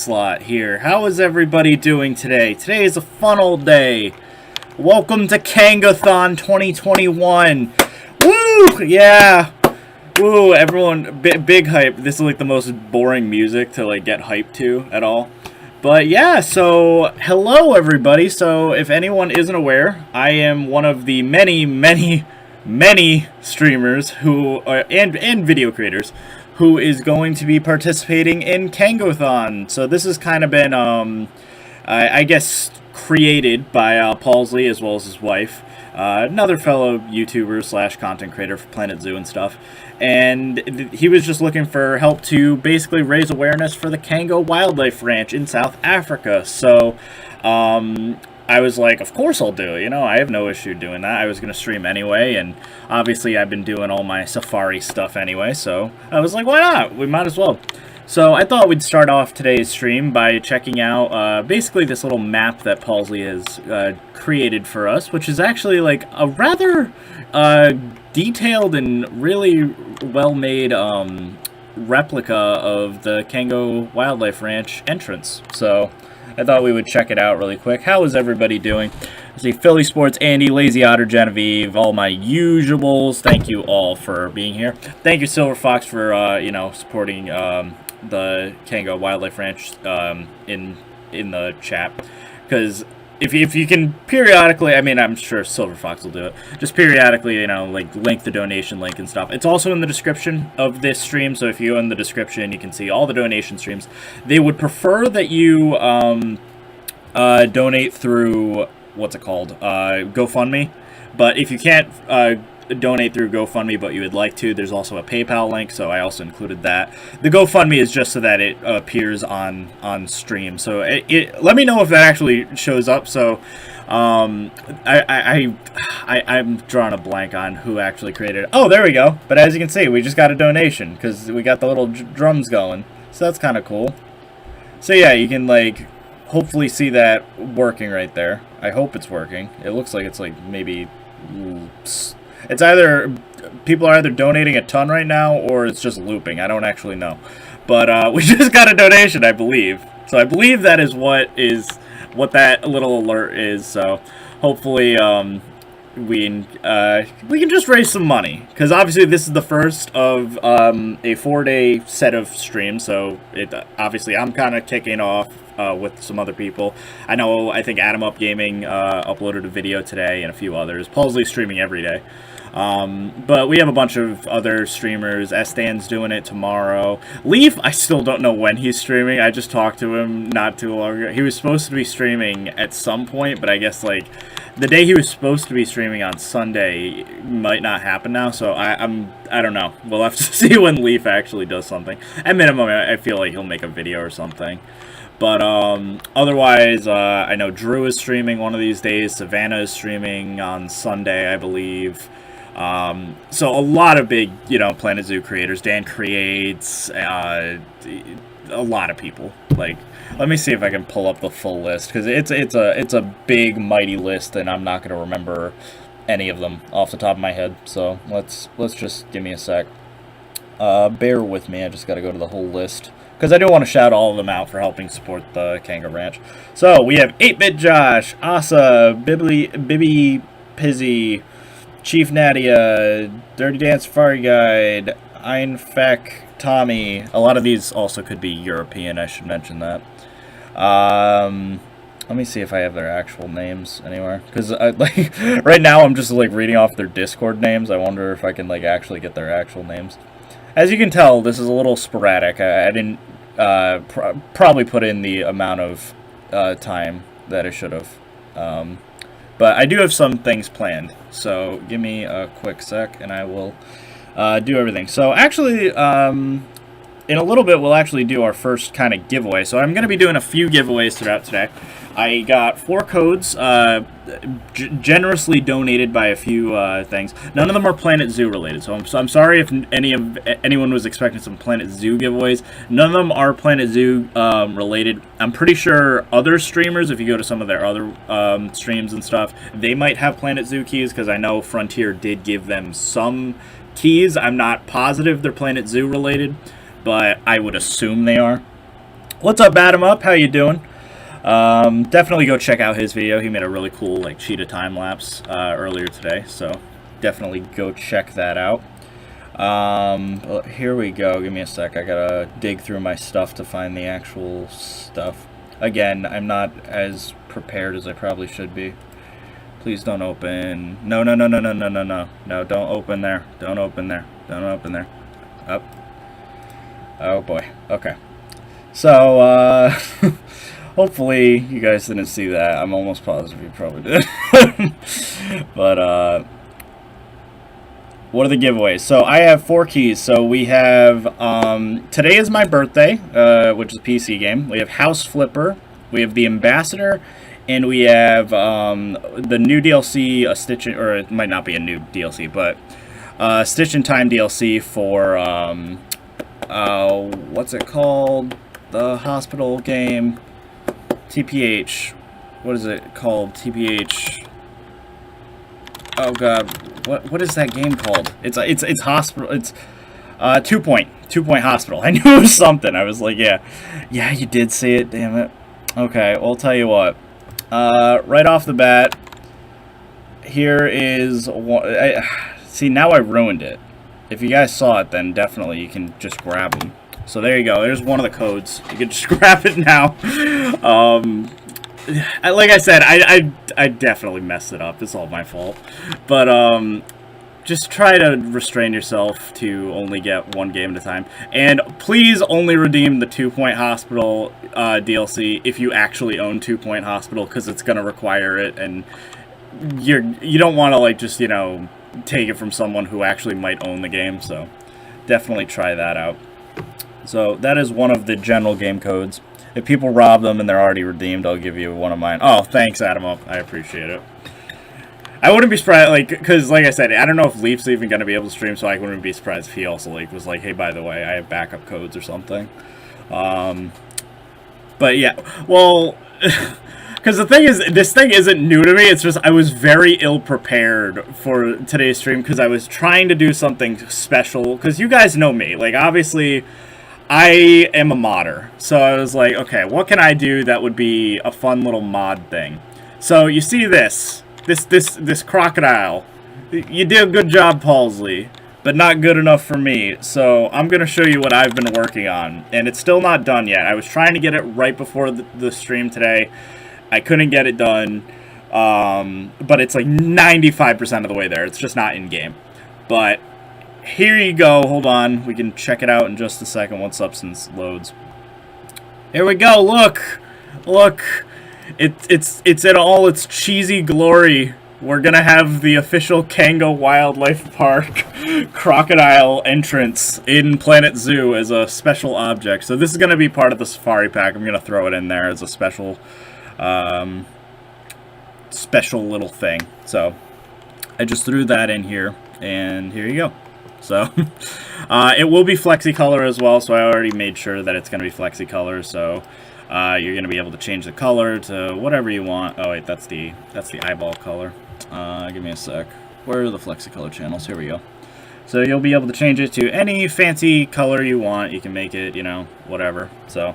Onslaught here. How is everybody doing today? Today is a fun old day. Welcome to Cangothon 2021. Woo! Yeah. Woo, everyone, big hype. This is like the most boring music to like get hyped to at all. But yeah, so hello everybody. So if anyone isn't aware, I am one of the many streamers who and video creators who is going to be participating in Cangothon. So this has kind of been, I guess, created by Paulsley as well as his wife, another fellow YouTuber slash content creator for Planet Zoo and stuff. And he was just looking for help to basically raise awareness for the Cango Wildlife Ranch in South Africa. So, I was like, of course I'll do it, you know, I have no issue doing that. I was going to stream anyway, and obviously I've been doing all my safari stuff anyway, so I was like, why not? We might as well. So I thought we'd start off today's stream by checking out basically this little map that Paulsley has created for us, which is actually like a rather detailed and really well-made replica of the Cango Wildlife Ranch entrance. So I thought we would check it out really quick. How is everybody doing? I see Philly Sports, Andy, Lazy Otter, Genevieve, all my usuals. Thank you all for being here. Thank you, Silver Fox, for you know, supporting the Cango Wildlife Ranch in the chat. Because if you can periodically, I mean, I'm sure Silver Fox will do it, just periodically, you know, like link the donation link and stuff. It's also in the description of this stream, so if you go in the description, you can see all the donation streams. They would prefer that you donate through, what's it called, GoFundMe, but if you can't donate through GoFundMe, but you would like to, there's also a PayPal link, so I also included that. The GoFundMe is just so that it appears on stream, so let me know if that actually shows up. So I'm drawing a blank on who actually created it. Oh, there we go. But as you can see, we just got a donation because we got the little drums going, so that's kind of cool. So yeah, you can like hopefully see that working right there. I hope it's working. It looks like it's like maybe it's either people are either donating a ton right now or it's just looping. I don't actually know, but we just got a donation, I believe. So I believe that is what that little alert is. So hopefully we can just raise some money, because obviously this is the first of a 4-day set of streams. So obviously I'm kind of kicking off with some other people. I think Adam Up Gaming uploaded a video today, and a few others. Paulsley streaming every day. But we have a bunch of other streamers. Estan's doing it tomorrow. Leaf, I still don't know when he's streaming. I just talked to him not too long ago. He was supposed to be streaming at some point, but I guess like the day he was supposed to be streaming on Sunday might not happen now. So I don't know. We'll have to see when Leaf actually does something. At minimum, I feel like he'll make a video or something. But otherwise, I know Drew is streaming one of these days. Savannah is streaming on Sunday, I believe. So a lot of big, you know, Planet Zoo creators. Dan Creates, a lot of people. Like, let me see if I can pull up the full list, because it's a big, mighty list, and I'm not going to remember any of them off the top of my head. So let's just give me a sec. Bear with me. I just got to go to the whole list, because I do want to shout all of them out for helping support the Cango Ranch. So we have 8-Bit Josh, Asa, Bibby Pizzy, Chief Nadia, Dirty Dance Safari Guide, Einfeck, Tommy. A lot of these also could be European, I should mention that. Let me see if I have their actual names anywhere, because like right now I'm just like reading off their Discord names. I wonder if I can like actually get their actual names. As you can tell, this is a little sporadic. I didn't probably put in the amount of time that I should have. But I do have some things planned, so give me a quick sec and I will do everything. So actually, in a little bit, we'll actually do our first kind of giveaway. So I'm going to be doing a few giveaways throughout today. I got 4 codes generously donated by a few things. None of them are Planet Zoo related, so I'm sorry if anyone was expecting some Planet Zoo giveaways. None of them are Planet Zoo related. I'm pretty sure other streamers, if you go to some of their other streams and stuff, they might have Planet Zoo keys, because I know Frontier did give them some keys. I'm not positive they're Planet Zoo related, but I would assume they are. What's up, Adam Up? How you doing? Definitely go check out his video. He made a really cool like cheetah time lapse earlier today, so definitely go check that out. Well, here we go. Give me a sec. I gotta dig through my stuff to find the actual stuff. Again, I'm not as prepared as I probably should be. Please don't open. No, no, no, no, no, no, no, no. No, don't open there. Don't open there. Don't open there. Up. Oh boy. Okay. So, hopefully you guys didn't see that. I'm almost positive you probably did. But, what are the giveaways? So, I have 4 keys. So, we have, today is my birthday, which is a PC game. We have House Flipper. We have the Ambassador. And we have, the new DLC, a Stitch, or it might not be a new DLC, but, Stitch in Time DLC for, what's it called? The hospital game, TPH. What is it called? TPH. Oh god, what is that game called? It's hospital. It's 2-point hospital. I knew it was something. I was like, yeah, you did see it. Damn it. Okay, well, I'll tell you what. Right off the bat, here is one. See, now I ruined it. If you guys saw it, then definitely you can just grab them. So there you go. There's one of the codes. You can just grab it now. Like I said, I definitely messed it up. It's all my fault. But just try to restrain yourself to only get one game at a time. And please only redeem the 2-point hospital DLC if you actually own 2-point hospital, because it's going to require it. And you don't want to like just, you know, take it from someone who actually might own the game. So definitely try that out. So that is one of the general game codes. If people rob them and they're already redeemed, I'll give you one of mine. Oh, thanks, Adam. I appreciate it. I wouldn't be surprised, like, because, like I said, I don't know if Leaf's even going to be able to stream, so I wouldn't be surprised if he also, like, was like, hey, by the way, I have backup codes or something. But, yeah, well, because the thing is, this thing isn't new to me. It's just I was very ill-prepared for today's stream because I was trying to do something special. Because you guys know me. Like, obviously, I am a modder. So I was like, okay, what can I do that would be a fun little mod thing? So you see this crocodile. You did a good job, Paulsley, but not good enough for me. So I'm going to show you what I've been working on. And it's still not done yet. I was trying to get it right before the stream today. I couldn't get it done. But it's like 95% of the way there. It's just not in-game. But here you go. Hold on. We can check it out in just a second once Substance loads. Here we go. Look. Look. It's in all its cheesy glory. We're gonna have the official Cango Wildlife Park crocodile entrance in Planet Zoo as a special object. So this is gonna be part of the safari pack. I'm gonna throw it in there as a special little thing. So I just threw that in here, and here you go. So it will be flexi-color as well, so I already made sure that it's gonna be flexi-color. So you're going to be able to change the color to whatever you want. Oh, wait, that's the eyeball color. Give me a sec. Where are the FlexiColor channels? Here we go. So you'll be able to change it to any fancy color you want. You can make it, you know, whatever. So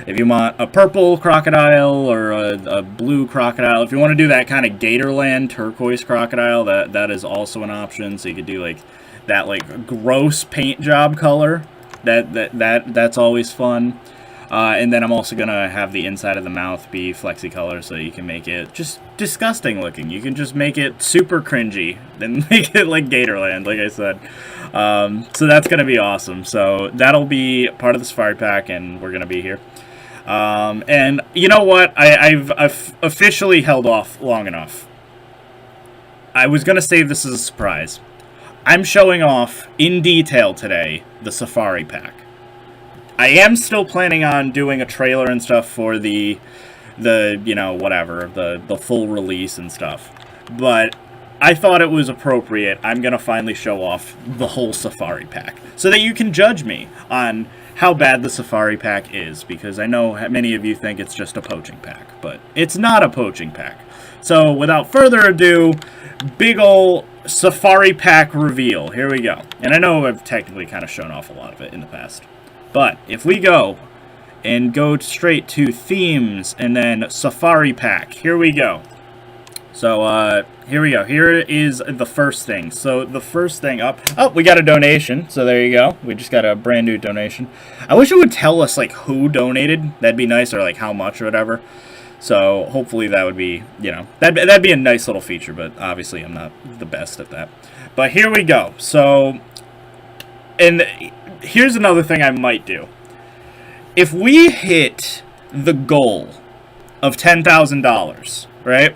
if you want a purple crocodile or a blue crocodile, if you want to do that kind of Gatorland turquoise crocodile, that is also an option. So you could do like that like gross paint job color. That's always fun. And then I'm also going to have the inside of the mouth be flexi-color, so you can make it just disgusting looking. You can just make it super cringy and make it like Gatorland, like I said. So that's going to be awesome. So that'll be part of the safari pack, and we're going to be here. And you know what? I've officially held off long enough. I was going to save this as a surprise. I'm showing off in detail today the safari pack. I am still planning on doing a trailer and stuff for the you know, whatever, the full release and stuff. But I thought it was appropriate. I'm going to finally show off the whole safari pack so that you can judge me on how bad the safari pack is, because I know many of you think it's just a poaching pack, but it's not a poaching pack. So without further ado, big ol' safari pack reveal. Here we go. And I know I've technically kind of shown off a lot of it in the past. But if we go and go straight to themes and then safari pack. Here we go. So, here we go. Here is the first thing. So, the first thing up... Oh, we got a donation. So, there you go. We just got a brand new donation. I wish it would tell us, like, who donated. That'd be nice, or, like, how much or whatever. So, hopefully that would be, you know... That'd be a nice little feature, but obviously I'm not the best at that. But here we go. So, and here's another thing I might do. If we hit the goal of $10,000, right...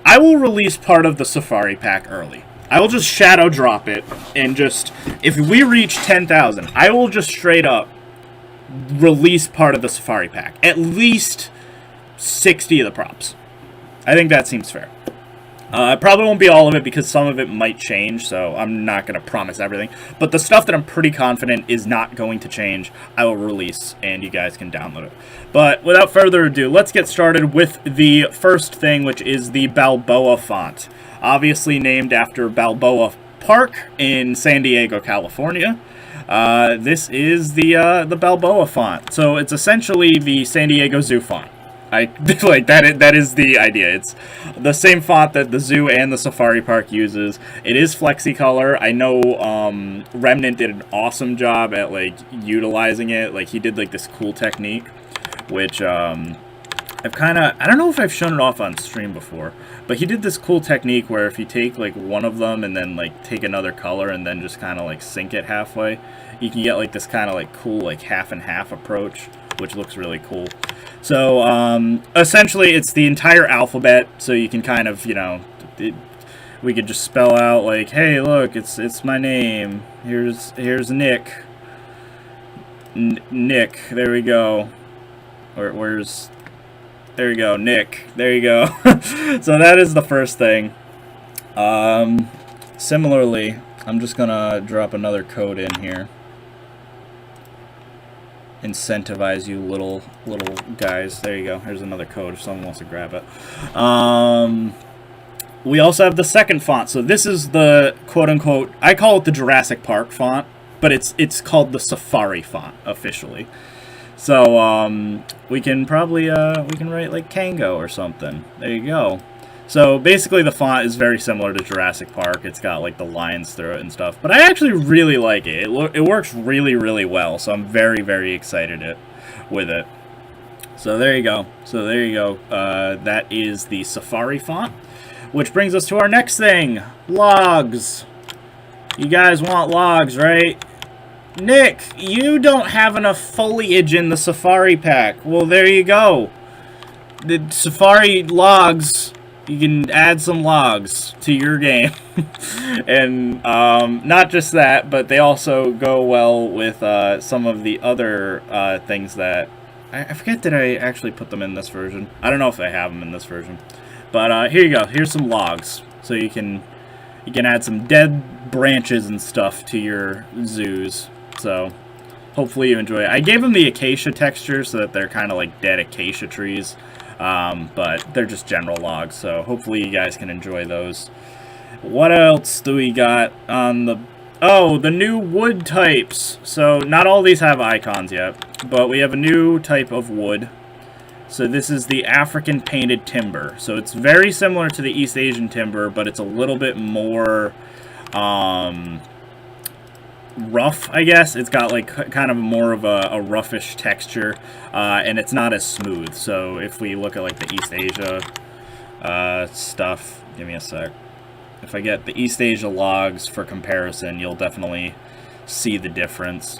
I will release part of the Safari Pack early. I will just shadow drop it, and just, if we reach 10,000, I will just straight up release part of the Safari Pack. At least 60 of the props. I think that seems fair. It probably won't be all of it because some of it might change, so I'm not going to promise everything. But the stuff that I'm pretty confident is not going to change, I will release, and you guys can download it. But without further ado, let's get started with the first thing, which is the Balboa Font. Obviously named after Balboa Park in San Diego, California. This is the Balboa Font. So it's essentially the San Diego Zoo font. Like that is the idea. It's the same font that the zoo and the safari park uses. It is flexicolor. I know Remnant did an awesome job at like utilizing it. Like he did like this cool technique, which I don't know if I've shown it off on stream before, but he did this cool technique where if you take like one of them and then like take another color and then just kind of like sync it halfway, you can get like this kind of like cool like half and half approach, which looks really cool. So, essentially, it's the entire alphabet, so you can kind of, you know, we could just spell out, like, hey, look, it's my name. Here's Nick. Nick, there we go. There you go, Nick. There you go. So that is the first thing. Similarly, I'm just gonna drop another code in here. Incentivize you little guys. There you go. Here's another code if someone wants to grab it. We also have the second font. So this is the quote-unquote, I call it the Jurassic Park font, but it's called the Safari font officially. So we can probably we can write like Cango or something. There you go. So basically the font is very similar to Jurassic Park. It's got like the lines through it and stuff. But I actually really like it. It works really, really well. So I'm very, very excited with it. So there you go. That is the Safari font. Which brings us to our next thing. Logs. You guys want logs, right? Nick, you don't have enough foliage in the Safari Pack. Well, there you go. The Safari logs... You can add some logs to your game. And not just that, but they also go well with some of the other things that... I forget, did I actually put them in this version? I don't know if I have them in this version. But here you go. Here's some logs. So you can add some dead branches and stuff to your zoos. So hopefully you enjoy it. I gave them the acacia texture so that they're kind of like dead acacia trees. But they're just general logs, so hopefully you guys can enjoy those. What else do we got on the... Oh, the new wood types. So, not all these have icons yet, but we have a new type of wood. So this is the African painted timber. So it's very similar to the East Asian timber, but it's a little bit more, rough, I guess. It's got like kind of more of a roughish texture, and it's not as smooth. So if we look at like the East Asia stuff, give me a sec. If I get the East Asia logs for comparison, you'll definitely see the difference.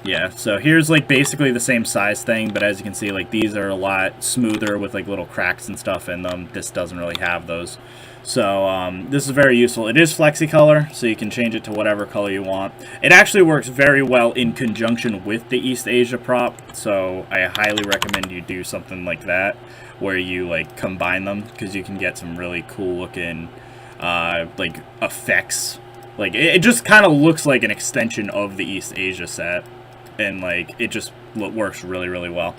Yeah, so here's like basically the same size thing, but as you can see, like these are a lot smoother with like little cracks and stuff in them. This doesn't really have those. So this is very useful. It is flexicolor, so you can change it to whatever color you want. It actually works very well in conjunction with the East Asia prop, so I highly recommend you do something like that, where you like combine them, because you can get some really cool looking like effects. Like it just kind of looks like an extension of the East Asia set, and like it just works really, really well.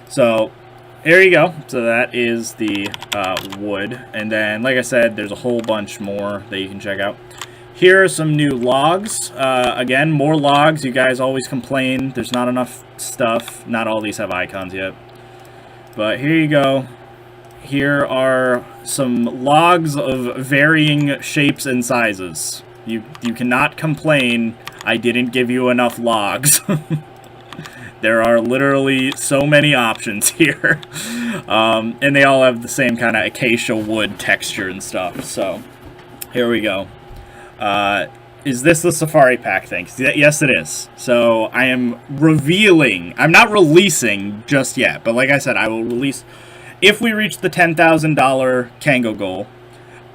So here you go. So that is the wood. And then, like I said, there's a whole bunch more that you can check out. Here are some new logs. Again, more logs. You guys always complain there's not enough stuff. Not all these have icons yet. But here you go. Here are some logs of varying shapes and sizes. You cannot complain I didn't give you enough logs. There are literally so many options here. And they all have the same kind of acacia wood texture and stuff. So, here we go. Is this the safari pack thing? Yes, it is. So, I am revealing. I'm not releasing just yet. But like I said, I will release. If we reach the $10,000 Cango goal,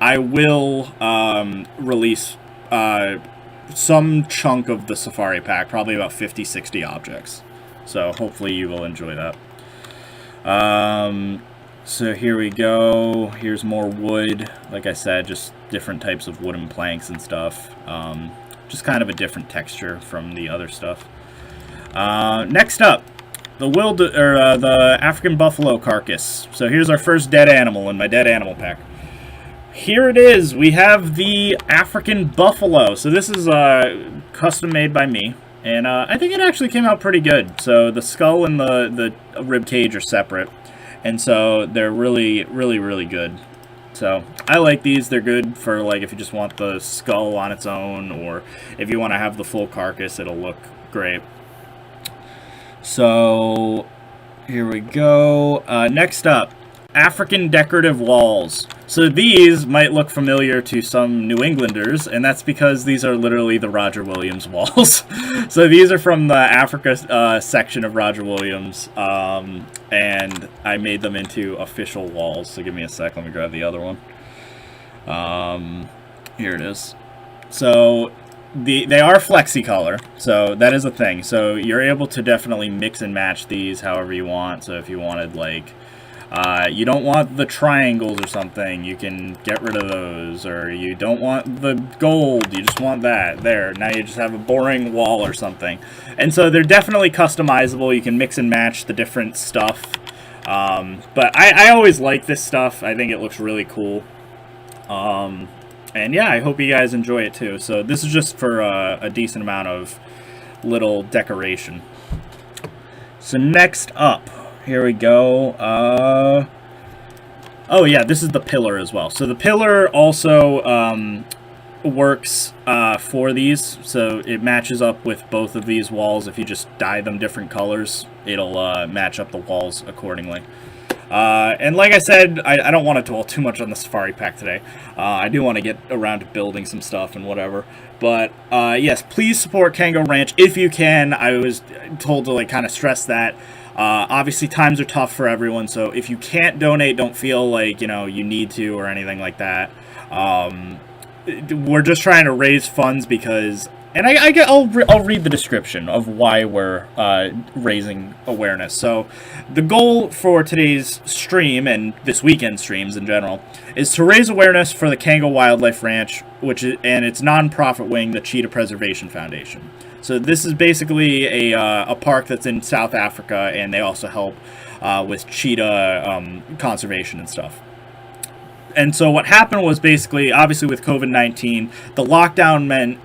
I will release some chunk of the safari pack. Probably about 50, 60 objects. So, hopefully you will enjoy that. So here we go. Here's more wood. Like I said, just different types of wooden planks and stuff. Just kind of a different texture from the other stuff. Next up, the African buffalo carcass. So here's our first dead animal in my dead animal pack. Here it is. We have the African buffalo. So this is custom made by me. And I think it actually came out pretty good. So the skull and the rib cage are separate. And so they're really, really, really good. So I like these. They're good for like if you just want the skull on its own, or if you want to have the full carcass, it'll look great. So here we go. Next up, African decorative walls. So these might look familiar to some New Englanders, and that's because these are literally the Roger Williams walls. So these are from the Africa section of Roger Williams, and I made them into official walls. So give me a sec, let me grab the other one. Here it is. So they are flexi-color, so that is a thing. So you're able to definitely mix and match these however you want. So if you wanted like you don't want the triangles or something, you can get rid of those. Or you don't want the gold, you just want that. There, now you just have a boring wall or something. And so they're definitely customizable. You can mix and match the different stuff. But I always like this stuff. I think it looks really cool. And yeah, I hope you guys enjoy it too. So this is just for a decent amount of little decoration. So next up, here we go. Oh yeah, this is the pillar as well. So the pillar also works for these. So it matches up with both of these walls. If you just dye them different colors, it'll match up the walls accordingly. And like I said, I don't want to dwell too much on the safari pack today. I do want to get around to building some stuff and whatever. But yes, please support Cango Ranch if you can. I was told to like kind of stress that. Obviously times are tough for everyone, so if you can't donate, don't feel like, you know, you need to or anything like that. We're just trying to raise funds because, and I'll read the description of why we're raising awareness. So the goal for today's stream and this weekend streams in general is to raise awareness for the Cango Wildlife Ranch, and its non-profit wing, the Cheetah Preservation Foundation. So this is basically a park that's in South Africa, and they also help with cheetah conservation and stuff. And so what happened was basically, obviously with COVID-19, the lockdown meant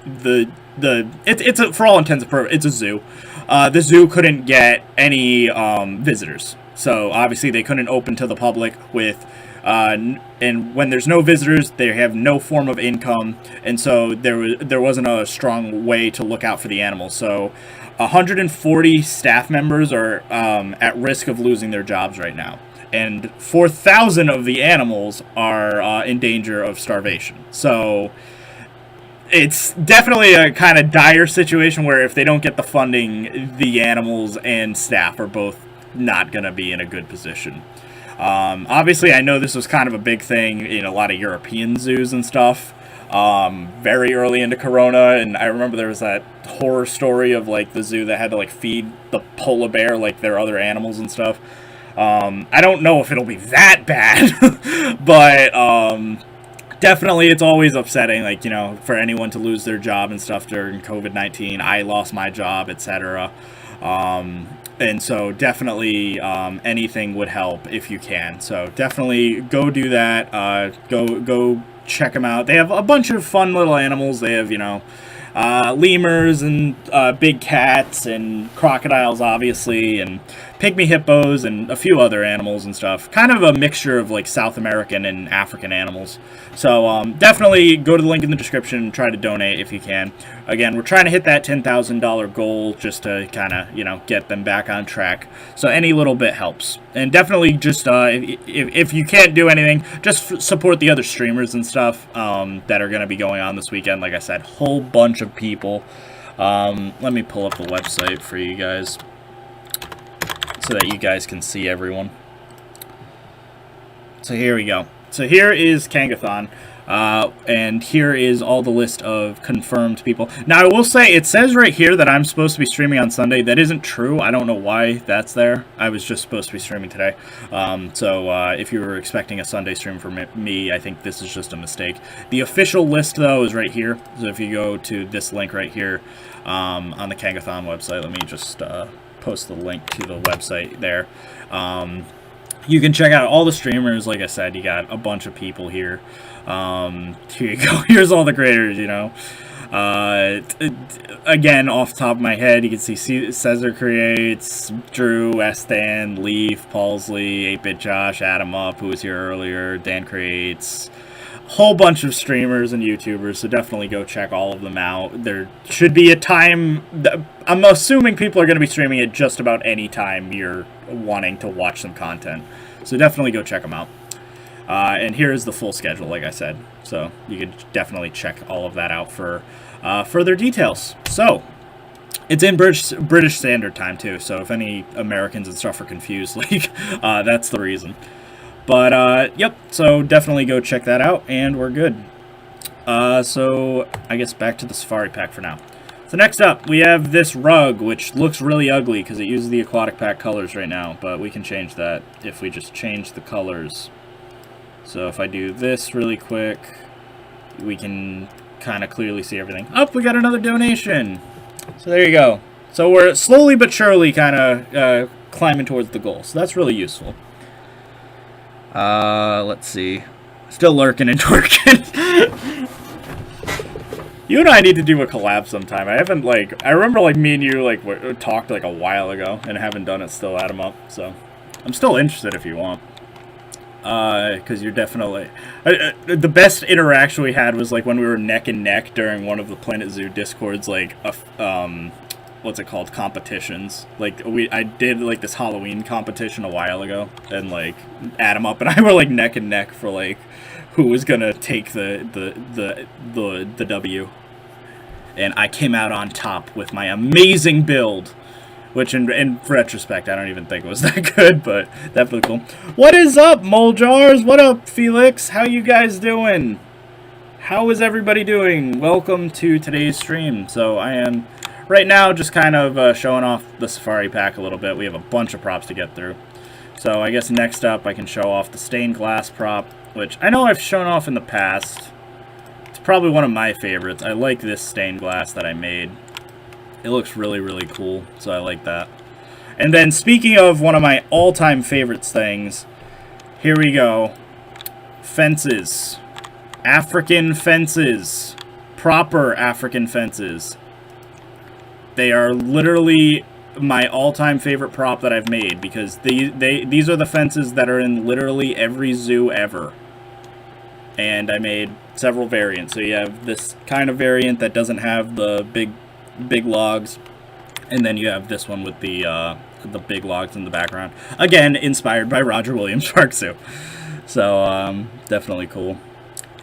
it's for all intents and purposes, it's a zoo. The zoo couldn't get any visitors. So obviously they couldn't open to the public with, and when there's no visitors, they have no form of income, and so there wasn't a strong way to look out for the animals. So 140 staff members are at risk of losing their jobs right now, and 4,000 of the animals are in danger of starvation. So it's definitely a kind of dire situation where if they don't get the funding, the animals and staff are both not going to be in a good position. Obviously, I know this was kind of a big thing in a lot of European zoos and stuff, very early into Corona, and I remember there was that horror story of, like, the zoo that had to, like, feed the polar bear, like, their other animals and stuff. I don't know if it'll be that bad, but, definitely it's always upsetting, like, you know, for anyone to lose their job and stuff during COVID-19. I lost my job, etc., and so definitely anything would help if you can. So definitely go do that. Go check them out. They have a bunch of fun little animals. They have, you know, lemurs and big cats and crocodiles, obviously, and pygmy hippos and a few other animals and stuff. Kind of a mixture of like South American and African animals. So definitely go to the link in the description and try to donate if you can. Again, we're trying to hit that $10,000 goal just to kind of, you know, get them back on track. So any little bit helps. And definitely just, if you can't do anything, just support the other streamers and stuff that are going to be going on this weekend. Like I said, whole bunch of people. Let me pull up the website for you guys so that you guys can see everyone. So here we go. So here is Cangothon. And here is all the list of confirmed people. Now, I will say, it says right here that I'm supposed to be streaming on Sunday. That isn't true. I don't know why that's there. I was just supposed to be streaming today. If you were expecting a Sunday stream from me, I think this is just a mistake. The official list, though, is right here. So if you go to this link right here on the Cangothon website, let me just post the link to the website there. You can check out all the streamers. Like I said, you got a bunch of people here. Here you go. Here's all the creators, you know. Again, off the top of my head, you can see Cesar Creates, Drew, Estan, Leaf, Paulsley, 8-Bit Josh, Adam Up, who was here earlier, Dan Creates, whole bunch of streamers and YouTubers, so definitely go check all of them out. There should be a time, I'm assuming people are going to be streaming at just about any time you're wanting to watch some content, so definitely go check them out. And here's the full schedule, like I said, so you can definitely check all of that out for further details. So, it's in British Standard Time, too, so if any Americans and stuff are confused, like, that's the reason. But, yep, so definitely go check that out, and we're good. So, I guess back to the safari pack for now. So next up, we have this rug, which looks really ugly because it uses the aquatic pack colors right now, but we can change that if we just change the colors. So if I do this really quick, we can kind of clearly see everything. Oh, we got another donation! So there you go. So we're slowly but surely kind of climbing towards the goal, so that's really useful. Let's see. Still lurking and twerking. You and I need to do a collab sometime. I haven't, like, I remember, like, me and you, like, talked, like, a while ago, and haven't done it still, add 'em up, so I'm still interested if you want. Because you're definitely... the best interaction we had was, like, when we were neck and neck during one of the Planet Zoo Discord's, like, what's it called? Competitions. Like, I did, like, this Halloween competition a while ago, and, like, Adam Up and I were, like, neck and neck for, like, who was gonna take the W. And I came out on top with my amazing build. Which, in retrospect, I don't even think it was that good, but definitely cool. What is up, Moljars? What up, Felix? How you guys doing? How is everybody doing? Welcome to today's stream. So, I am, right now, just kind of showing off the safari pack a little bit. We have a bunch of props to get through. So, I guess next up, I can show off the stained glass prop, which I know I've shown off in the past. It's probably one of my favorites. I like this stained glass that I made. It looks really, really cool, so I like that. And then, speaking of one of my all-time favorites things, here we go. Fences. African fences. Proper African fences. They are literally my all-time favorite prop that I've made, because these are the fences that are in literally every zoo ever. And I made several variants. So you have this kind of variant that doesn't have the big logs, and then you have this one with the big logs in the background. Again, inspired by Roger Williams' Park Zoo. So, definitely cool.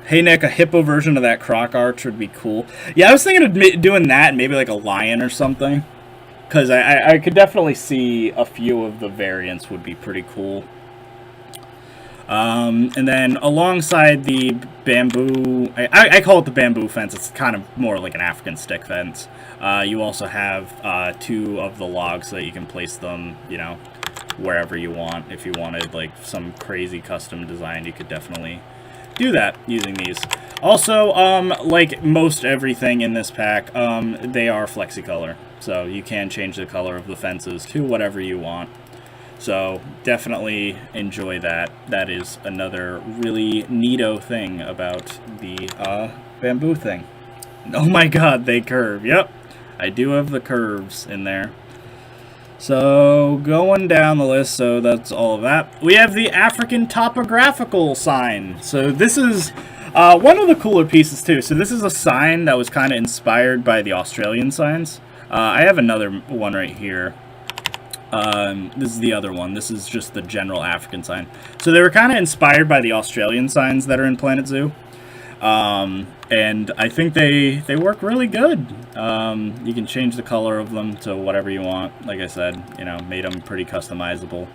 Hey Nick, a hippo version of that croc arch would be cool. Yeah, I was thinking of doing that, maybe like a lion or something. Because I could definitely see a few of the variants would be pretty cool. And then alongside the bamboo, I call it the bamboo fence, it's kind of more like an African stick fence. You also have 2 of the logs so that you can place them, you know, wherever you want. If you wanted like some crazy custom design, you could definitely do that using these. Also, like most everything in this pack, they are flexicolor. So you can change the color of the fences to whatever you want. So definitely enjoy that. That is another really neato thing about the bamboo thing. Oh my god, they curve. Yep, I do have the curves in there. So, going down the list, so that's all of that. We have the African topographical sign. So this is one of the cooler pieces too. So this is a sign that was kind of inspired by the Australian signs. I have another one right here. This is the other one. This is just the general African sign. So they were kind of inspired by the Australian signs that are in Planet Zoo. And I think they work really good. You can change the color of them to whatever you want. Like I said, you know, made them pretty customizable.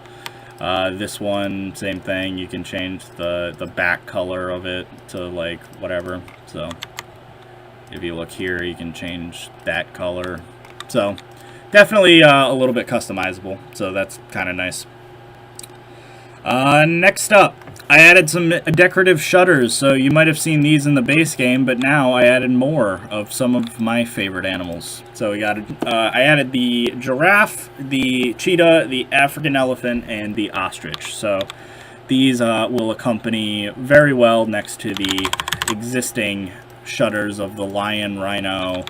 This one, same thing. You can change the back color of it to like whatever. So if you look here, you can change that color. So definitely a little bit customizable. So that's kind of nice. Next up, I added some decorative shutters, so you might have seen these in the base game, but now I added more of some of my favorite animals. So we got, I added the giraffe, the cheetah, the African elephant, and the ostrich. So these will accompany very well next to the existing shutters of the lion, rhino,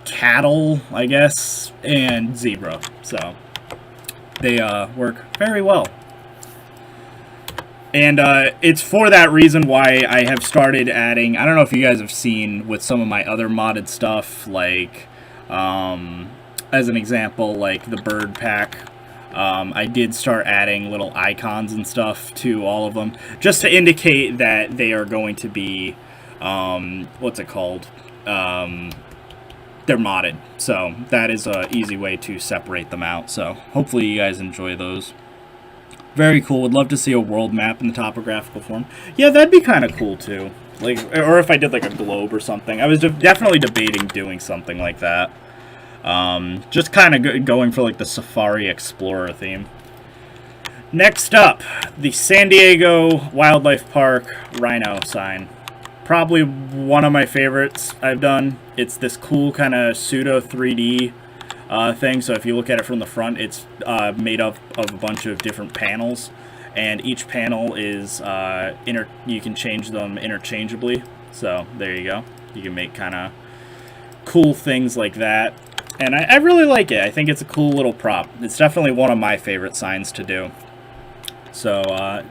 cattle, I guess, and zebra. So they work very well. And it's for that reason why I have started adding, I don't know if you guys have seen with some of my other modded stuff, like, as an example, like the bird pack. I did start adding little icons and stuff to all of them, just to indicate that they are going to be, what's it called? They're modded. So that is an easy way to separate them out. So hopefully you guys enjoy those. Very cool. Would love to see a world map in the topographical form. Yeah, that'd be kind of cool too. Like, or if I did like a globe or something. I was definitely debating doing something like that. Just kind of going for like the Safari Explorer theme. Next up, the San Diego Wildlife Park Rhino sign. Probably one of my favorites I've done. It's this cool kind of pseudo 3D thing. So if you look at it from the front, it's made up of a bunch of different panels, and each panel is you can change them interchangeably. So there you go. You can make kind of cool things like that, and I really like it. I think it's a cool little prop. It's definitely one of my favorite signs to do. So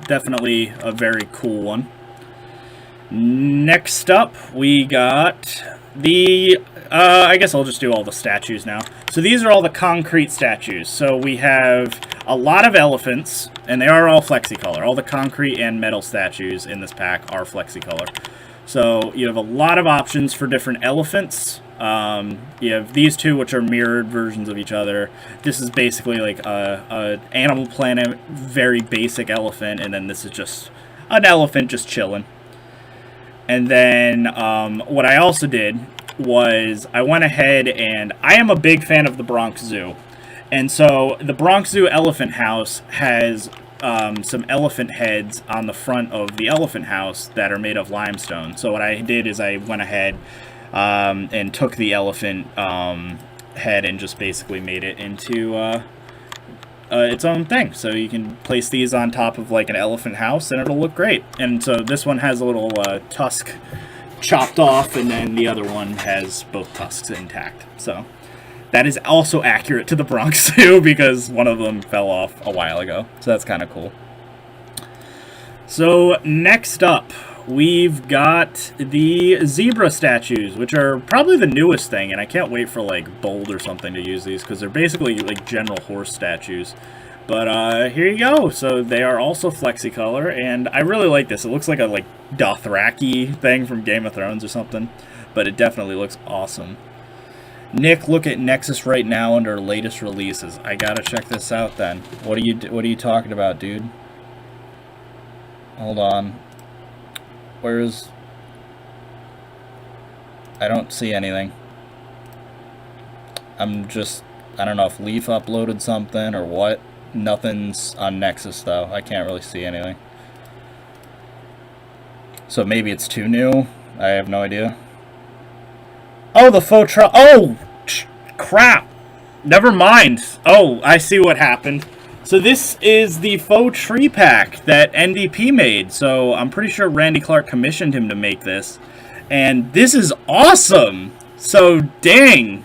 definitely a very cool one. Next up, we got the I guess I'll just do all the statues now. So these are all the concrete statues. So we have a lot of elephants, and they are all flexicolor. All the concrete and metal statues in this pack are flexicolor. So you have a lot of options for different elephants. You have these two, which are mirrored versions of each other. This is basically like a Animal Planet, very basic elephant, and then this is just an elephant just chilling. And then what I also did was I went ahead, and I am a big fan of the Bronx Zoo. And so the Bronx Zoo Elephant House has some elephant heads on the front of the elephant house that are made of limestone. So what I did is I went ahead and took the elephant head and just basically made it into its own thing. So you can place these on top of like an elephant house and it'll look great. And so this one has a little tusk chopped off, and then the other one has both tusks intact. So that is also accurate to the Bronx Zoo because one of them fell off a while ago. So that's kind of cool. So next up, we've got the zebra statues, which are probably the newest thing, and I can't wait for like Bold or something to use these because they're basically like general horse statues. But here you go. So they are also flexicolor, and I really like this. It looks like a like Dothraki thing from Game of Thrones or something, but it definitely looks awesome. Nick, look at Nexus right now under latest releases. I gotta check this out then. What are you talking about, dude? Hold on. Where's... I don't see anything. I don't know if Leaf uploaded something or what. Nothing's on Nexus though. I can't really see anything. So maybe it's too new. I have no idea. Oh, the Faux Trees. Oh, crap. Never mind. Oh, I see what happened. So this is the Faux Tree pack that NDP made. So I'm pretty sure Randy Clark commissioned him to make this. And this is awesome! So, dang!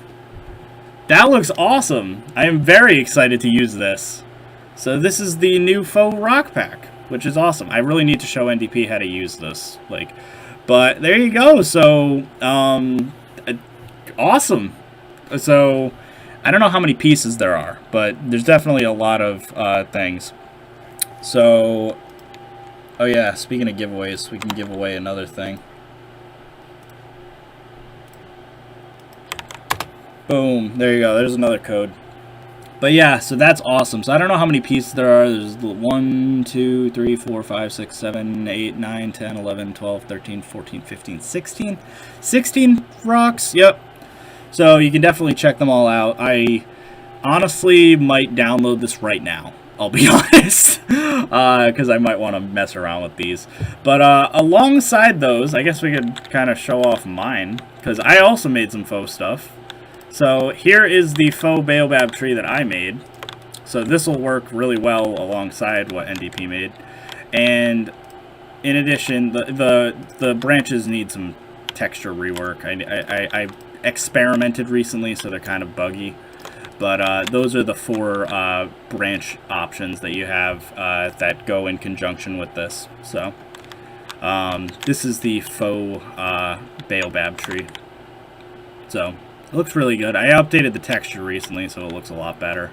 That looks awesome! I am very excited to use this. So this is the new faux rock pack, which is awesome. I really need to show NDP how to use this. But there you go. So, awesome. So, I don't know how many pieces there are, but there's definitely a lot of things. So, oh yeah, speaking of giveaways, we can give away another thing. Boom, there you go, there's another code. But yeah, so that's awesome. So I don't know how many pieces there are. There's 1, 2, 3, 4, 5, 6, 7, 8, 9, 10, 11, 12, 13, 14, 15, 16. 16 rocks, yep. So you can definitely check them all out. I honestly might download this right now, I'll be honest, because I might want to mess around with these. But alongside those, I guess we could kind of show off mine, because I also made some faux stuff. So here is the faux Baobab tree that I made. So this will work really well alongside what NDP made. And in addition, the branches need some texture rework. I experimented recently, so they're kind of buggy. But those are the 4 branch options that you have that go in conjunction with this. So this is the faux Baobab tree. So it looks really good. I updated the texture recently, so it looks a lot better.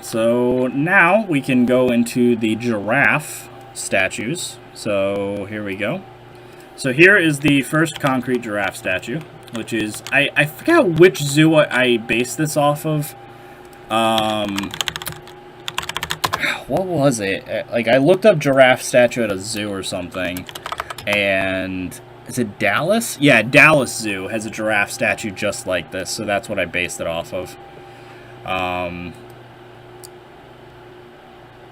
So now we can go into the giraffe statues. So here we go. So here is the first concrete giraffe statue, which is, I forgot which zoo I based this off of. What was it? Like, I looked up giraffe statue at a zoo or something, and is it Dallas? Yeah, Dallas Zoo has a giraffe statue just like this, so that's what I based it off of.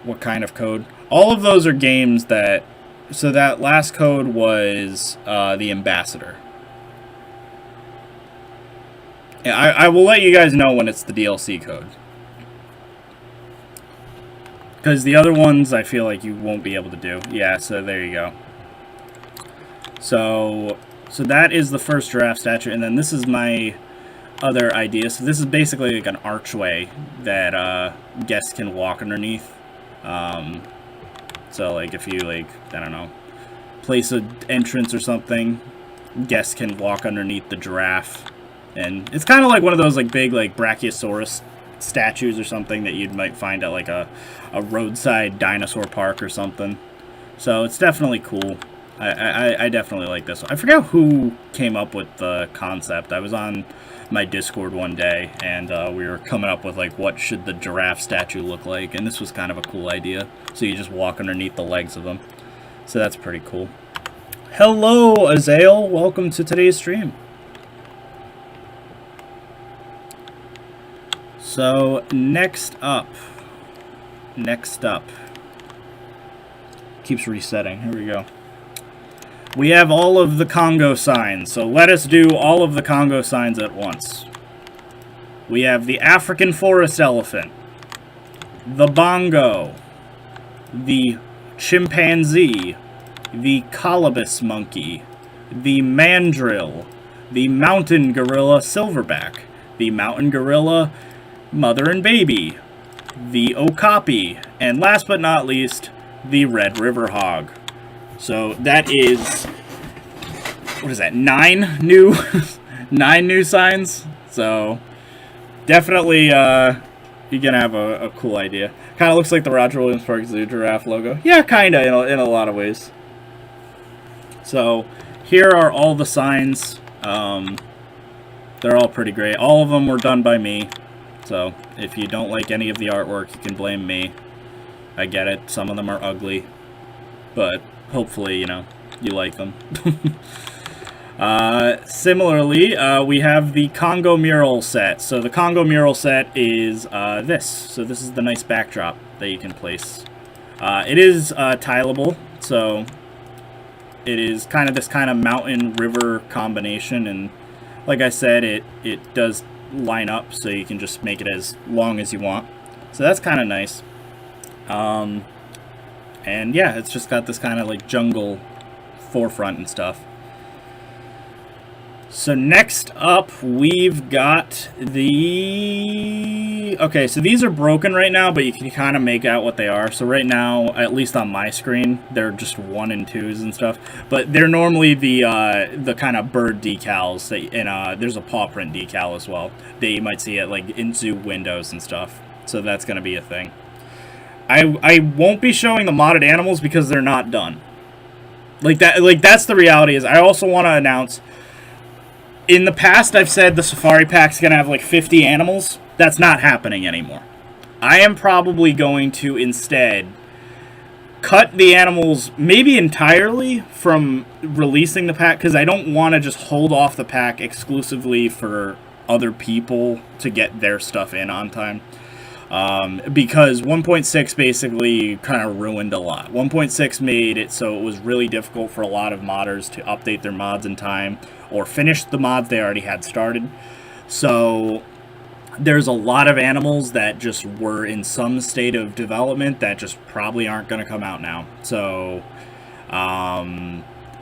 What kind of code? All of those are games that... So that last code was the Ambassador. Yeah, I will let you guys know when it's the DLC code. Because the other ones I feel like you won't be able to do. Yeah, so there you go. So that is the first giraffe statue, and then this is my other idea. So this is basically like an archway that guests can walk underneath. So like if you I don't know, place an entrance or something, guests can walk underneath the giraffe, and it's kind of like one of those big Brachiosaurus statues or something that you might find at like a roadside dinosaur park or something. So it's definitely cool. I definitely like this one. I forgot who came up with the concept. I was on my Discord one day, and we were coming up with what should the giraffe statue look like, and this was kind of a cool idea. So you just walk underneath the legs of them. So that's pretty cool. Hello, Azael. Welcome to today's stream. So next up. Keeps resetting. Here we go. We have all of the Congo signs, so let us do all of the Congo signs at once. We have the African forest elephant, the bongo, the chimpanzee, the colobus monkey, the mandrill, the mountain gorilla silverback, the mountain gorilla mother and baby, the okapi, and last but not least, the Red River hog. So that is, what is that, 9 new signs? So definitely you're gonna have a cool idea. Kind of looks like the Roger Williams Park Zoo giraffe logo. Yeah, kind of in a lot of ways. So here are all the signs. They're all pretty great. All of them were done by me. So if you don't like any of the artwork, you can blame me. I get it. Some of them are ugly, but hopefully, you like them. Similarly, we have the Congo Mural Set. So the Congo Mural Set is this. So this is the nice backdrop that you can place. It is tileable, so it is kind of this kind of mountain-river combination, and like I said, it does line up, so you can just make it as long as you want. So that's kind of nice. And yeah, it's just got this kind of jungle forefront and stuff. So next up, we've got the... Okay, so these are broken right now, but you can kind of make out what they are. So right now, at least on my screen, they're just 1 and 2s and stuff. But they're normally the kind of bird decals, that, and there's a paw print decal as well, that you might see at like in zoo windows and stuff. So that's going to be a thing. I won't be showing the modded animals because they're not done. Like that's the reality. Is I also want to announce... In the past, I've said the safari pack's going to have like 50 animals. That's not happening anymore. I am probably going to instead cut the animals maybe entirely from releasing the pack, because I don't want to just hold off the pack exclusively for other people to get their stuff in on time. Because 1.6 basically kind of ruined a lot. 1.6 made it so it was really difficult for a lot of modders to update their mods in time or finish the mods they already had started. So there's a lot of animals that just were in some state of development that just probably aren't going to come out now. So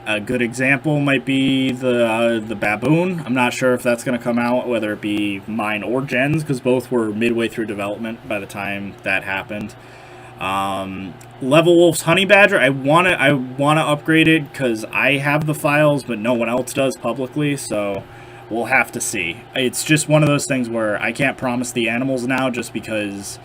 a good example might be the baboon. I'm not sure if that's going to come out, whether it be mine or Jen's, because both were midway through development by the time that happened. Level Wolf's honey badger, I wanna upgrade it because I have the files, but no one else does publicly. So we'll have to see. It's just one of those things where I can't promise the animals now, just because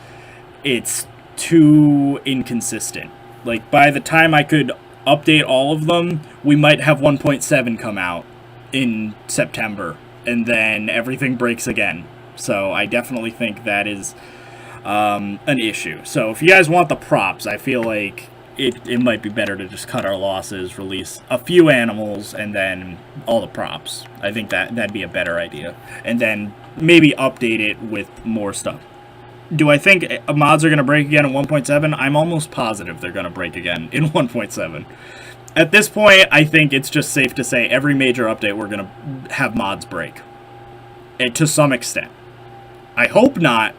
it's too inconsistent. Like by the time I could update all of them, we might have 1.7 come out in September, and then everything breaks again. So I definitely think that is an issue. So if you guys want the props, I feel like it might be better to just cut our losses, release a few animals, and then all the props. I think that'd be a better idea. And then maybe update it with more stuff. Do I think mods are going to break again in 1.7? I'm almost positive they're going to break again in 1.7. At this point, I think it's just safe to say every major update we're going to have mods break. To some extent. I hope not,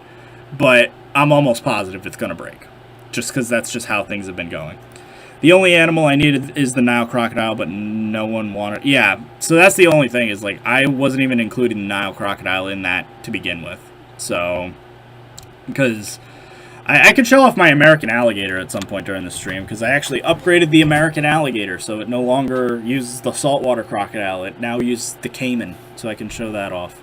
but I'm almost positive it's going to break. Just because that's just how things have been going. The only animal I needed is the Nile crocodile, but no one wanted... Yeah, so that's the only thing, is like I wasn't even including the Nile crocodile in that to begin with. So... Because I could show off my American alligator at some point during the stream, because I actually upgraded the American alligator, so it no longer uses the saltwater crocodile. It now uses the caiman, so I can show that off.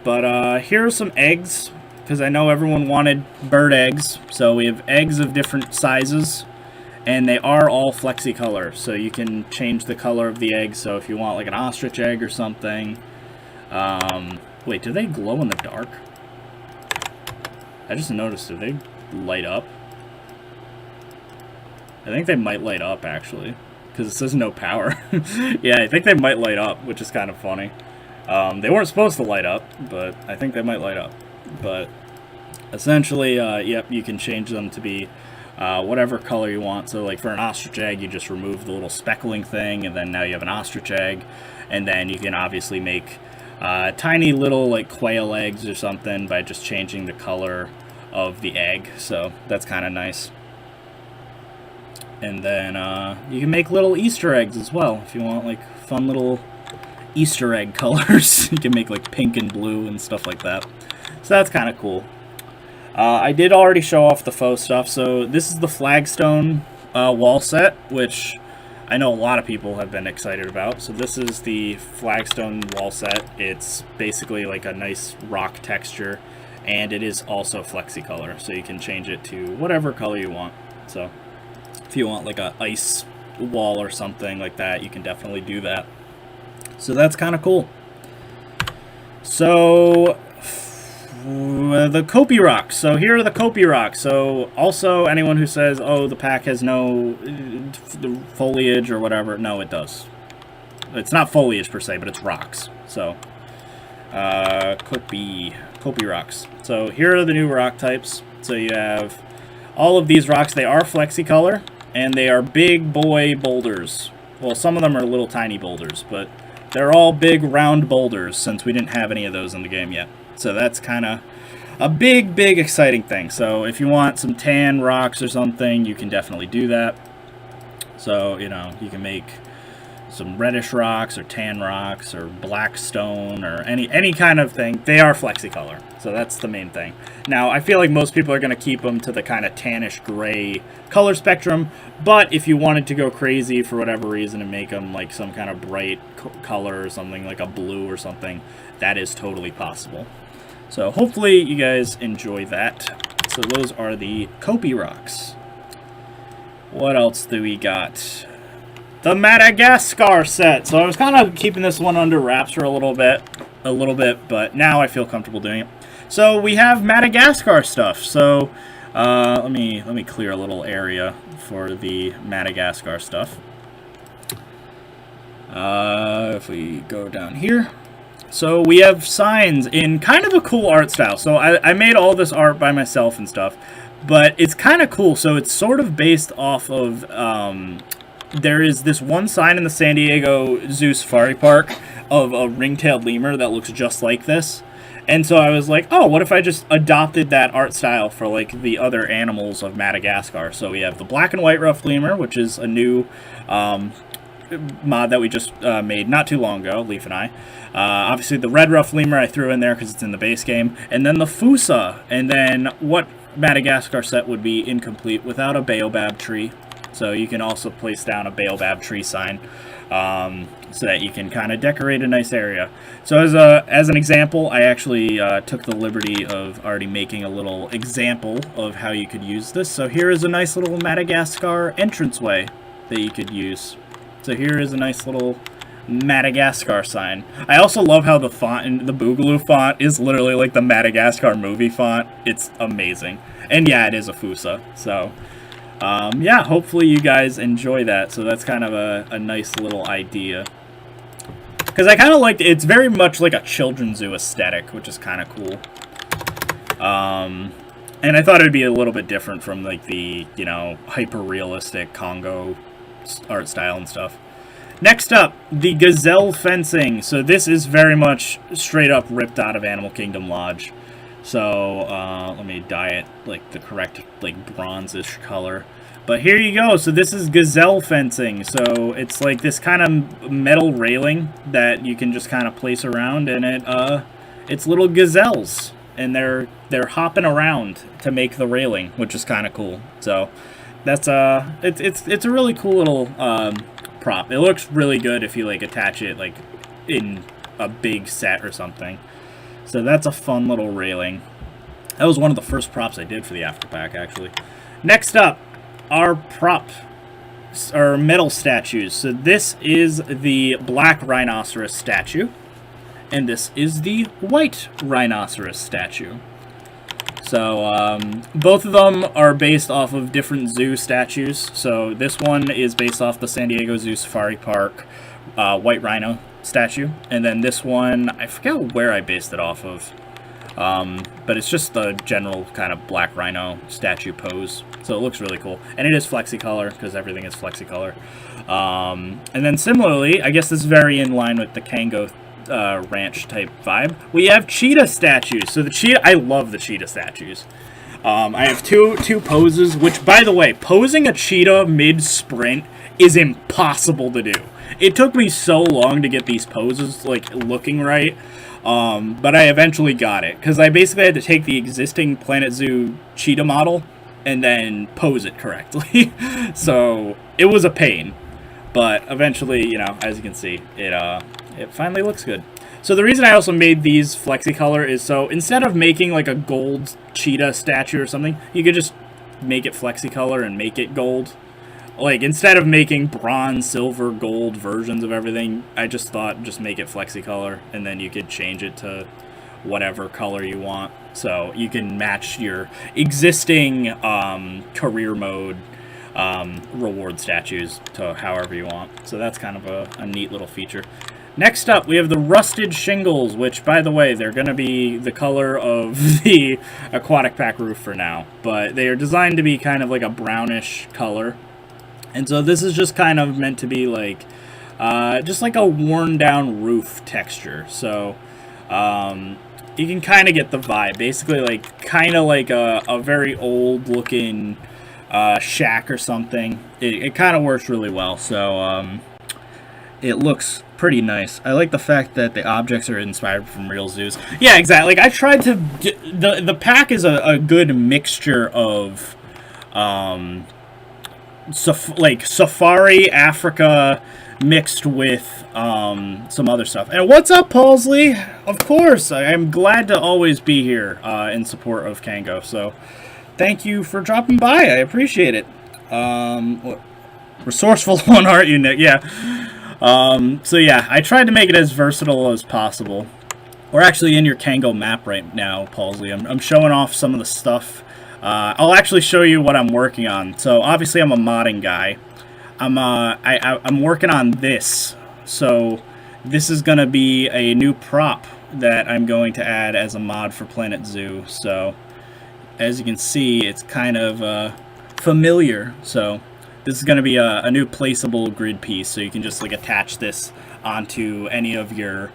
But here are some eggs, because I know everyone wanted bird eggs. So we have eggs of different sizes, and they are all flexi color, so you can change the color of the egg. So if you want like an ostrich egg or something. Wait, do they glow in the dark? I just noticed, do they light up? I think they might light up, actually, because it says no power. Yeah, I think they might light up, which is kind of funny. They weren't supposed to light up, but I think they might light up. But essentially, yep, you can change them to be whatever color you want. So like for an ostrich egg, you just remove the little speckling thing, and then now you have an ostrich egg. And then you can obviously make tiny little like quail eggs or something by just changing the color of the egg. So that's kind of nice. And then you can make little Easter eggs as well if you want like fun little Easter egg colors. You can make like pink and blue and stuff like that. So that's kind of cool. I did already show off the faux stuff. So this is the Flagstone Wall Set, which I know a lot of people have been excited about. So this is the Flagstone Wall Set. It's basically like a nice rock texture, and it is also flexi color, so you can change it to whatever color you want. So if you want like a ice wall or something like that, you can definitely do that. So that's kind of cool. So the Kopi rocks. So here are the Kopi rocks. So also anyone who says, oh, the pack has no foliage or whatever, no, it does. It's not foliage per se, but it's rocks. So Kopi rocks. So here are the new rock types. So you have all of these rocks. They are flexi color, and they are big boy boulders. Well, some of them are little tiny boulders, but they're all big round boulders since we didn't have any of those in the game yet. So that's kind of a big exciting thing. So if you want some tan rocks or something, you can definitely do that. So, you know, you can make some reddish rocks or tan rocks or black stone or any kind of thing, they are flexicolor. So that's the main thing. Now, I feel like most people are going to keep them to the kind of tannish gray color spectrum, but if you wanted to go crazy for whatever reason and make them like some kind of bright color or something, like a blue or something, that is totally possible. So hopefully you guys enjoy that. So those are the Kopi rocks. What else do we got? The Madagascar set. So I was kind of keeping this one under wraps for a little bit, but now I feel comfortable doing it. So we have Madagascar stuff. So let me clear a little area for the Madagascar stuff. If we go down here, so we have signs in kind of a cool art style. So I made all this art by myself and stuff, but it's kind of cool. So it's sort of based off of there is this one sign in the San Diego Zoo Safari Park of a ring-tailed lemur that looks just like this. And so I was like, oh, what if I just adopted that art style for like the other animals of Madagascar? So we have the black and white ruffed lemur, which is a new mod that we just made not too long ago, Leaf and I. Obviously the red ruffed lemur I threw in there because it's in the base game. And then the Fusa. And then what Madagascar set would be incomplete without a Baobab tree. So you can also place down a Baobab tree sign so that you can kind of decorate a nice area. So as an example, I actually took the liberty of already making a little example of how you could use this. So here is a nice little Madagascar entranceway that you could use. So here is a nice little Madagascar sign. I also love how the font in the Boogaloo font is literally like the Madagascar movie font. It's amazing. And yeah, it is a Fusa. So yeah, hopefully you guys enjoy that. So that's kind of a nice little idea. Because I kind of liked it. It's very much like a children's zoo aesthetic, which is kind of cool. And I thought it would be a little bit different from like the, you know, hyper-realistic Congo art style and stuff. Next up, the Gazelle Fencing. So this is very much straight up ripped out of Animal Kingdom Lodge. So let me dye it like the correct like bronzish color. But here you go. So this is Gazelle Fencing. So it's like this kind of metal railing that you can just kind of place around, and it's little gazelles, and they're hopping around to make the railing, which is kind of cool. So that's it's a really cool little prop. It looks really good if you like attach it like in a big set or something. So that's a fun little railing. That was one of the first props I did for the After Pack, actually. Next up, our metal statues. So this is the black rhinoceros statue, and this is the white rhinoceros statue. So both of them are based off of different zoo statues. So this one is based off the San Diego Zoo Safari Park white rhino statue, and then this one, I forget where I based it off of, but it's just the general kind of black rhino statue pose. So it looks really cool, and it is flexicolor because everything is flexicolor. And then similarly, I guess this is very in line with the Cango ranch type vibe. We have cheetah statues. So the cheetah, I love the cheetah statues. I have two poses, which, by the way, posing a cheetah mid-sprint is impossible to do. It took me so long to get these poses, like, looking right, but I eventually got it, because I basically had to take the existing Planet Zoo cheetah model and then pose it correctly. So it was a pain, but eventually, you know, as you can see, it finally looks good. So the reason I also made these flexicolor is so instead of making like a gold cheetah statue or something, you could just make it flexicolor and make it gold. Like, instead of making bronze, silver, gold versions of everything, I just thought just make it flexicolor, and then you could change it to whatever color you want. So you can match your existing career mode reward statues to however you want. So that's kind of a neat little feature. Next up, we have the rusted shingles, which, by the way, they're going to be the color of the aquatic pack roof for now. But they are designed to be kind of like a brownish color. And so this is just kind of meant to be like, just like a worn down roof texture. So, you can kind of get the vibe. Basically, like, kind of like a very old looking, shack or something. It kind of works really well. So, it looks pretty nice. I like the fact that the objects are inspired from real zoos. Yeah, exactly. Like I tried to the pack is a good mixture of like Safari Africa mixed with some other stuff. And what's up, Paulsley? Of course, I'm glad to always be here in support of Cango. So thank you for dropping by. I appreciate it. Resourceful one, aren't you, Nick? Yeah. So yeah, I tried to make it as versatile as possible. We're actually in your Cango map right now, Paulsley. I'm showing off some of the stuff. I'll actually show you what I'm working on. So obviously I'm a modding guy. I'm working on this. So this is going to be a new prop that I'm going to add as a mod for Planet Zoo. So as you can see, it's kind of familiar. So this is going to be a new placeable grid piece. So you can just like attach this onto any of your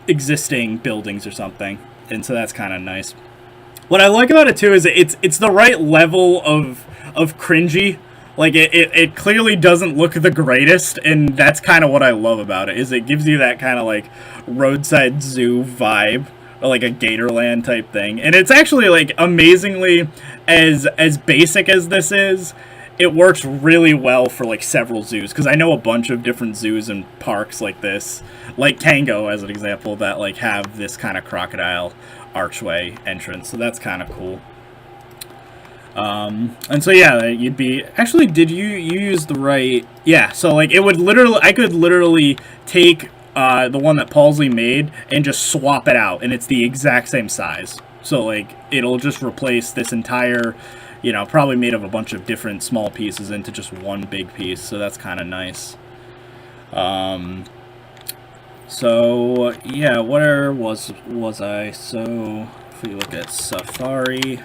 existing buildings or something. And so that's kind of nice. What I like about it too is it's the right level of cringy. Like it clearly doesn't look the greatest, and that's kind of what I love about it. Is it gives you that kind of like roadside zoo vibe, or like a Gatorland type thing. And it's actually like amazingly as basic as this is, it works really well for like several zoos, because I know a bunch of different zoos and parks like this, like Cango as an example, that like have this kind of crocodile archway entrance. So that's kind of cool. And so yeah, you'd be actually, did you use the right? Yeah, so like it would literally, I could literally take the one that Paulsley made and just swap it out, and it's the exact same size. So like it'll just replace this entire, you know, probably made of a bunch of different small pieces into just one big piece. So that's kind of nice. So yeah, where was I? So if we look at Safari.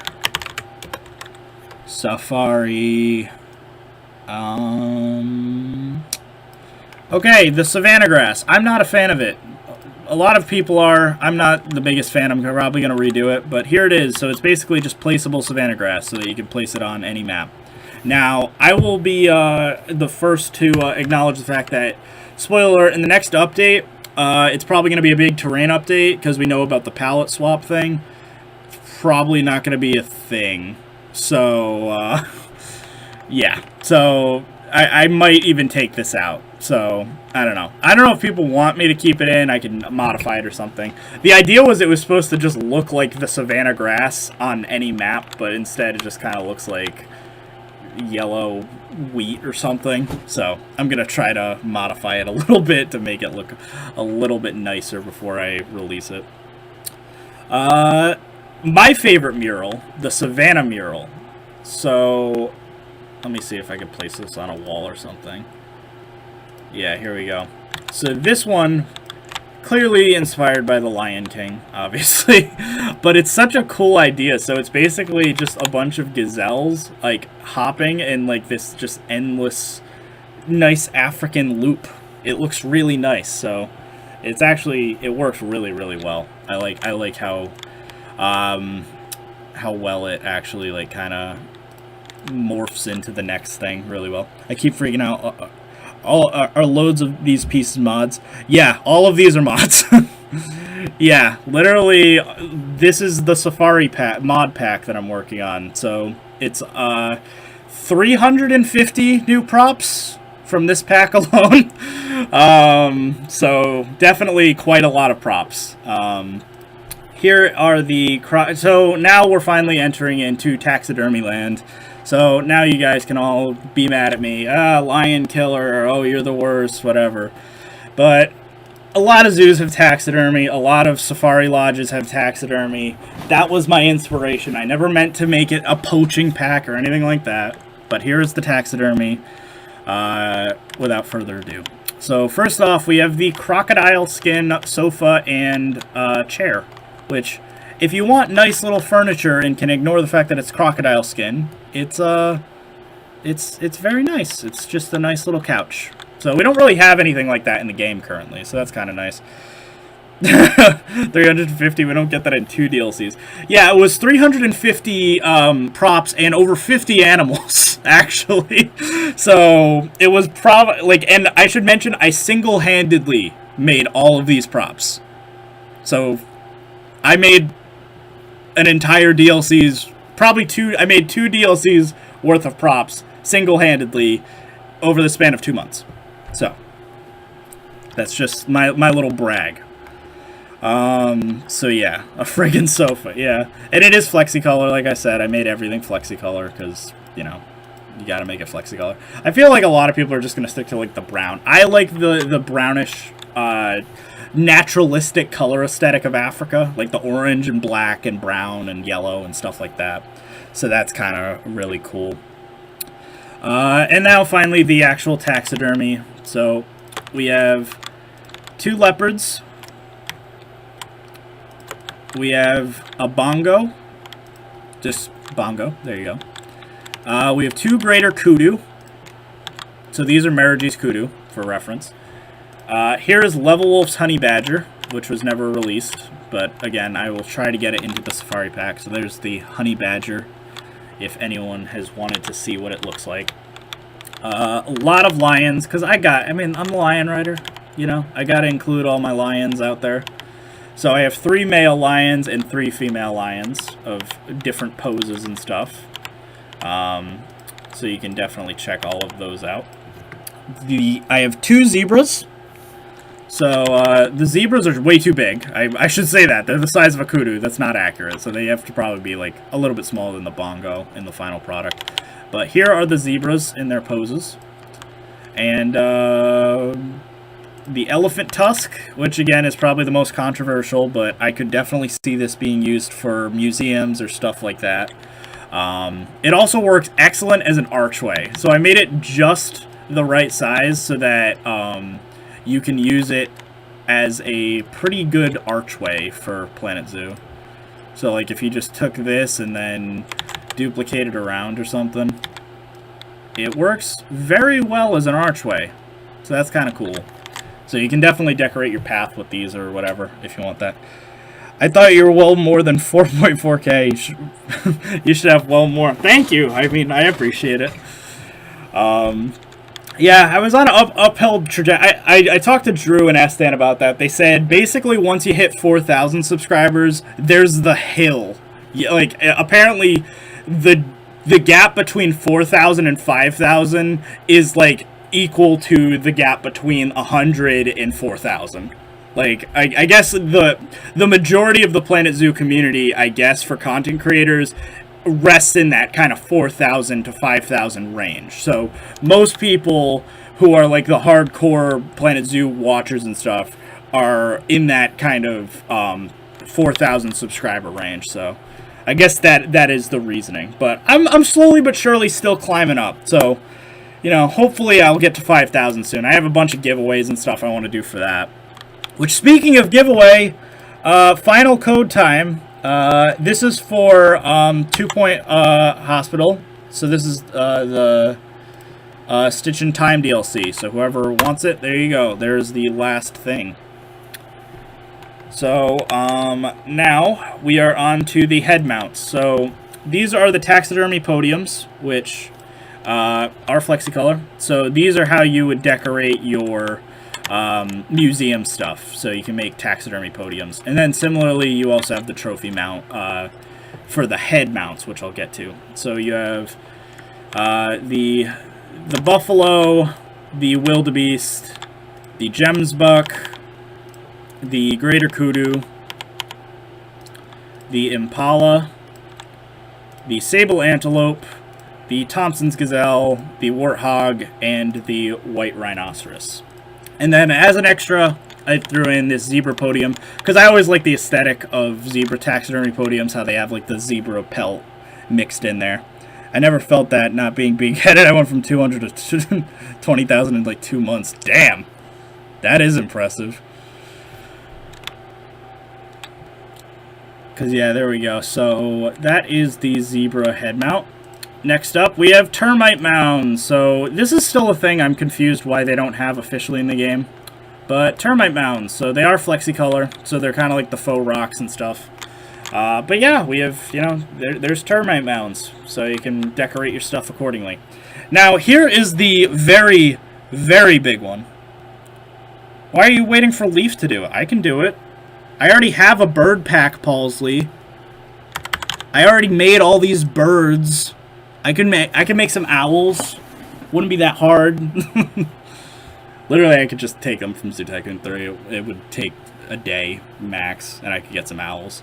Okay, the savanna grass. I'm not a fan of it. A lot of people are. I'm not the biggest fan. I'm probably going to redo it, but here it is. So it's basically just placeable savanna grass so that you can place it on any map. Now, I will be the first to acknowledge the fact that, spoiler alert, in the next update, it's probably going to be a big terrain update because we know about the palette swap thing. Probably not going to be a thing. So, yeah. So, I might even take this out. So, I don't know. I don't know if people want me to keep it in. I can modify it or something. The idea was it was supposed to just look like the savanna grass on any map, but instead it just kind of looks like yellow wheat or something. So, I'm going to try to modify it a little bit to make it look a little bit nicer before I release it. My favorite mural, the Savannah mural. So, let me see if I can place this on a wall or something. Yeah, here we go. So this one, clearly inspired by the Lion King, obviously. But it's such a cool idea. So it's basically just a bunch of gazelles, like, hopping in, like, this just endless, nice African loop. It looks really nice. So, it's actually, it works really, really well. I like how well it actually like kind of morphs into the next thing really well. I keep freaking out. All are loads of these pieces mods. Yeah, all of these are mods. Yeah, literally, this is the Safari mod pack that I'm working on. So it's 350 new props from this pack alone. So definitely quite a lot of props. Here are the... So now we're finally entering into Taxidermy Land. So now you guys can all be mad at me. Lion killer, or, oh, you're the worst, whatever. But a lot of zoos have taxidermy. A lot of safari lodges have taxidermy. That was my inspiration. I never meant to make it a poaching pack or anything like that. But here's the taxidermy without further ado. So first off, we have the crocodile skin sofa and chair. Which, if you want nice little furniture and can ignore the fact that it's crocodile skin, it's very nice. It's just a nice little couch. So we don't really have anything like that in the game currently, so that's kind of nice. 350, we don't get that in 2 DLCs. Yeah, it was 350 props and over 50 animals, actually. So, it was probably, like, and I should mention, I single-handedly made all of these props. So, I made an entire DLC's, I made 2 DLCs worth of props, single-handedly, over the span of 2 months. So, that's just my little brag. So yeah, a friggin' sofa, yeah. And it is Flexicolor, like I said. I made everything Flexicolor because, you know, you gotta make it Flexicolor. I feel like a lot of people are just gonna stick to, like, the brown. I like the brownish, naturalistic color aesthetic of Africa. Like the orange and black and brown and yellow and stuff like that. So that's kind of really cool. And now, finally, the actual taxidermy. So, we have 2 leopards. We have a bongo. Just bongo. There you go. We have 2 greater kudu. So these are Merige's kudu, for reference. Here is Levelwolf's honey badger, which was never released. But, again, I will try to get it into the safari pack. So there's the honey badger, if anyone has wanted to see what it looks like. A lot of lions, because I'm the lion rider. You know, I got to include all my lions out there. So I have 3 male lions and 3 female lions of different poses and stuff. So you can definitely check all of those out. I have 2 zebras. So the zebras are way too big. I should say that. They're the size of a kudu. That's not accurate. So they have to probably be like a little bit smaller than the bongo in the final product. But here are the zebras in their poses. And the elephant tusk, which again is probably the most controversial, but I could definitely see this being used for museums or stuff like that. It also works excellent as an archway. So I made it just the right size so that you can use it as a pretty good archway for Planet Zoo. So like if you just took this and then duplicated around or something, it works very well as an archway. So that's kind of cool. So you can definitely decorate your path with these or whatever if you want that. I thought you were well more than 4.4K. You should have well more. Thank you. I mean, I appreciate it. Yeah, I was on an uphill trajectory. I talked to Drew and asked Dan about that. They said basically once you hit 4,000 subscribers, there's the hill. Like apparently, the gap between 4,000 and 5,000 is like equal to the gap between 100 and 4,000. Like, I guess the majority of the Planet Zoo community, I guess, for content creators, rests in that kind of 4,000 to 5,000 range. So, most people who are, like, the hardcore Planet Zoo watchers and stuff are in that kind of 4,000 subscriber range. So, I guess that is the reasoning. But I'm slowly but surely still climbing up. So, you know, hopefully I'll get to 5,000 soon. I have a bunch of giveaways and stuff I want to do for that. Which, speaking of giveaway, final code time. This is for 2 Point Hospital. So this is the Stitch in Time DLC. So whoever wants it, there you go. There's the last thing. So now we are on to the head mounts. So these are the taxidermy podiums, which are Flexicolor. So these are how you would decorate your museum stuff. So you can make taxidermy podiums. And then similarly, you also have the trophy mount for the head mounts, which I'll get to. So you have the buffalo, the wildebeest, the gemsbuck, the greater kudu, the impala, the sable antelope, the Thompson's gazelle, the warthog, and the white rhinoceros. And then as an extra, I threw in this zebra podium, because I always like the aesthetic of zebra taxidermy podiums, how they have like the zebra pelt mixed in there. I never felt that not being big-headed. I went from 200 to 20,000 in like 2 months. Damn! That is impressive. Because, yeah, there we go. So, that is the zebra head mount. Next up, we have Termite Mounds. So, this is still a thing I'm confused why they don't have officially in the game. But Termite Mounds, so they are flexicolor, so they're kind of like the faux rocks and stuff. But yeah, we have, you know, there's Termite Mounds, so you can decorate your stuff accordingly. Now, here is the very, very big one. Why are you waiting for Leaf to do it? I can do it. I already have a bird pack, Paulsley. I already made all these birds. I can make some owls. Wouldn't be that hard. Literally, I could just take them from Zoo Tycoon 3. It would take a day max, and I could get some owls.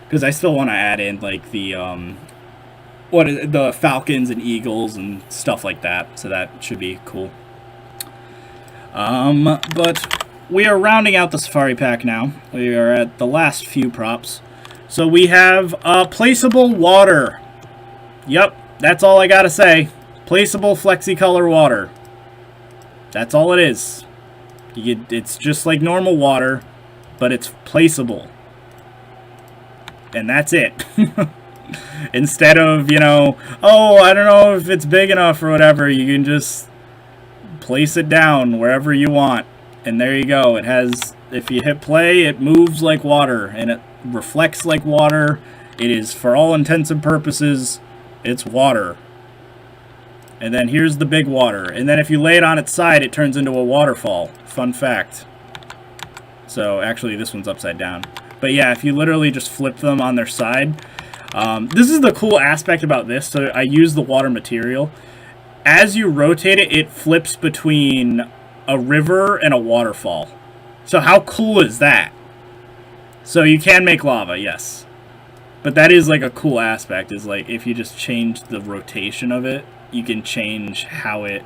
Because I still want to add in like the the falcons and eagles and stuff like that. So that should be cool. But we are rounding out the safari pack now. We are at the last few props. So we have placeable water. Yep, that's all I gotta say. Placeable flexicolor water. That's all it is. It's just like normal water, but it's placeable. And that's it. Instead of, you know, oh, I don't know if it's big enough or whatever, you can just place it down wherever you want. And there you go. It has, if you hit play, it moves like water, and it reflects like water. It is, for all intents and purposes, it's water. And then here's the big water. And then if you lay it on its side, it turns into a waterfall. Fun fact. So, actually, this one's upside down. But yeah, if you literally just flip them on their side, this is the cool aspect about this. So I use the water material. As you rotate it, it flips between a river and a waterfall. So how cool is that? So you can make lava, yes. But that is like a cool aspect, is like if you just change the rotation of it, you can change how it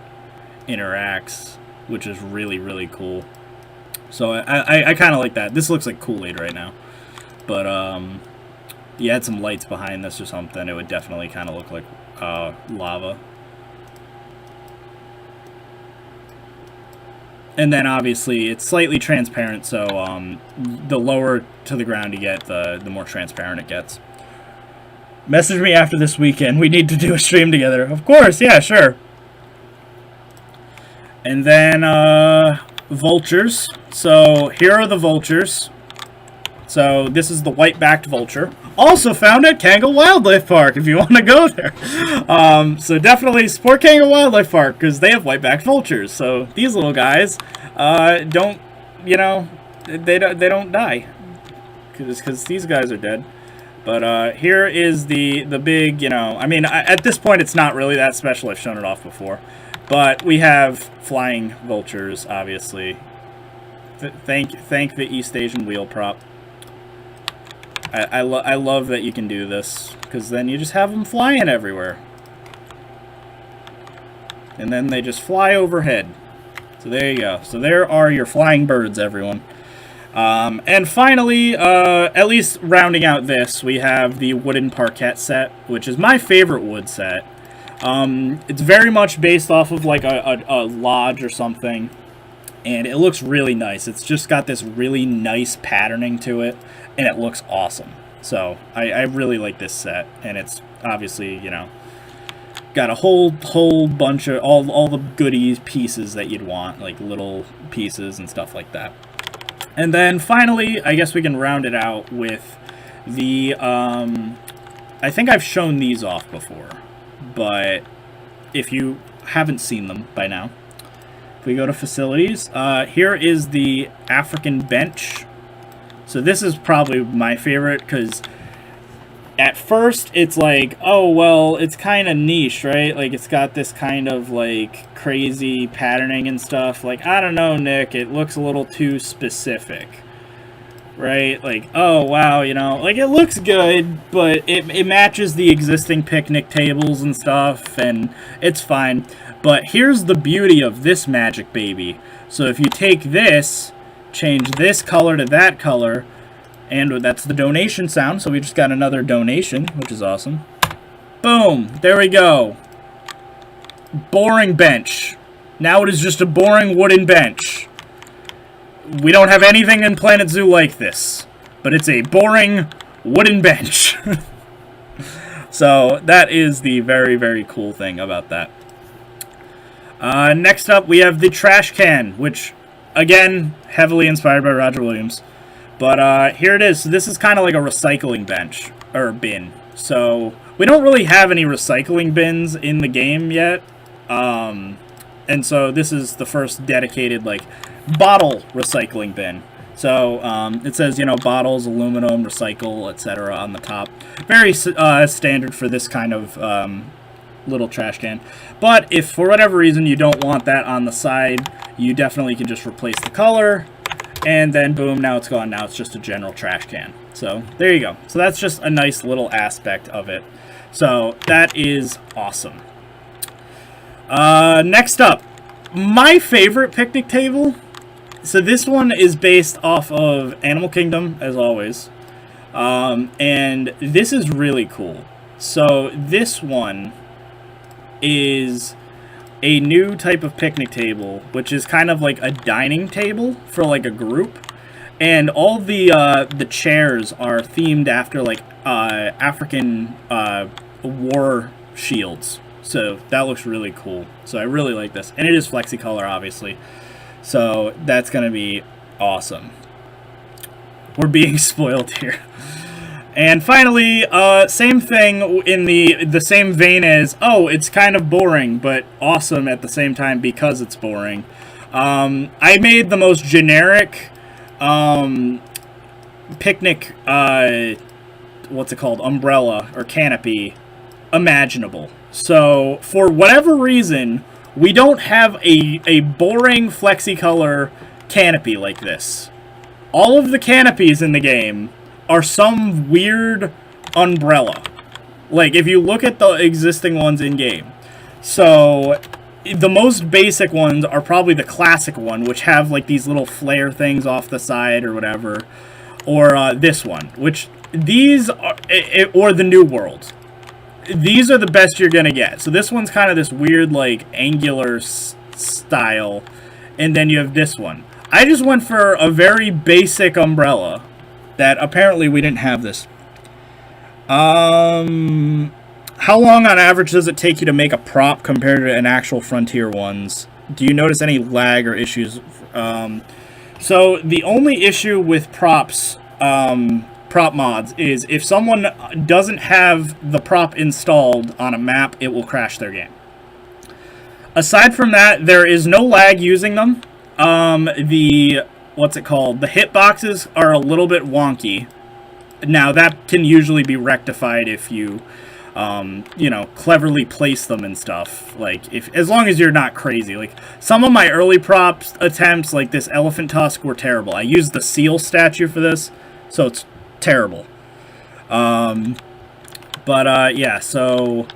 interacts, which is really, really cool. So I kind of like that. This looks like Kool-Aid right now. But you had some lights behind this or something, it would definitely kind of look like lava. And then obviously it's slightly transparent, so the lower to the ground you get, the more transparent it gets. Message me after this weekend. We need to do a stream together. Of course, yeah, sure. And then vultures. So here are the vultures. So this is the white-backed vulture. Also found at Cango Wildlife Park if you want to go there. So definitely support Cango Wildlife Park because they have white-backed vultures. So these little guys don't, you know, they don't die because these guys are dead. But here is the big, you know, I mean, at this point it's not really that special. I've shown it off before. But we have flying vultures, obviously. Thank the East Asian wheel prop. I love that you can do this, because then you just have them flying everywhere. And then they just fly overhead. So there you go. So there are your flying birds, everyone. And finally, at least rounding out this, we have the wooden Parquet Set, which is my favorite wood set. It's very much based off of like a lodge or something, and it looks really nice. It's just got this really nice patterning to it, and it looks awesome. So I really like this set, and it's obviously, you know, got a whole bunch of all the goodies pieces that you'd want, like little pieces and stuff like that. And then finally, I guess we can round it out with the I think I've shown these off before, but if you haven't seen them by now, if we go to facilities, here is the African bench. So this is probably my favorite, because at first it's like, oh, well, it's kind of niche, right? Like, it's got this kind of like crazy patterning and stuff. Like, I don't know, Nick, it looks a little too specific, right? Like, oh, wow, you know, like, it looks good, but it matches the existing picnic tables and stuff, and it's fine. But here's the beauty of this magic baby. So if you take this, change this color to that color, and that's the donation sound, so we just got another donation, which is awesome. Boom, there we go. Boring bench. Now it is just a boring wooden bench. We don't have anything in Planet Zoo like this, but it's a boring wooden bench. So that is the very, very cool thing about that. Next up, we have the trash can, which again, heavily inspired by Roger Williams. But here it is. So this is kind of like a recycling bench, or bin. So we don't really have any recycling bins in the game yet. And so this is the first dedicated, like, bottle recycling bin. So it says, you know, bottles, aluminum, recycle, etc. on the top. Very standard for this kind of little trash can. But if for whatever reason you don't want that on the side, you definitely can just replace the color. And then boom, now it's gone. Now it's just a general trash can. So there you go. So that's just a nice little aspect of it. So that is awesome. Next up, my favorite picnic table. So this one is based off of Animal Kingdom, as always. And this is really cool. So this one is a new type of picnic table, which is kind of like a dining table for like a group. And all the chairs are themed after like African war shields. So that looks really cool. So I really like this. And it is FlexiColor, obviously. So that's going to be awesome. We're being spoiled here. And finally, same thing in the same vein as, oh, it's kind of boring, but awesome at the same time because it's boring. I made the most generic picnic, what's it called, umbrella or canopy imaginable. So for whatever reason, we don't have a boring FlexiColor canopy like this. All of the canopies in the game are some weird umbrella. Like, if you look at the existing ones in-game. So, the most basic ones are probably the classic one, which have, like, these little flare things off the side or whatever. Or this one, which these are, or the New World. These are the best you're gonna get. So this one's kind of this weird, like, angular style. And then you have this one. I just went for a very basic umbrella that apparently we didn't have this. How long on average does it take you to make a prop compared to an actual Frontier ones? Do you notice any lag or issues? So the only issue with props, prop mods, is if someone doesn't have the prop installed on a map, it will crash their game. Aside from that, there is no lag using them. What's it called? The hitboxes are a little bit wonky. Now, that can usually be rectified if you, you know, cleverly place them and stuff. Like, as long as you're not crazy. Like, some of my early props attempts, like this elephant tusk, were terrible. I used the seal statue for this, so it's terrible. Yeah, so,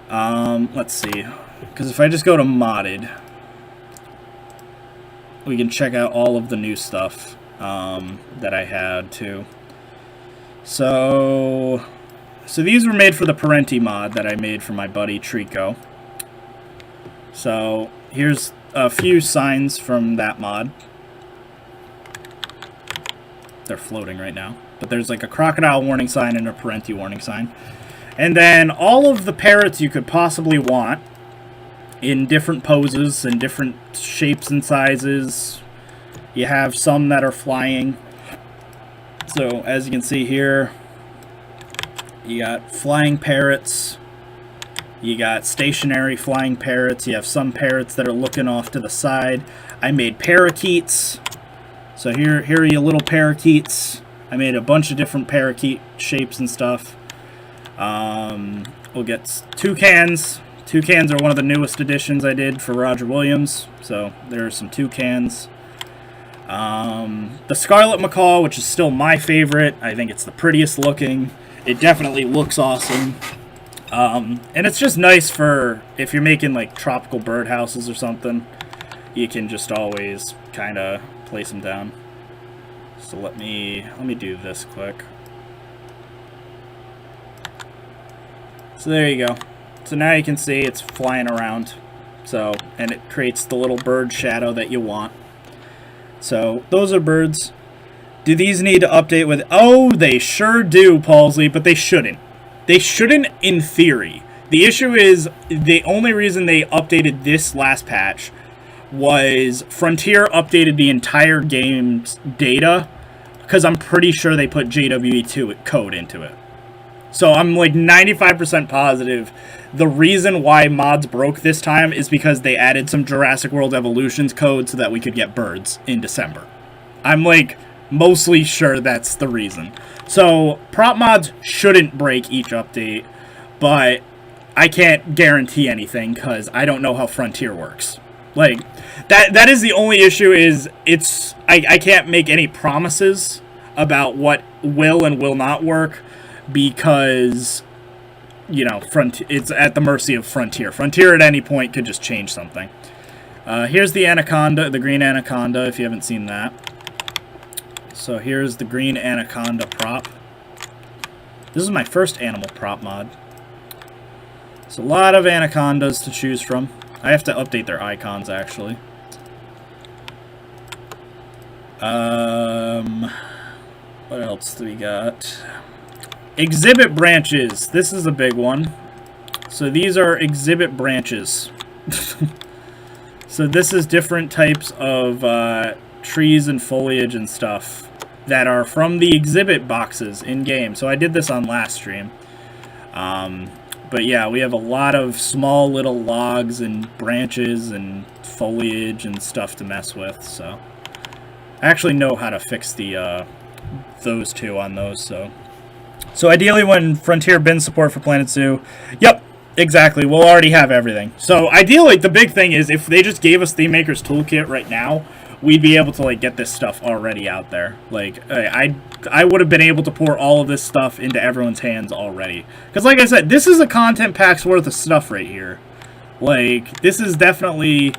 let's see. Because if I just go to modded, we can check out all of the new stuff that I had too. So these were made for the Parenti mod that I made for my buddy Trico. So here's a few signs from that mod. They're floating right now. But there's like a crocodile warning sign and a Parenti warning sign. And then all of the parrots you could possibly want in different poses and different shapes and sizes. You have some that are flying. So as you can see here, you got flying parrots. You got stationary flying parrots. You have some parrots that are looking off to the side. I made parakeets. So here are your little parakeets. I made a bunch of different parakeet shapes and stuff. We'll get toucans. Toucans are one of the newest additions I did for Roger Williams. So there are some toucans. The Scarlet Macaw, which is still my favorite. I think it's the prettiest looking. It definitely looks awesome. And it's just nice for if you're making like tropical birdhouses or something. You can just always kind of place them down. So let me do this quick. So there you go. So now you can see it's flying around. So, and it creates the little bird shadow that you want. So those are birds. Do these need to update with? Oh, they sure do, Paulsley, but they shouldn't. They shouldn't in theory. The issue is the only reason they updated this last patch was Frontier updated the entire game's data, because I'm pretty sure they put JWE2 code into it. So I'm like 95% positive the reason why mods broke this time is because they added some Jurassic World Evolutions code so that we could get birds in December. I'm like mostly sure that's the reason. So prop mods shouldn't break each update, but I can't guarantee anything because I don't know how Frontier works. Like, that is the only issue, is I can't make any promises about what will and will not work because, you know, it's at the mercy of Frontier. Frontier at any point could just change something. Here's the anaconda, the green anaconda, if you haven't seen that. So here's the green anaconda prop. This is my first animal prop mod. It's a lot of anacondas to choose from. I have to update their icons, actually. What else do we got? Exhibit branches. This is a big one. So these are exhibit branches. So this is different types of trees and foliage and stuff that are from the exhibit boxes in-game. So I did this on last stream. But yeah, we have a lot of small little logs and branches and foliage and stuff to mess with. So I actually know how to fix the those two on those. So ideally, when Frontier bins support for Planet Zoo, yep, exactly, we'll already have everything. So ideally, the big thing is if they just gave us Theme Maker's Toolkit right now, we'd be able to like get this stuff already out there. Like I would have been able to pour all of this stuff into everyone's hands already. Because like I said, this is a content pack's worth of stuff right here. Like, this is definitely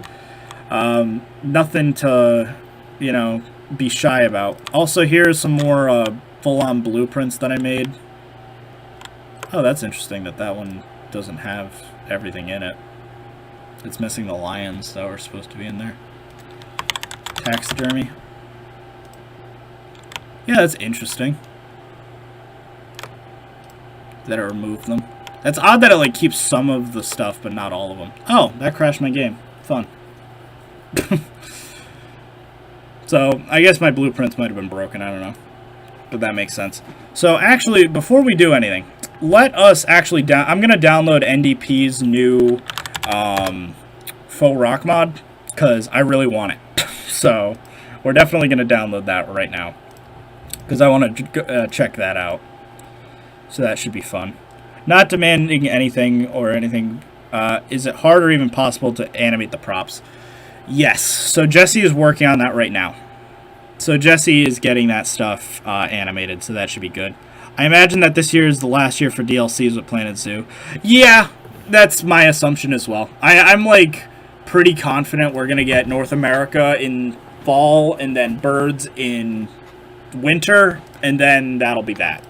nothing to, you know, be shy about. Also, here's some more full-on blueprints that I made. Oh, that's interesting that that one doesn't have everything in it. It's missing the lions that were supposed to be in there. Taxidermy. Yeah, that's interesting that it removed them. That's odd that it like keeps some of the stuff but not all of them. Oh, that crashed my game. Fun. So I guess my blueprints might have been broken, I don't know, but that makes sense. So actually, before we do anything, let us actually I'm gonna download NDP's new faux rock mod because I really want it. So we're definitely going to download that right now because I want to check that out. So that should be fun. Not demanding anything or anything. Is it hard or even possible to animate the props? Yes. So Jesse is working on that right now. So Jesse is getting that stuff animated, so that should be good. I imagine that this year is the last year for DLCs with Planet Zoo. Yeah, that's my assumption as well. I'm like pretty confident we're going to get North America in fall and then birds in winter, and then that'll be that.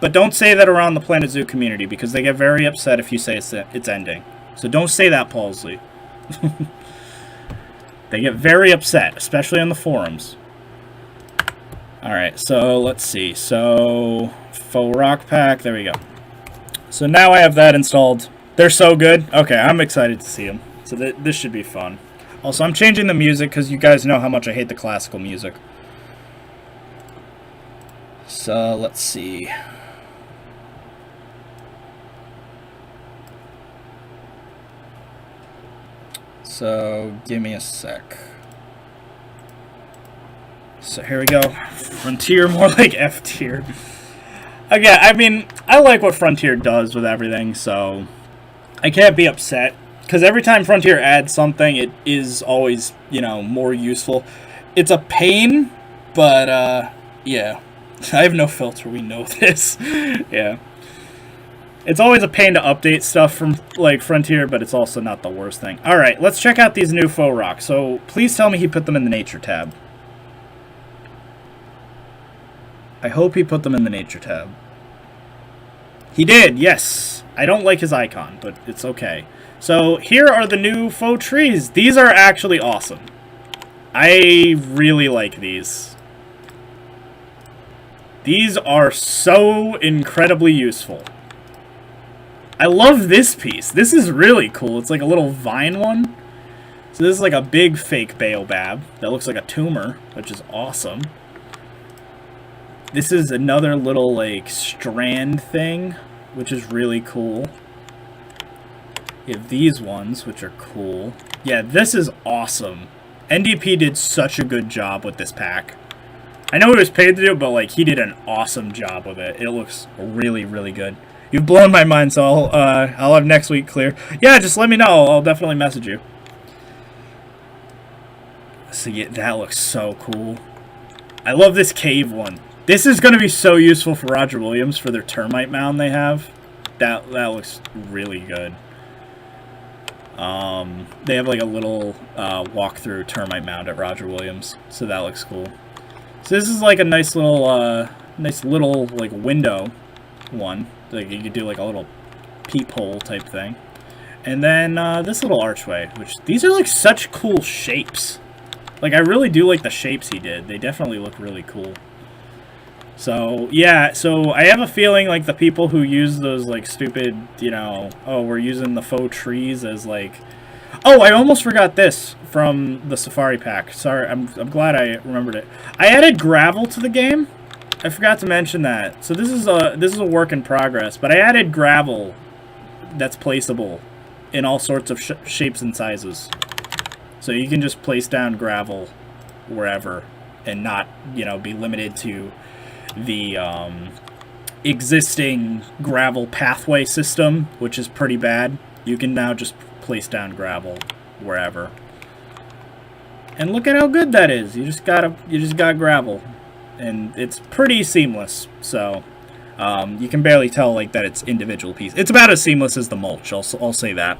But don't say that around the Planet Zoo community because they get very upset if you say it's ending. So don't say that, Paulsley. They get very upset, especially on the forums. Alright, so let's see. So, faux rock pack, there we go. So now I have that installed. They're so good. Okay, I'm excited to see them. So this should be fun. Also, I'm changing the music because you guys know how much I hate the classical music. So, let's see. So, give me a sec. So, here we go. Frontier, more like F tier. Again, I mean, I like what Frontier does with everything, so I can't be upset. Because every time Frontier adds something, it is always, you know, more useful. It's a pain, but, yeah. I have no filter, we know this. Yeah. It's always a pain to update stuff from, like, Frontier, but it's also not the worst thing. Alright, let's check out these new faux rocks. So, please tell me he put them in the Nature tab. I hope he put them in the Nature tab. He did, yes. I don't like his icon, but it's okay. So here are the new faux trees. These are actually awesome. I really like these. These are so incredibly useful. I love this piece. This is really cool. It's like a little vine one. So this is like a big fake Baobab that looks like a tumor, which is awesome. This is another little like strand thing, which is really cool. You have these ones, which are cool. Yeah, this is awesome. NDP did such a good job with this pack. I know he was paid to do it, but like he did an awesome job with it. It looks really, really good. You've blown my mind, so I'll have next week clear. Yeah, just let me know. I'll definitely message you. So yeah, that looks so cool. I love this cave one. This is going to be so useful for Roger Williams for their termite mound they have. That looks really good. They have like a little walk-through termite mound at Roger Williams, so that looks cool. So this is like a nice little like window one. Like you could do like a little peephole type thing. And then this little archway, which these are like such cool shapes. Like, I really do like the shapes he did. They definitely look really cool. So, yeah, so I have a feeling, like, the people who use those, like, stupid, you know, oh, we're using the faux trees as, like... Oh, I almost forgot this from the Safari Pack. Sorry, I'm glad I remembered it. I added gravel to the game. I forgot to mention that. So this is a work in progress, but I added gravel that's placeable in all sorts of shapes and sizes. So you can just place down gravel wherever and not, you know, be limited to the existing gravel pathway system, which is pretty bad. You can now just place down gravel wherever. And look at how good that is. You just got gravel. And it's pretty seamless. So you can barely tell like that it's individual pieces. It's about as seamless as the mulch, I'll say that.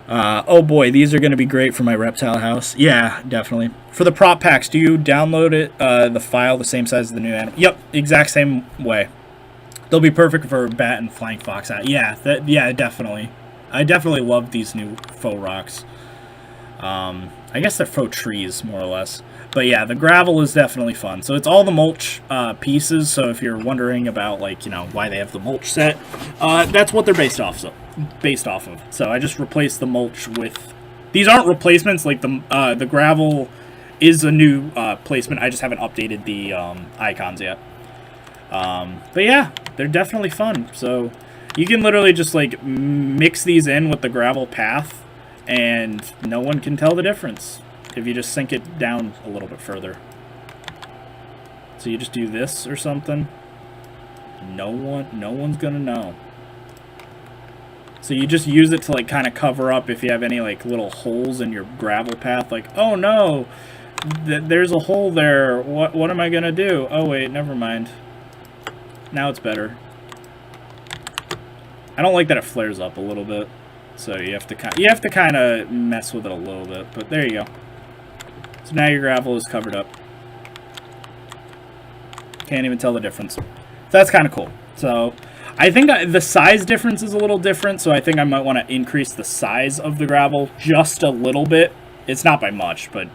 Oh boy, these are going to be great for my reptile house. Yeah, definitely. For the prop packs, do you download it, the file the same size as the new animal? Yep, exact same way. They'll be perfect for bat and flying fox. Yeah, yeah, definitely. I definitely love these new faux rocks. I guess they're faux trees, more or less. But yeah, the gravel is definitely fun. So it's all the mulch pieces. So if you're wondering about, like, you know, why they have the mulch set, that's what they're based off of. So I just replaced the mulch with... These aren't replacements. Like, the gravel is a new placement. I just haven't updated the icons yet. But yeah, they're definitely fun. So you can literally just, like, mix these in with the gravel path, and no one can tell the difference if you just sink it down a little bit further. So you just do this or something. No one's gonna know. So you just use it to, like, kind of cover up if you have any, like, little holes in your gravel path. Like, oh no, there's a hole there. What am I gonna do? Oh wait, never mind. Now it's better. I don't like that it flares up a little bit. So you have to kind of mess with it a little bit. But there you go. So now your gravel is covered up. Can't even tell the difference. So that's kind of cool. So I think the size difference is a little different. So I think I might want to increase the size of the gravel just a little bit. It's not by much, but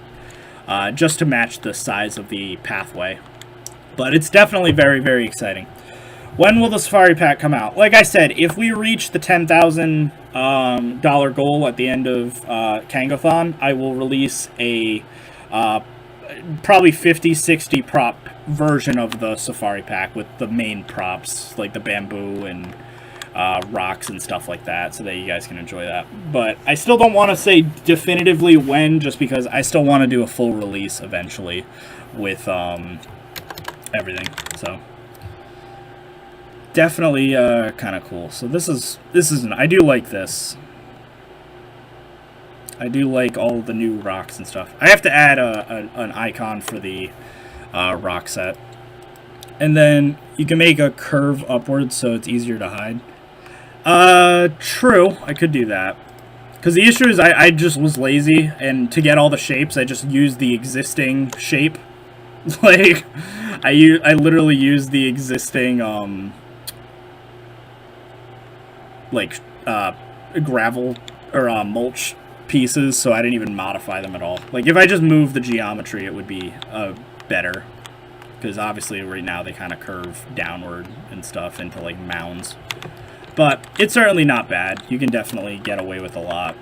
just to match the size of the pathway. But it's definitely very, very exciting. When will the Safari Pack come out? Like I said, if we reach the $10,000 goal at the end of Cangothon, I will release a probably 50-60 prop version of the Safari Pack with the main props, like the bamboo and rocks and stuff like that, so that you guys can enjoy that. But I still don't want to say definitively when, just because I still want to do a full release eventually with everything. So definitely kind of cool. So this is I do like this. I do like all the new rocks and stuff. I have to add an icon for the rock set. And then you can make a curve upwards so it's easier to hide. True. I could do that. Because the issue is I just was lazy, and to get all the shapes, I just used the existing shape. Like, I literally used the existing, gravel or mulch pieces, so I didn't even modify them at all. Like, if I just moved the geometry, it would be better, because obviously right now they kind of curve downward and stuff into like mounds, but it's certainly not bad. You can definitely get away with a lot.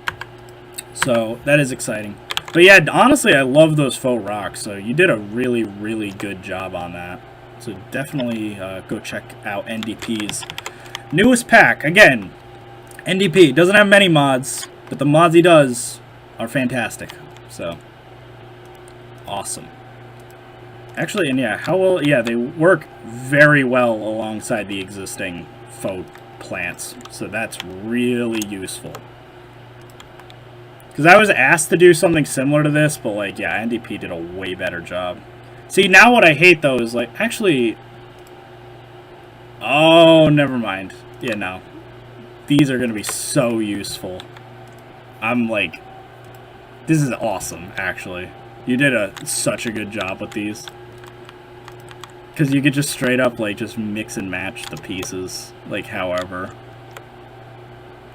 So that is exciting. But yeah, honestly, I love those faux rocks. So you did a really, really good job on that. So definitely go check out NDP's newest pack. Again, NDP doesn't have many mods, but the mods he does are fantastic. So awesome. Actually, and yeah, how well? Yeah, they work very well alongside the existing faux plants. So that's really useful. Because I was asked to do something similar to this, but like, yeah, NDP did a way better job. See, now what I hate though is like, actually, oh, never mind. Yeah, no. These are going to be so useful. I'm like, this is awesome, actually. You did such a good job with these. Because you could just straight up, like, just mix and match the pieces, like, however.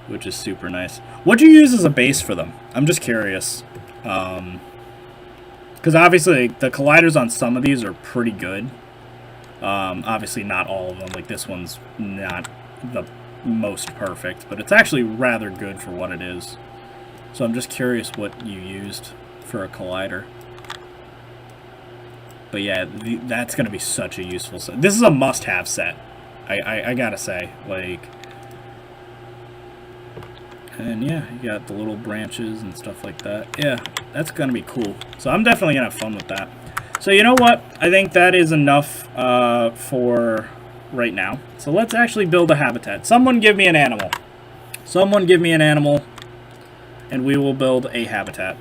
Which is super nice. What'd you use as a base for them? I'm just curious. Because obviously, the colliders on some of these are pretty good. Obviously, not all of them. Like, this one's not the most perfect, but it's actually rather good for what it is. So I'm just curious what you used for a collider. But yeah, that's going to be such a useful set. This is a must-have set. I gotta say, like. And yeah, you got the little branches and stuff like that. Yeah, that's going to be cool. So I'm definitely going to have fun with that. So you know what? I think that is enough for right now. So let's actually build a habitat. Someone give me an animal. Someone give me an animal, and we will build a habitat.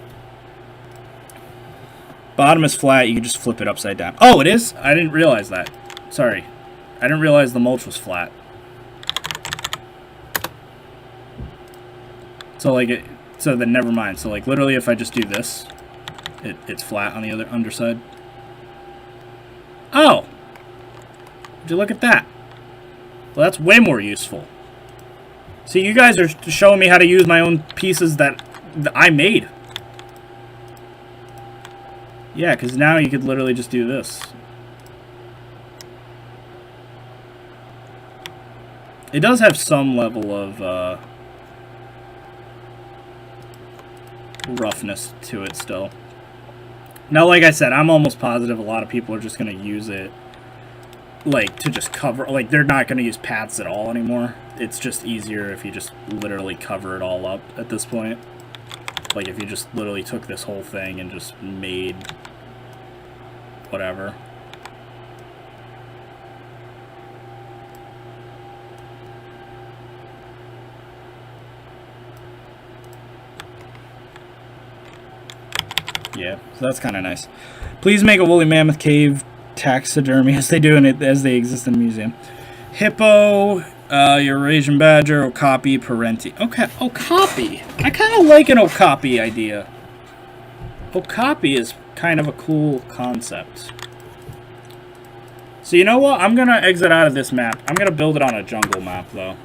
Bottom is flat. You can just flip it upside down. Oh, it is? I didn't realize that. Sorry. I didn't realize the mulch was flat. So like so then never mind. So like literally if I just do this, it's flat on the other underside. Oh! Would you look at that? Well, that's way more useful. See, you guys are showing me how to use my own pieces that I made. Yeah, because now you could literally just do this. It does have some level of roughness to it still. Now, like I said, I'm almost positive a lot of people are just going to use it like to just cover, like they're not going to use paths at all anymore. It's just easier if you just literally cover it all up at this point. Like if you just literally took this whole thing and just made whatever. Yeah, so that's kind of nice. Please make a woolly mammoth cave taxidermy as they do in it, as they exist in the museum. Hippo, Eurasian badger, okapi, parenti. Okay, okapi. I kind of like an okapi idea. Okapi is kind of a cool concept. So you know what? I'm gonna exit out of this map. I'm gonna build it on a jungle map though,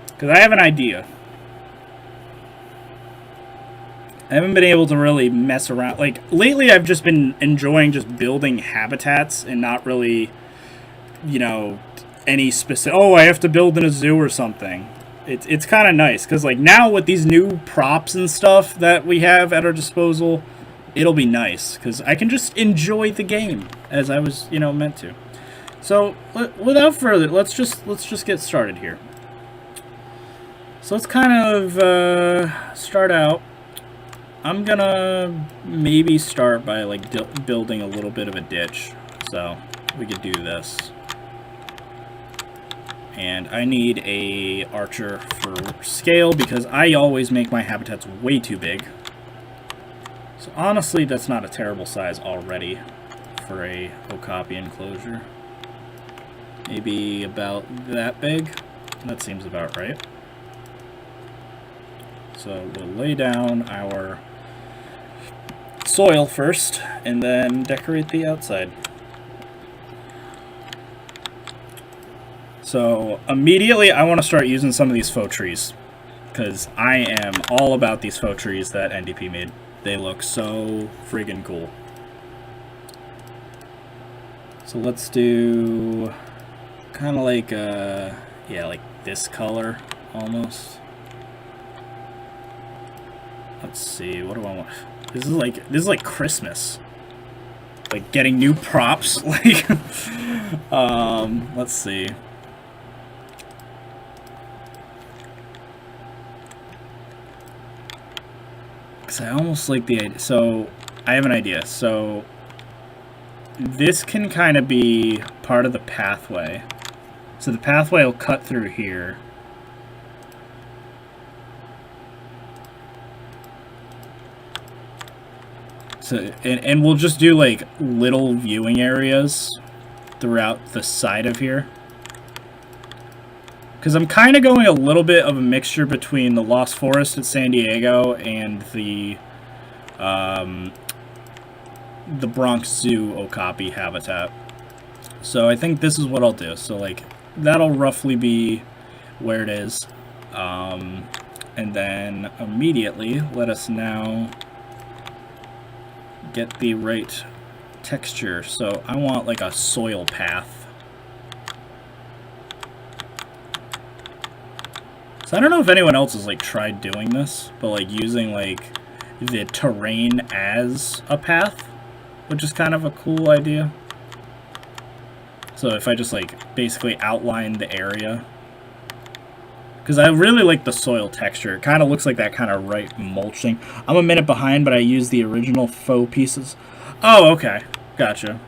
because I have an idea. I haven't been able to really mess around. Like, lately I've just been enjoying just building habitats and not really, you know, any specific, oh, I have to build in a zoo or something. It's kind of nice, because, like, now with these new props and stuff that we have at our disposal, it'll be nice, because I can just enjoy the game as I was, you know, meant to. So, without further, let's just get started here. So let's kind of start out. I'm gonna maybe start by like building a little bit of a ditch, so we could do this. And I need a archer for scale because I always make my habitats way too big. So honestly, that's not a terrible size already for a okapi enclosure. Maybe about that big. That seems about right. So we'll lay down our soil first, and then decorate the outside. So immediately I want to start using some of these faux trees, because I am all about these faux trees that NDP made. They look so friggin' cool. So let's do kind of like yeah, like this color almost. Let's see, what do I want? This is like Christmas. Like getting new props. Like, let's see. Because I almost like the idea. So, I have an idea. So, this can kind of be part of the pathway. So the pathway will cut through here. So, and we'll just do like little viewing areas throughout the side of here. Because I'm kind of going a little bit of a mixture between the Lost Forest at San Diego and the Bronx Zoo okapi habitat. So I think this is what I'll do. So like that'll roughly be where it is. And then immediately let us now get the right texture. So I want like a soil path. So I don't know if anyone else has like tried doing this, but like using like the terrain as a path, which is kind of a cool idea. So if I just like basically outline the area, because I really like the soil texture. It kind of looks like that kind of right mulching. I'm a minute behind, but I used the original faux pieces. Oh, okay, gotcha.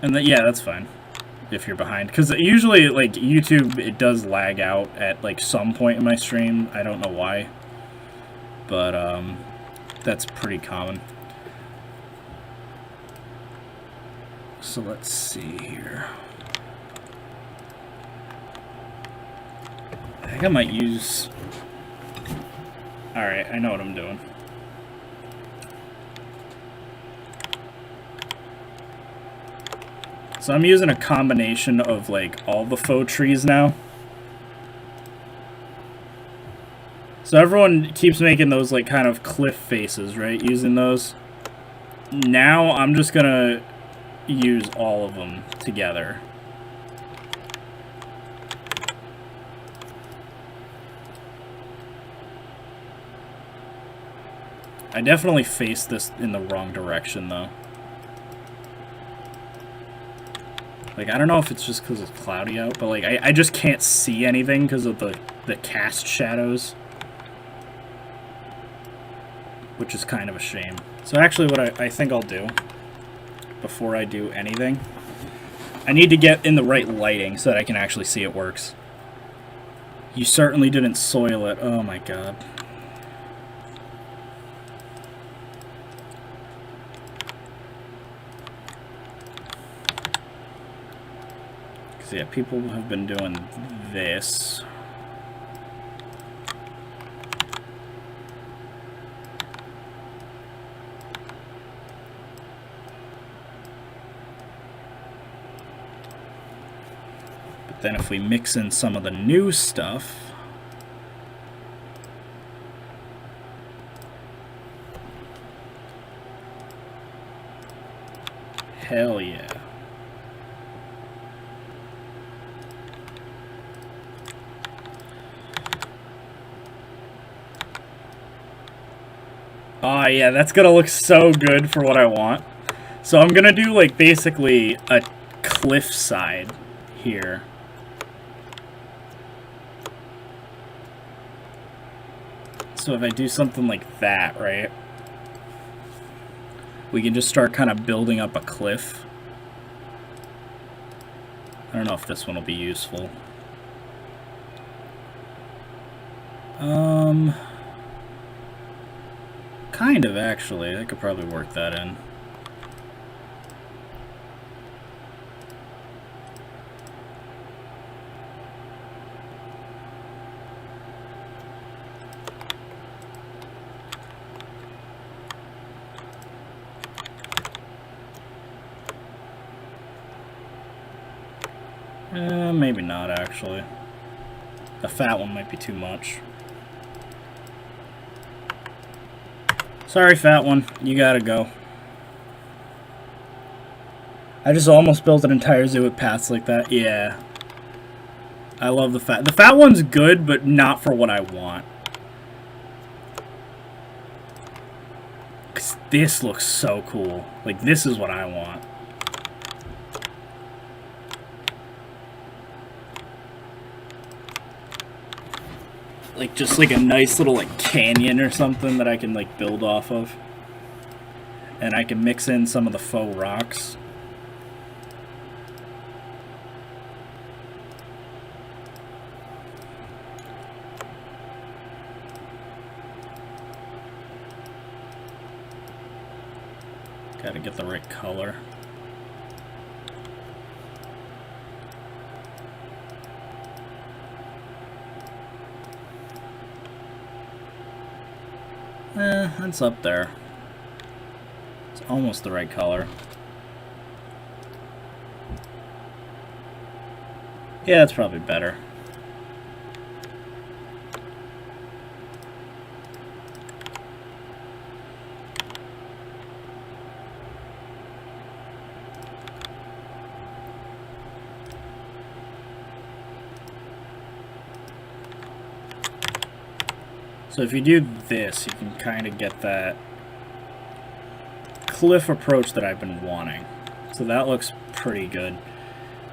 And yeah, that's fine if you're behind, because usually like YouTube, it does lag out at like some point in my stream. I don't know why, but that's pretty common. So let's see here. I think I might use... Alright, I know what I'm doing. So I'm using a combination of like all the faux trees now. So everyone keeps making those like kind of cliff faces, right? Using those. Now I'm just gonna use all of them together. I definitely faced this in the wrong direction though. Like, I don't know if it's just because it's cloudy out, but like I just can't see anything because of the cast shadows. Which is kind of a shame. So actually what I think I'll do before I do anything, I need to get in the right lighting so that I can actually see it works. You certainly didn't soil it. Oh my god. Because yeah, people have been doing this. Then if we mix in some of the new stuff, hell yeah. Oh yeah, that's gonna look so good for what I want. So I'm gonna do like basically a cliffside here. So if I do something like that, right, we can just start kind of building up a cliff. I don't know if this one will be useful. Kind of, actually. I could probably work that in. Maybe not, actually. A fat one might be too much. Sorry, fat one. You gotta go. I just almost built an entire zoo with paths like that. Yeah. I love the fat. The fat one's good, but not for what I want. Because this looks so cool. Like, this is what I want. Like, just like a nice little, like, canyon or something that I can, like, build off of. And I can mix in some of the faux rocks. Gotta get the right color. It's up there. It's almost the right color. Yeah, that's probably better. So if you do this, you can kind of get that cliff approach that I've been wanting. So that looks pretty good.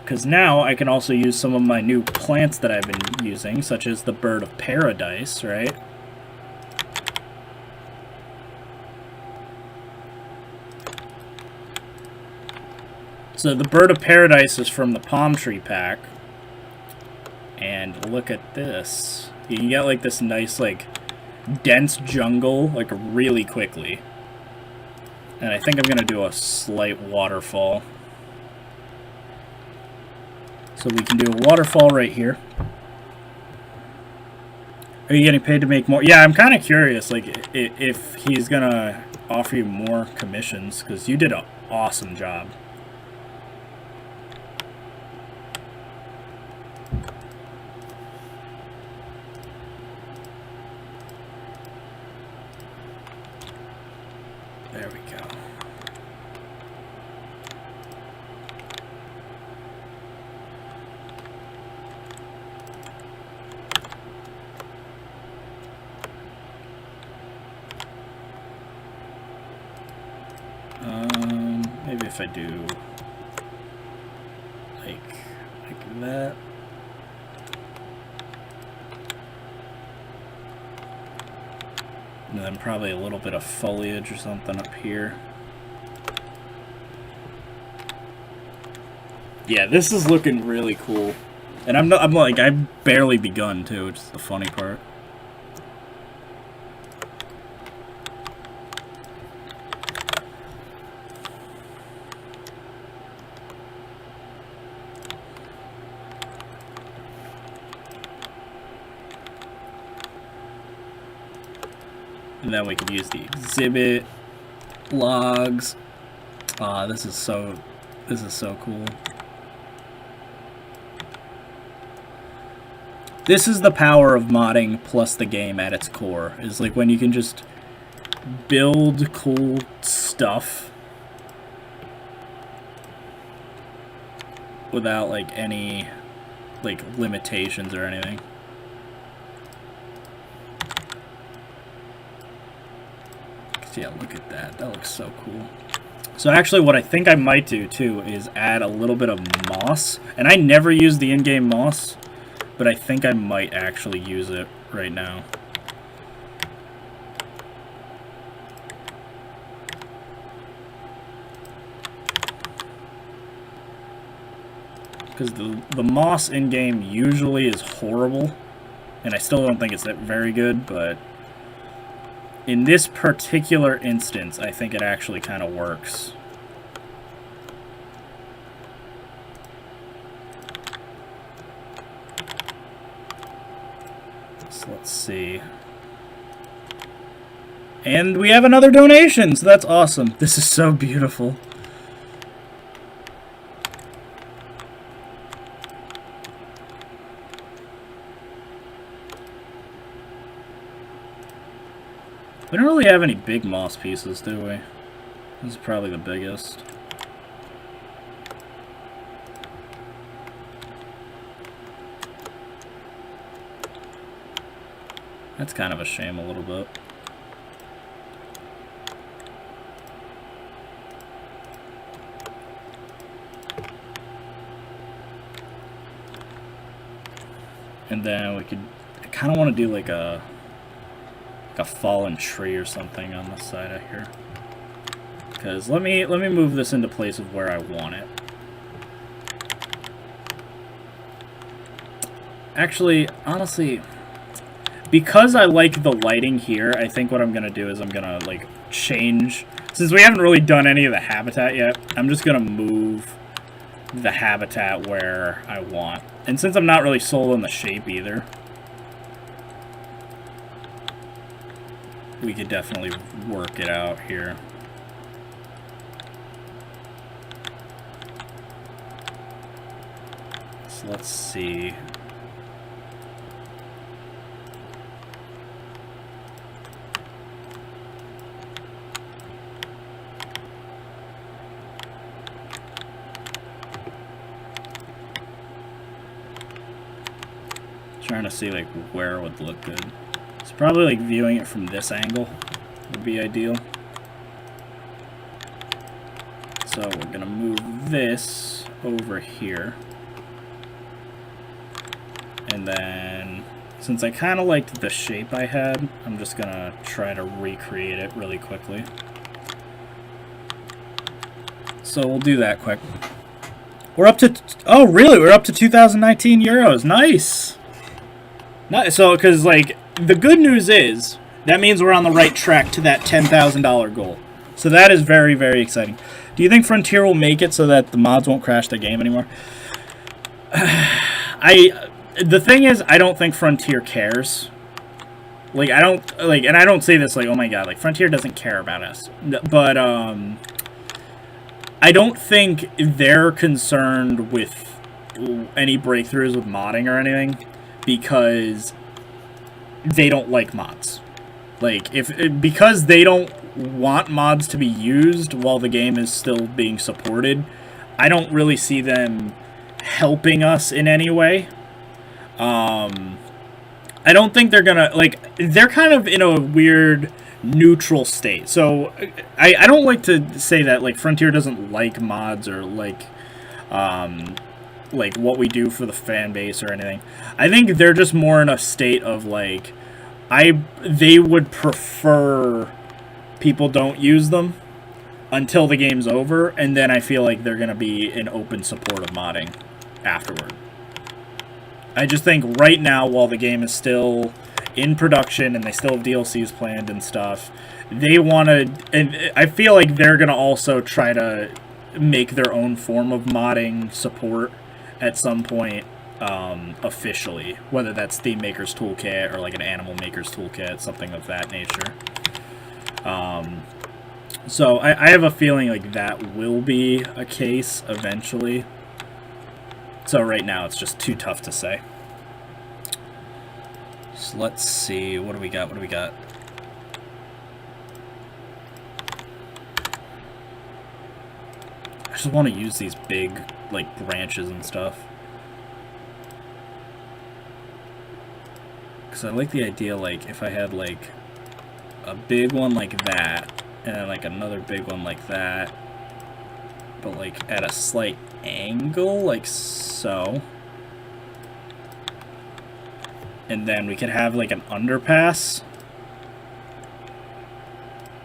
Because now I can also use some of my new plants that I've been using, such as the bird of paradise, right? So the bird of paradise is from the palm tree pack. And look at this. You can get like this nice like dense jungle like really quickly. And I think I'm gonna do a slight waterfall. So we can do a waterfall right here. Are you getting paid to make more? Yeah, I'm kind of curious like if he's gonna offer you more commissions, because you did an awesome job. There we go. Maybe if I do like that. And then probably a little bit of foliage or something up here. Yeah, this is looking really cool. And I'm like, I've barely begun too, which is the funny part. And then we can use the exhibit logs. This is so cool. This is the power of modding plus the game at its core. Is like when you can just build cool stuff without like any like limitations or anything. Yeah, look at that. That looks so cool. So actually what I think I might do too is add a little bit of moss. And I never use the in-game moss, but I think I might actually use it right now. Because the moss in-game usually is horrible. And I still don't think it's that very good, but in this particular instance, I think it actually kind of works. So let's see. And we have another donation, so that's awesome. This is so beautiful. We don't really have any big moss pieces, do we? This is probably the biggest. That's kind of a shame a little bit. And then we could, I kind of want to do like a fallen tree or something on the side of here. Because let me move this into place of where I want it. Actually, honestly, because I like the lighting here, I think what I'm going to do is I'm going to, like, change. Since we haven't really done any of the habitat yet, I'm just going to move the habitat where I want. And since I'm not really sold on the shape either, we could definitely work it out here. So let's see. Trying to see like where it would look good. It's probably like viewing it from this angle would be ideal. So we're gonna move this over here. And then since I kind of liked the shape I had, I'm just gonna try to recreate it really quickly. So we'll do that quick. We're up to, oh really? We're up to 2019 euros. Nice. So, because, like, the good news is, that means we're on the right track to that $10,000 goal. So that is very, very exciting. Do you think Frontier will make it so that the mods won't crash their game anymore? The thing is, I don't think Frontier cares. Like, I don't, like, and I don't say this like, oh my god, like, Frontier doesn't care about us. But, I don't think they're concerned with any breakthroughs with modding or anything. Because they don't like mods. Like, because they don't want mods to be used while the game is still being supported, I don't really see them helping us in any way. I don't think they're gonna, like, they're kind of in a weird neutral state. So, I don't like to say that, like, Frontier doesn't like mods or, like what we do for the fan base or anything. I think they're just more in a state of like, they would prefer people don't use them until the game's over, and then I feel like they're gonna be in open support of modding afterward. I just think right now, while the game is still in production and they still have DLCs planned and stuff, they want to, and I feel like they're gonna also try to make their own form of modding support at some point, officially, whether that's Theme Maker's Toolkit or like an Animal Maker's Toolkit, something of that nature. So I have a feeling like that will be a case eventually. So right now it's just too tough to say. So let's see, what do we got? What do we got? I just want to use these big, like, branches and stuff. Because I like the idea, like, if I had, like, a big one like that, and then, like, another big one like that, but, like, at a slight angle, like so. And then we could have, like, an underpass.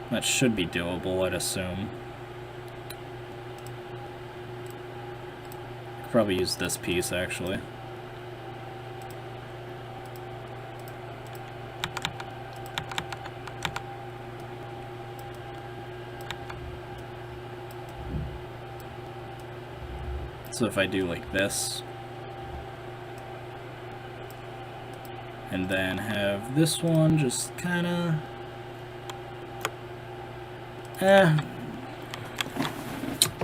That should be doable, I'd assume. Probably use this piece actually. So if I do like this, and then have this one just kind of,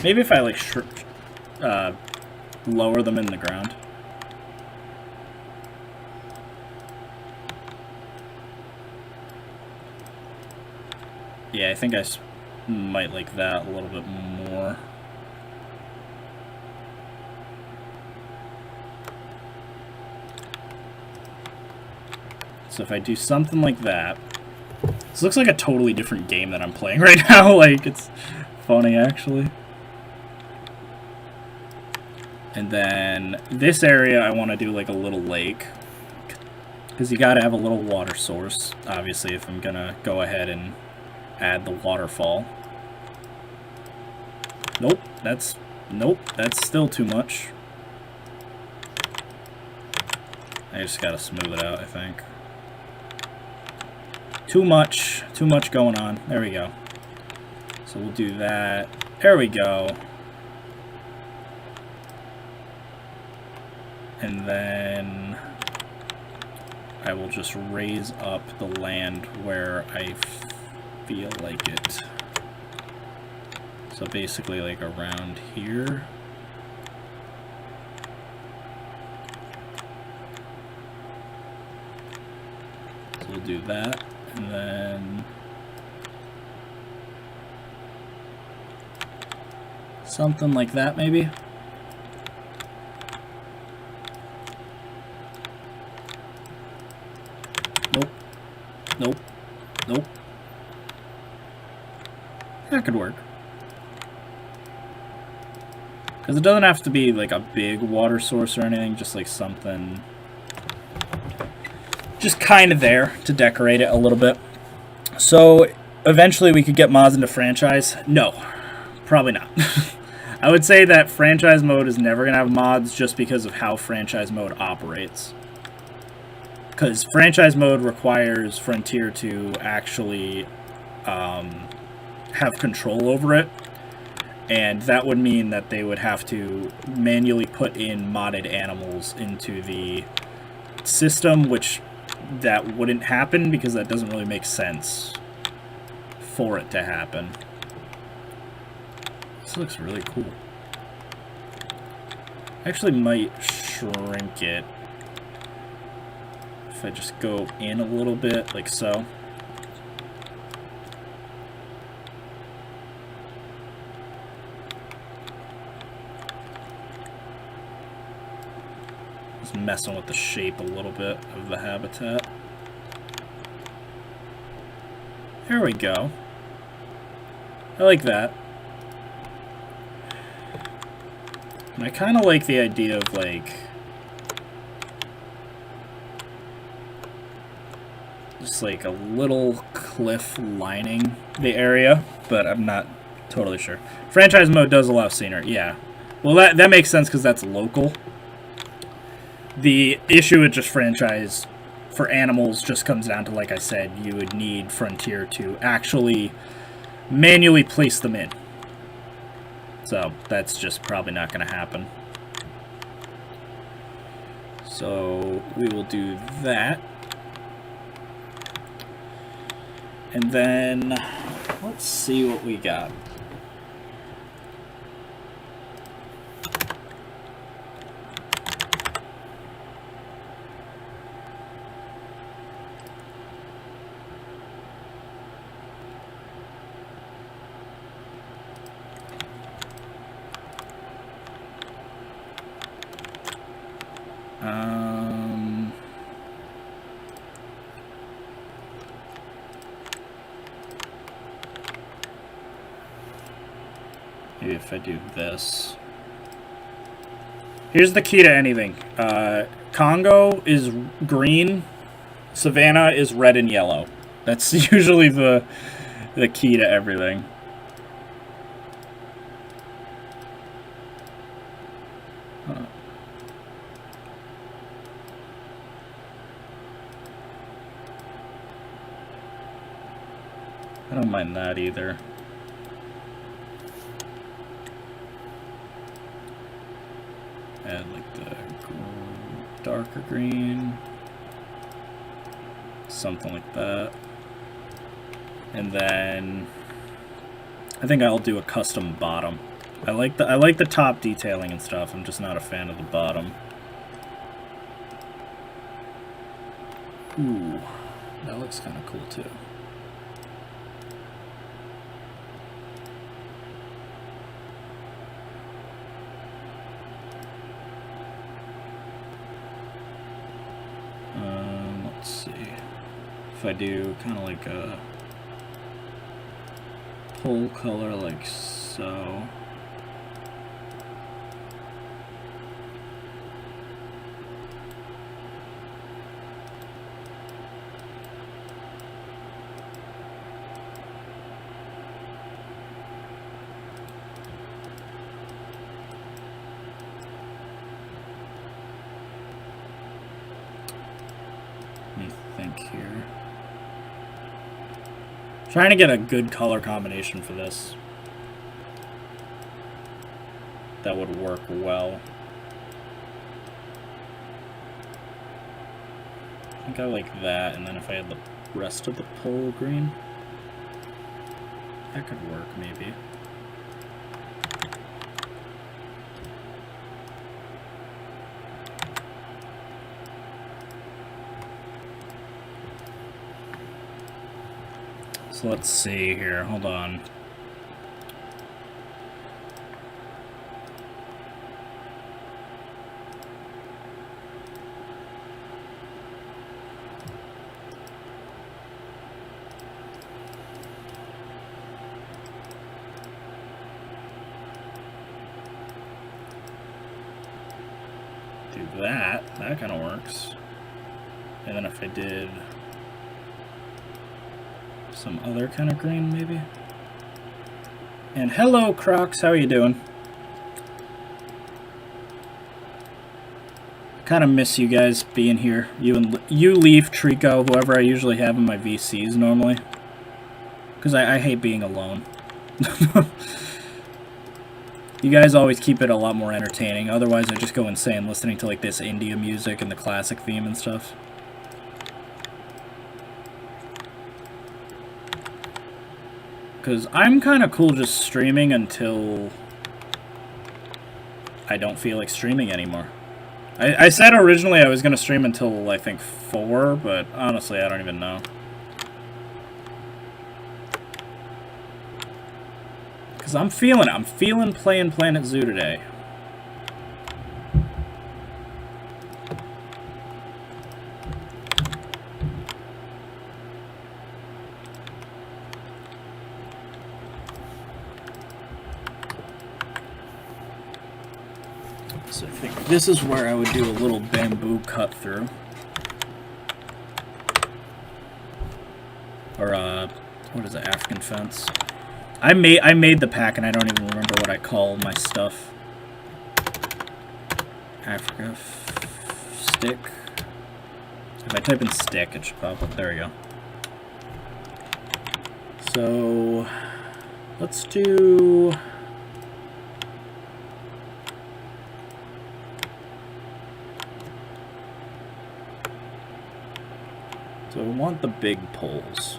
maybe if I like lower them in the ground. Yeah, I think I might like that a little bit more. So if I do something like that, this looks like a totally different game that I'm playing right now. Like, it's funny, actually. And then this area, I want to do like a little lake. Because you got to have a little water source, obviously, if I'm going to go ahead and add the waterfall. Nope, that's still too much. I just got to smooth it out, I think. Too much going on. There we go. So we'll do that. There we go. And then I will just raise up the land where I feel like it. So basically like around here. So we'll do that, and then something like that maybe. Nope. Nope. That could work. Because it doesn't have to be like a big water source or anything, just like something just kind of there to decorate it a little bit. So eventually we could get mods into franchise. No, probably not. I would say that franchise mode is never going to have mods just because of how franchise mode operates. Because franchise mode requires Frontier to actually have control over it. And that would mean that they would have to manually put in modded animals into the system, which that wouldn't happen because that doesn't really make sense for it to happen. This looks really cool. I actually might shrink it. If I just go in a little bit, like so. Just messing with the shape a little bit of the habitat. There we go. I like that. And I kind of like the idea of like just like a little cliff lining the area, but I'm not totally sure. Franchise mode does allow scenery, yeah. Well, that makes sense because that's local. The issue with just franchise for animals just comes down to, like I said, you would need Frontier to actually manually place them in. So that's just probably not going to happen. So we will do that. And then let's see what we got. Maybe if I do this. Here's the key to anything. Congo is green. Savannah is red and yellow. That's usually the key to everything. I don't mind that either. Add like the darker green, something like that. And then I think I'll do a custom bottom. I like the top detailing and stuff. I'm just not a fan of the bottom. Ooh, that looks kind of cool too. Let's see. if I do kind of like a pole color like so. Here. Trying to get a good color combination for this that would work well. I think I like that, and then if I had the rest of the pole green, that could work maybe. So let's see here, hold on. Do that kind of works. And then if I did some other kind of green, maybe. And hello, Crocs. How are you doing? I kind of miss you guys being here. You, Leaf, Trico, whoever I usually have in my VCs normally. Because I hate being alone. You guys always keep it a lot more entertaining. Otherwise, I just go insane listening to like this India music and the classic theme and stuff. Because I'm kind of cool just streaming until I don't feel like streaming anymore. I said originally I was going to stream until, I think, 4, but honestly, I don't even know. Because I'm feeling it. I'm feeling playing Planet Zoo today. So I think this is where I would do a little bamboo cut through. Or, what is it, African fence? I made the pack and I don't even remember what I call my stuff. Africa stick. If I type in stick, it should pop up. There we go. So, let's do... So I want the big poles.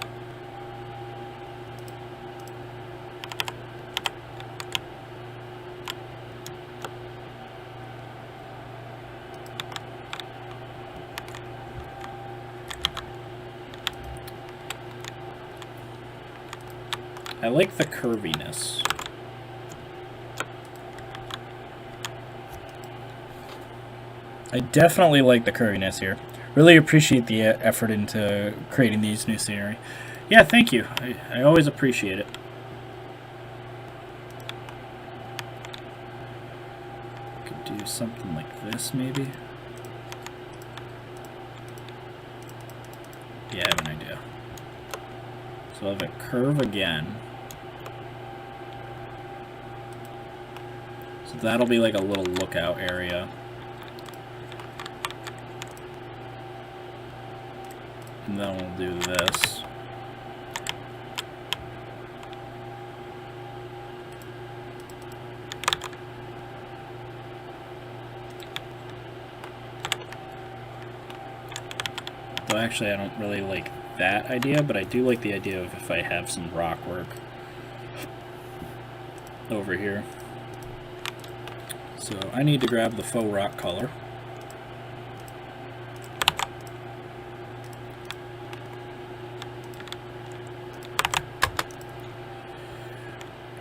I like the curviness. I definitely like the curviness here. Really appreciate the effort into creating these new scenery. Yeah, thank you. I always appreciate it. Could do something like this, maybe. Yeah, I have an idea. So I'll have it curve again. So that'll be like a little lookout area. And then we'll do this. Though actually I don't really like that idea, but I do like the idea of if I have some rock work over here. So I need to grab the faux rock color.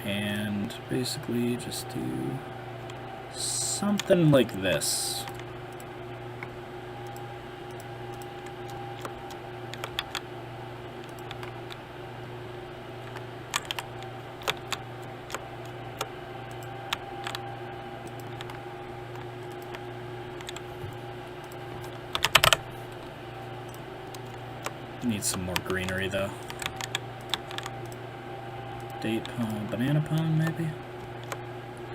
And basically just do something like this. Needs some more greenery though. Date palm, banana palm maybe?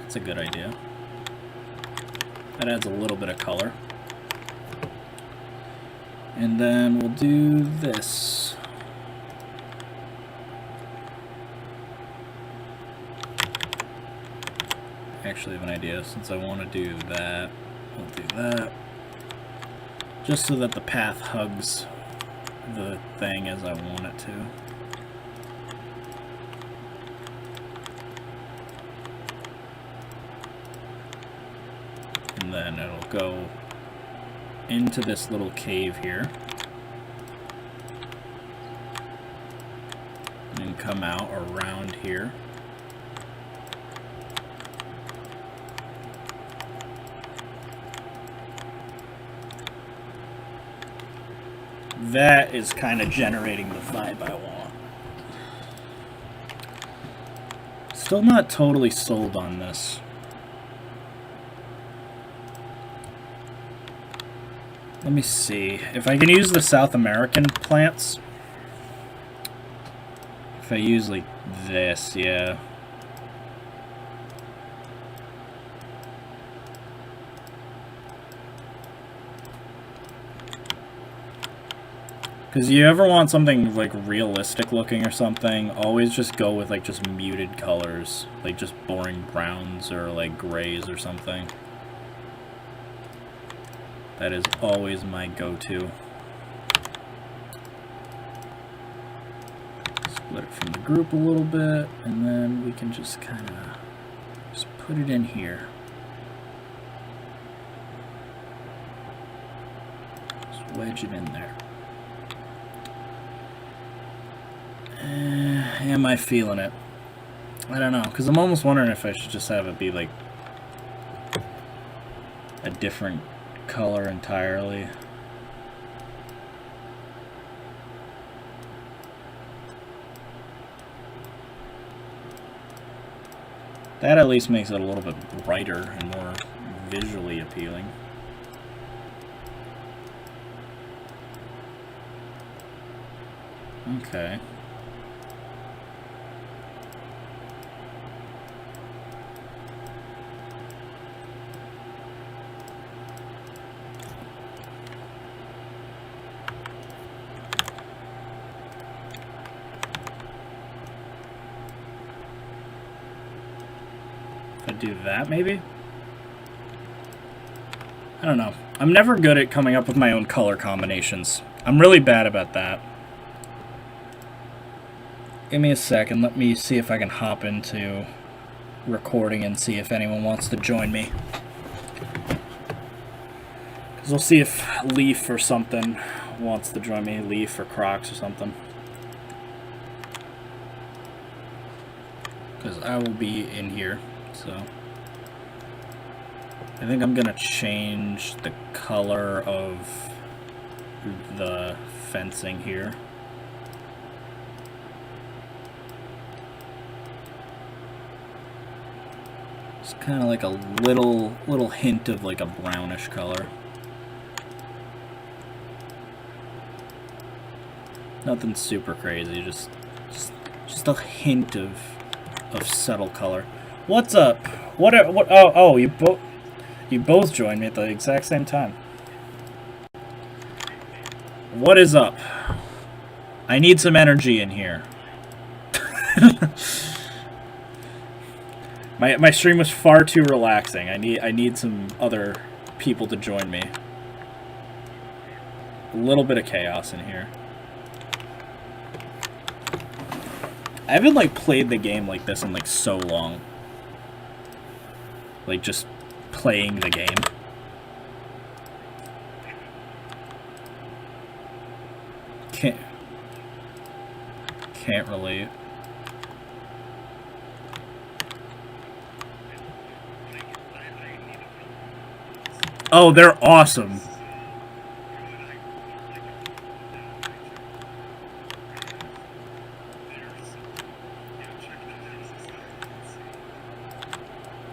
That's a good idea. That adds a little bit of color. And then we'll do this. I actually have an idea. Since I want to do that, we'll do that. Just so that the path hugs the thing as I want it to. And then it'll go into this little cave here and come out around here. That is kind of generating the vibe I want. Still not totally sold on this. Let me see if I can use the South American plants. If I use like this, yeah. Because you ever want something like realistic looking or something, always just go with like just muted colors, like just boring browns or like grays or something. That is always my go-to. Split it from the group a little bit, and then we can just kind of just put it in here. Just wedge it in there. Am I feeling it? I don't know, because I'm almost wondering if I should just have it be like a different color entirely. That at least makes it a little bit brighter and more visually appealing. Okay. Do that maybe? I don't know. I'm never good at coming up with my own color combinations. I'm really bad about that. Give me a second. Let me see if I can hop into recording and see if anyone wants to join me. Because we'll see if Leaf or something wants to join me. Leaf or Crocs or something. Because I will be in here. So I think I'm gonna change the color of the fencing here. It's kind of like a little hint of like a brownish color. Nothing super crazy, just a hint of subtle color. What's up? Oh, you both joined me at the exact same time. What is up? I need some energy in here. My stream was far too relaxing. I need some other people to join me. A little bit of chaos in here. I haven't like played the game like this in like so long. Like, just playing the game. Can't relate. Oh, they're awesome.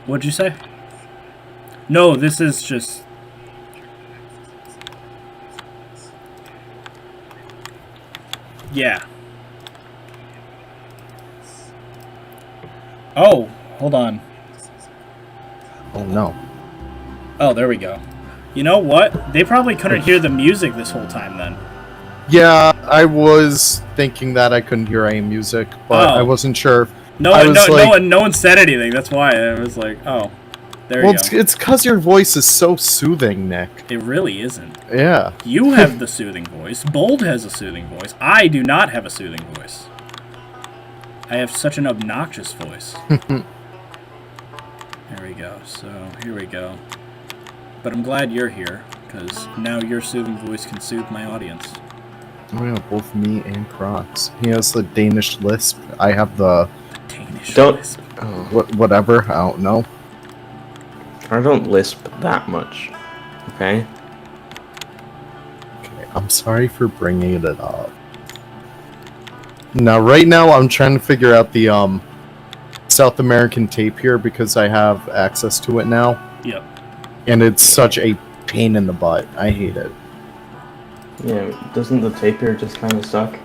What'd you say? No, this is just... Yeah. Oh, hold on. Oh no. Oh, there we go. You know what? They probably couldn't hear the music this whole time then. Yeah, I was thinking that I couldn't hear any music, but I wasn't sure. No one said anything. That's why I was like, oh, there you go. It's because your voice is so soothing, Nick. It really isn't. Yeah. You have the soothing voice. Bold has a soothing voice. I do not have a soothing voice. I have such an obnoxious voice. There we go. So, here we go. But I'm glad you're here, because now your soothing voice can soothe my audience. Oh yeah, both me and Crocs. He has the Danish lisp. I have the Danish lisp. Whatever. I don't know. I don't lisp that much. Okay. Okay. I'm sorry for bringing it up. Now, right now, I'm trying to figure out the South American tape here because I have access to it now. Yep. And it's such a pain in the butt. I hate it. Yeah, doesn't the tapir just kind of suck?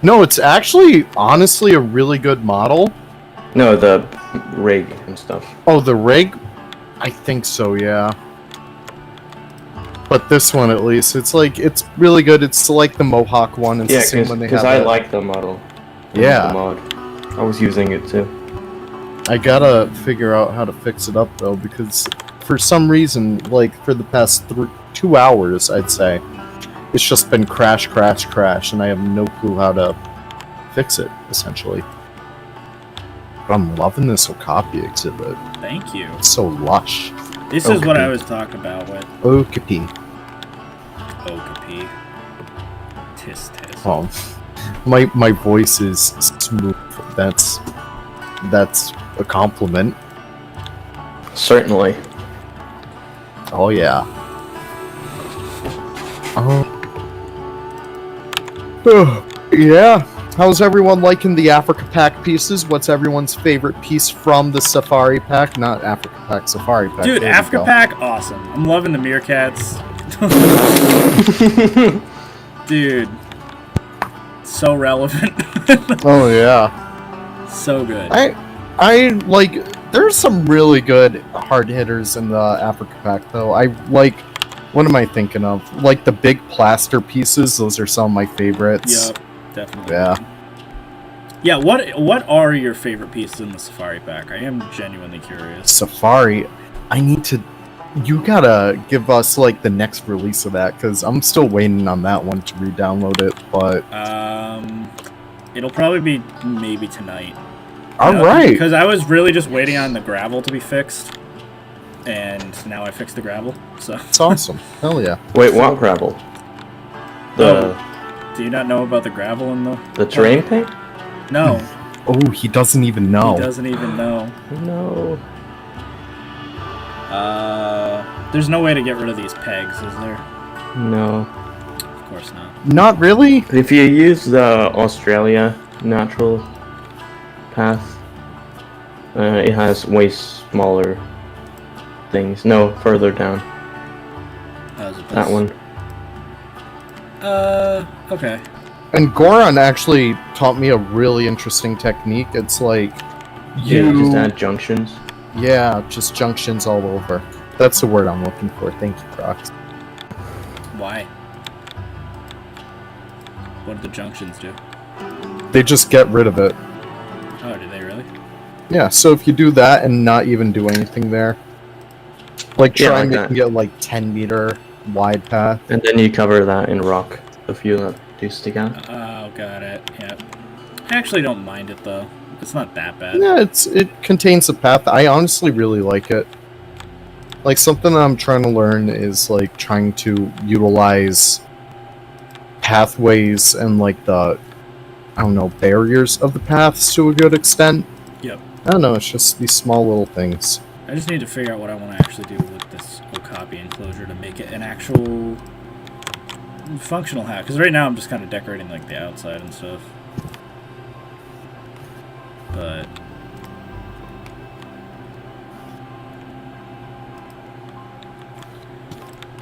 No, it's actually, honestly, a really good model. No, the rig and stuff. Oh, the rig? I think so, yeah. But this one, at least, it's really good. It's like the Mohawk one. It's the same when they have because I like the model. Yeah. The mod. I was using it too. I gotta figure out how to fix it up, though, because for some reason, like, for the past 2 hours, I'd say, it's just been crash, and I have no clue how to fix it, essentially. But I'm loving this Okapi exhibit. Thank you. It's so lush. This is what I was talking about with Okapi. Okapi. Tis. Oh, my voice is smooth. That's a compliment. Certainly. Oh yeah. Yeah. How's everyone liking the Africa Pack pieces? What's everyone's favorite piece from the Safari Pack? Not Africa Pack, Safari Pack. Dude, Africa Pack, awesome. I'm loving the meerkats. Dude. So relevant. Oh yeah. So good. I like, there's some really good hard hitters in the Africa Pack though. I like, what am I thinking of? Like the big plaster pieces, those are some of my favorites. Yep, definitely. Yeah. Yeah, what are your favorite pieces in the Safari Pack? I am genuinely curious. Safari, you gotta give us like the next release of that, because I'm still waiting on that one to re-download it, but... It'll probably be maybe tonight. Alright! Because I was really just waiting on the gravel to be fixed, and now I fixed the gravel, so... It's awesome. Hell yeah. Wait, what gravel? Do you not know about the gravel in the terrain paint? No. Oh, he doesn't even know. He doesn't even know. No. There's no way to get rid of these pegs, is there? No. Of course not. Not really? If you use the Australia natural path, it has way smaller things. No, further down. That one. Okay. And Goron actually taught me a really interesting technique. It's like Yeah, just add junctions. Yeah, just junctions all over. That's the word I'm looking for. Thank you, Crocs. Why? What do the junctions do? They just get rid of it. Oh, do they really? Yeah, so if you do that and not even do anything there, like try making it like 10-meter wide path. And then you cover that in rock, the few that do stick out. Oh, got it. Yeah. I actually don't mind it though. It's not that bad. Yeah, it contains a path. I honestly really like it. Like, something I'm trying to learn is like trying to utilize pathways and like the, I don't know, barriers of the paths to a good extent. Yep. I don't know, it's just these small little things. I just need to figure out what I want to actually do with this Okapi enclosure to make it an actual functional hat. Because right now I'm just kind of decorating like the outside and stuff. But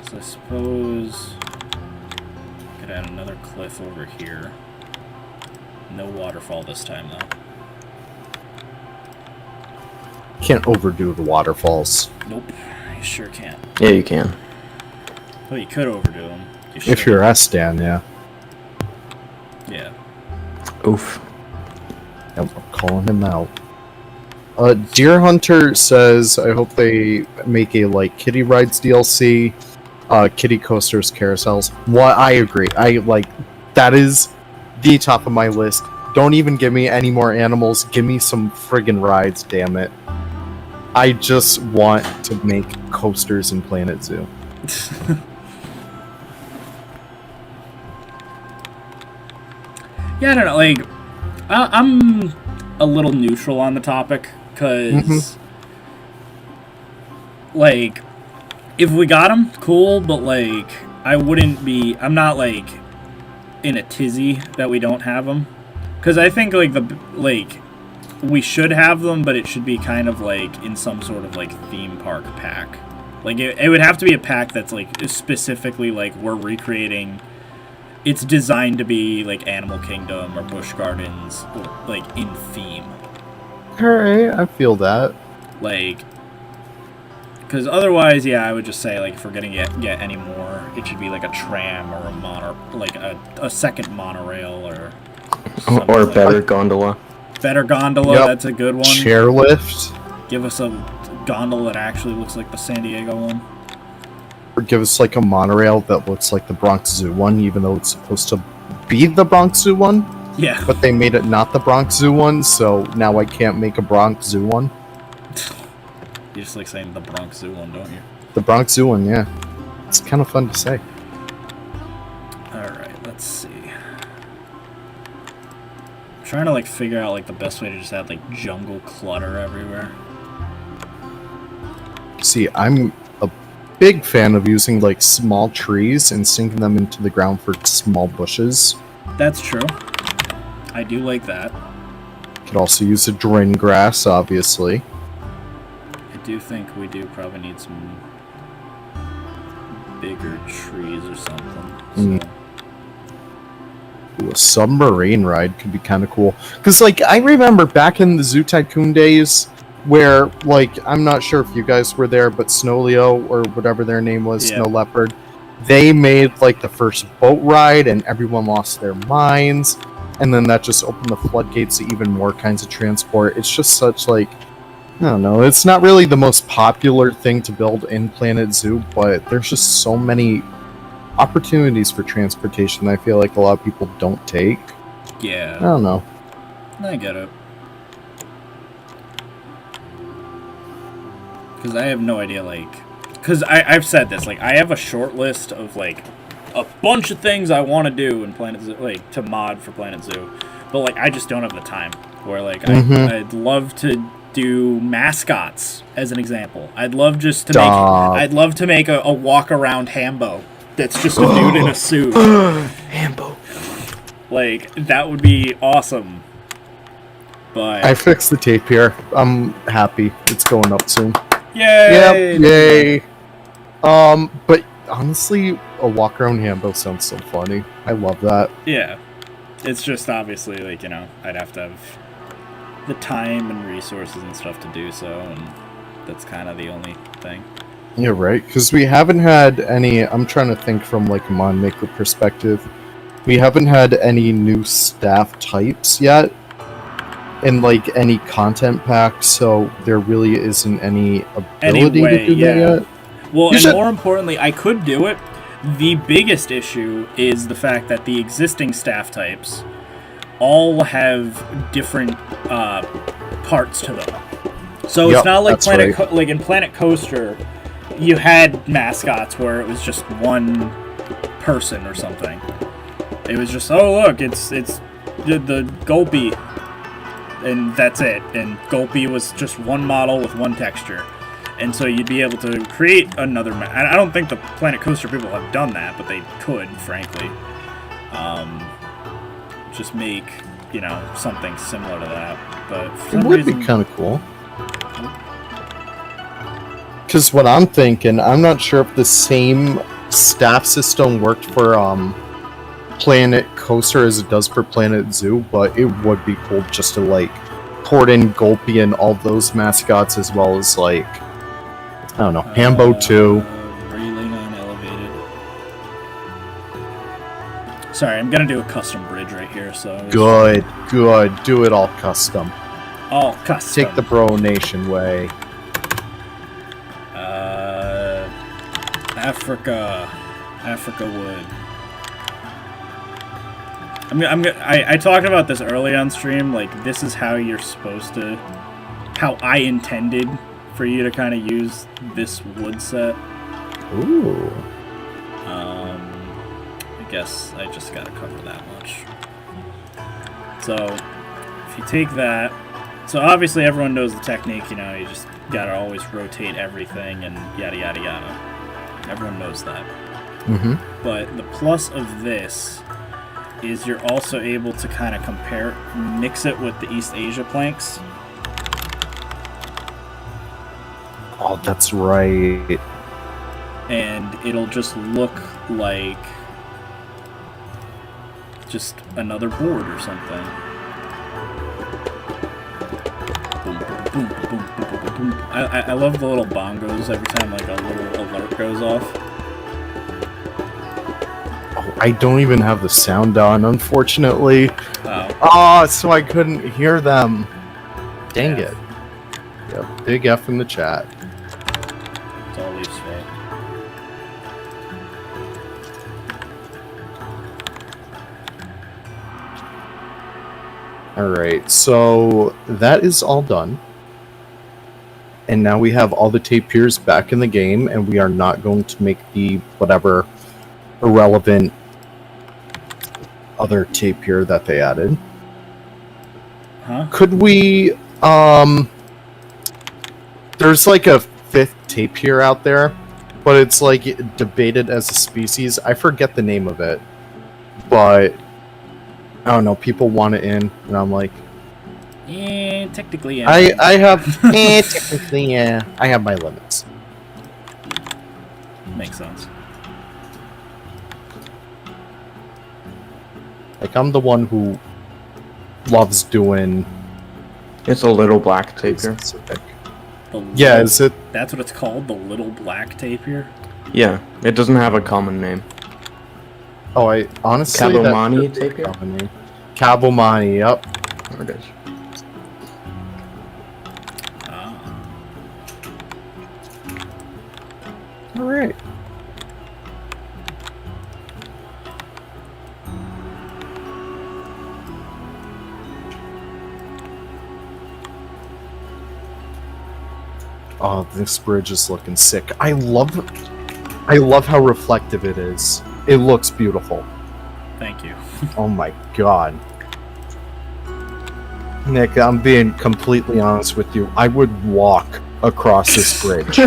so I suppose I could add another cliff over here. No waterfall this time, though. Can't overdo the waterfalls. Nope, you sure can't. Yeah, you can. Well, you could overdo them. If you're S-Dan, yeah. Yeah. Oof. I'm calling him out. Deer Hunter says, I hope they make a, like, Kitty Rides DLC, Kitty Coasters, Carousels. What? I agree. That is the top of my list. Don't even give me any more animals. Give me some friggin' rides, damn it. I just want to make coasters in Planet Zoo. Yeah, I don't know, like, I'm a little neutral on the topic, because, like, if we got them, cool, but, like, I'm not, like, in a tizzy that we don't have them, because I think, like, we should have them, but it should be kind of, like, in some sort of, like, theme park pack. Like, it would have to be a pack that's, like, specifically, like, we're recreating... It's designed to be, like, Animal Kingdom or Busch Gardens, or, like, in theme. Alright, I feel that. Like, because otherwise, yeah, I would just say, like, if we're gonna get any more, it should be, like, a tram or a second monorail or Or a better gondola. Better gondola, Yep. That's a good one. Chairlift. Give us a gondola that actually looks like the San Diego one. Or give us like a monorail that looks like the Bronx Zoo one, even though it's supposed to be the Bronx Zoo one. Yeah. But they made it not the Bronx Zoo one, so now I can't make a Bronx Zoo one. You just like saying the Bronx Zoo one, don't you? The Bronx Zoo one, yeah. It's kind of fun to say. Alright, let's see. I'm trying to like figure out like the best way to just have like jungle clutter everywhere. See, I'm a big fan of using like small trees and sinking them into the ground for small bushes. That's true. I do like that. Could also use a drain grass, obviously. I do think we do probably need some bigger trees or something. So. Ooh, a submarine ride could be kind of cool. Because, like, I remember back in the Zoo Tycoon days where, like, I'm not sure if you guys were there, but Snow Leo, or whatever their name was, Yeah. Snow Leopard, they made, like, the first boat ride, and everyone lost their minds. And then that just opened the floodgates to even more kinds of transport. It's just such, like, I don't know. It's not really the most popular thing to build in Planet Zoo, but there's just so many opportunities for transportation that I feel like a lot of people don't take. Yeah. I don't know. I get it. Because I have no idea, like... Because I've said this, like, I have a short list of, like, a bunch of things I want to do in Planet Zoo, like, to mod for Planet Zoo. But, like, I just don't have the time. Where, like, I'd love to do mascots, as an example. I'd love just to I'd love to make a walk-around Hambo that's just a dude in a suit. Hambo. Like, that would be awesome. But... I fixed the tape here. I'm happy. It's going up soon. Yay! Yep, yay. But honestly, a walk around Hambo sounds so funny. I love that. Yeah. It's just obviously, like, you know, I'd have to have the time and resources and stuff to do so, and that's kind of the only thing. Yeah, right. Because we haven't had any... I'm trying to think from, like, a Mon Maker perspective. We haven't had any new staff types yet in, like, any content packs, so there really isn't any ability to do that yet. Well, and more importantly, I could do it. The biggest issue is the fact that the existing staff types all have different parts to them. So it's not like like in Planet Coaster, you had mascots where it was just one person or something. It was just, oh look, it's the Gulpy, and that's it. And Gulpy was just one model with one texture. And so you'd be able to create another... I don't think the Planet Coaster people have done that, but they could, frankly. Just make, you know, something similar to that. But for some It would reason... be kind of cool. Because what I'm thinking, I'm not sure if the same staff system worked for Planet Coaster as it does for Planet Zoo, but it would be cool just to like port in Gulpy and all those mascots as well as like I don't know, Hambo too. Railing on elevated. Sorry, I'm gonna do a custom bridge right here. So Good. Do it all custom. all custom. Take the Bro Nation way. Africa wood. I talked about this early on stream. Like, this is how you're supposed to, how I intended for you to kind of use this wood set. Ooh. I guess I just gotta cover that much. So, if you take that, so obviously everyone knows the technique. You know, you just gotta always rotate everything and yada yada yada. Everyone knows that. Mm-hmm. But the plus of this is you're also able to kind of mix it with the East Asia planks. Oh, that's right. And it'll just look like just another board or something. Boom, boom, boom, boom, boom, boom, boom. I love the little bongos every time like a little alert goes off. I don't even have the sound on, unfortunately. Oh. So I couldn't hear them. Dang Yeah. it. Yep, big F in the chat. It's all Leaf's fault. Alright, so that is all done. And now we have all the tapirs back in the game, and we are not going to make the whatever irrelevant other tapir that they added. Huh? Could we, there's like a 5th tapir out there, but it's like debated as a species. I forget the name of it, but I don't know, people want it in, and I'm like, Technically, yeah. I have, technically, yeah, I have my limits. Makes sense. Like, I'm the one who loves doing It's a little black tapir. specific. The Yeah, little- is it? That's what it's called, the little black tapir. Yeah, it doesn't have a common name. Oh, I honestly. Kabomani that should be a tapir? common name. Kabomani, yep. There it is. Alright. Oh, this bridge is looking sick. I love how reflective it is. It looks beautiful. Thank you. Oh my god. Nick, I'm being completely honest with you. I would walk across this bridge.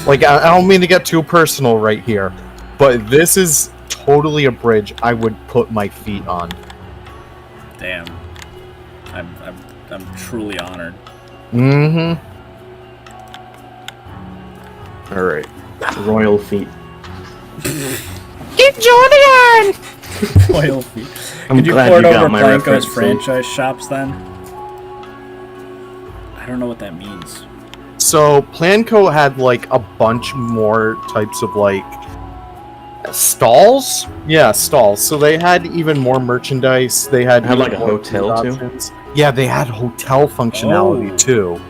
Like, I don't mean to get too personal right here, but this is totally a bridge I would put my feet on. Damn. I'm truly honored. Mm-hmm. Alright. Royal feet. Get Jordan! Oil feet. I'm Could you glad port you got over my Blanco's reference. franchise shops then? I don't know what that means. So, Planco had, like, a bunch more types of, like, stalls? Yeah, stalls. So they had even more merchandise. They had, Had, like, even a more hotel, too? options. Yeah, they had hotel functionality, Oh. too.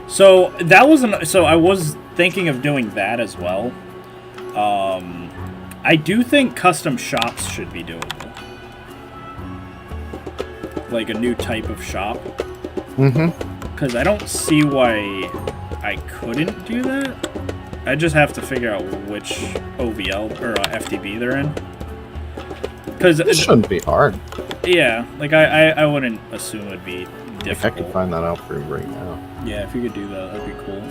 So that wasn't. So I was thinking of doing that as well. I do think custom shops should be doable. Like a new type of shop. Mm-hmm. Because I don't see why I couldn't do that. I just have to figure out which OVL or FTB they're in. Because It shouldn't be hard. yeah, like I wouldn't assume it'd be I difficult. could find that out for you right now. Yeah, if you could do that, that'd be cool.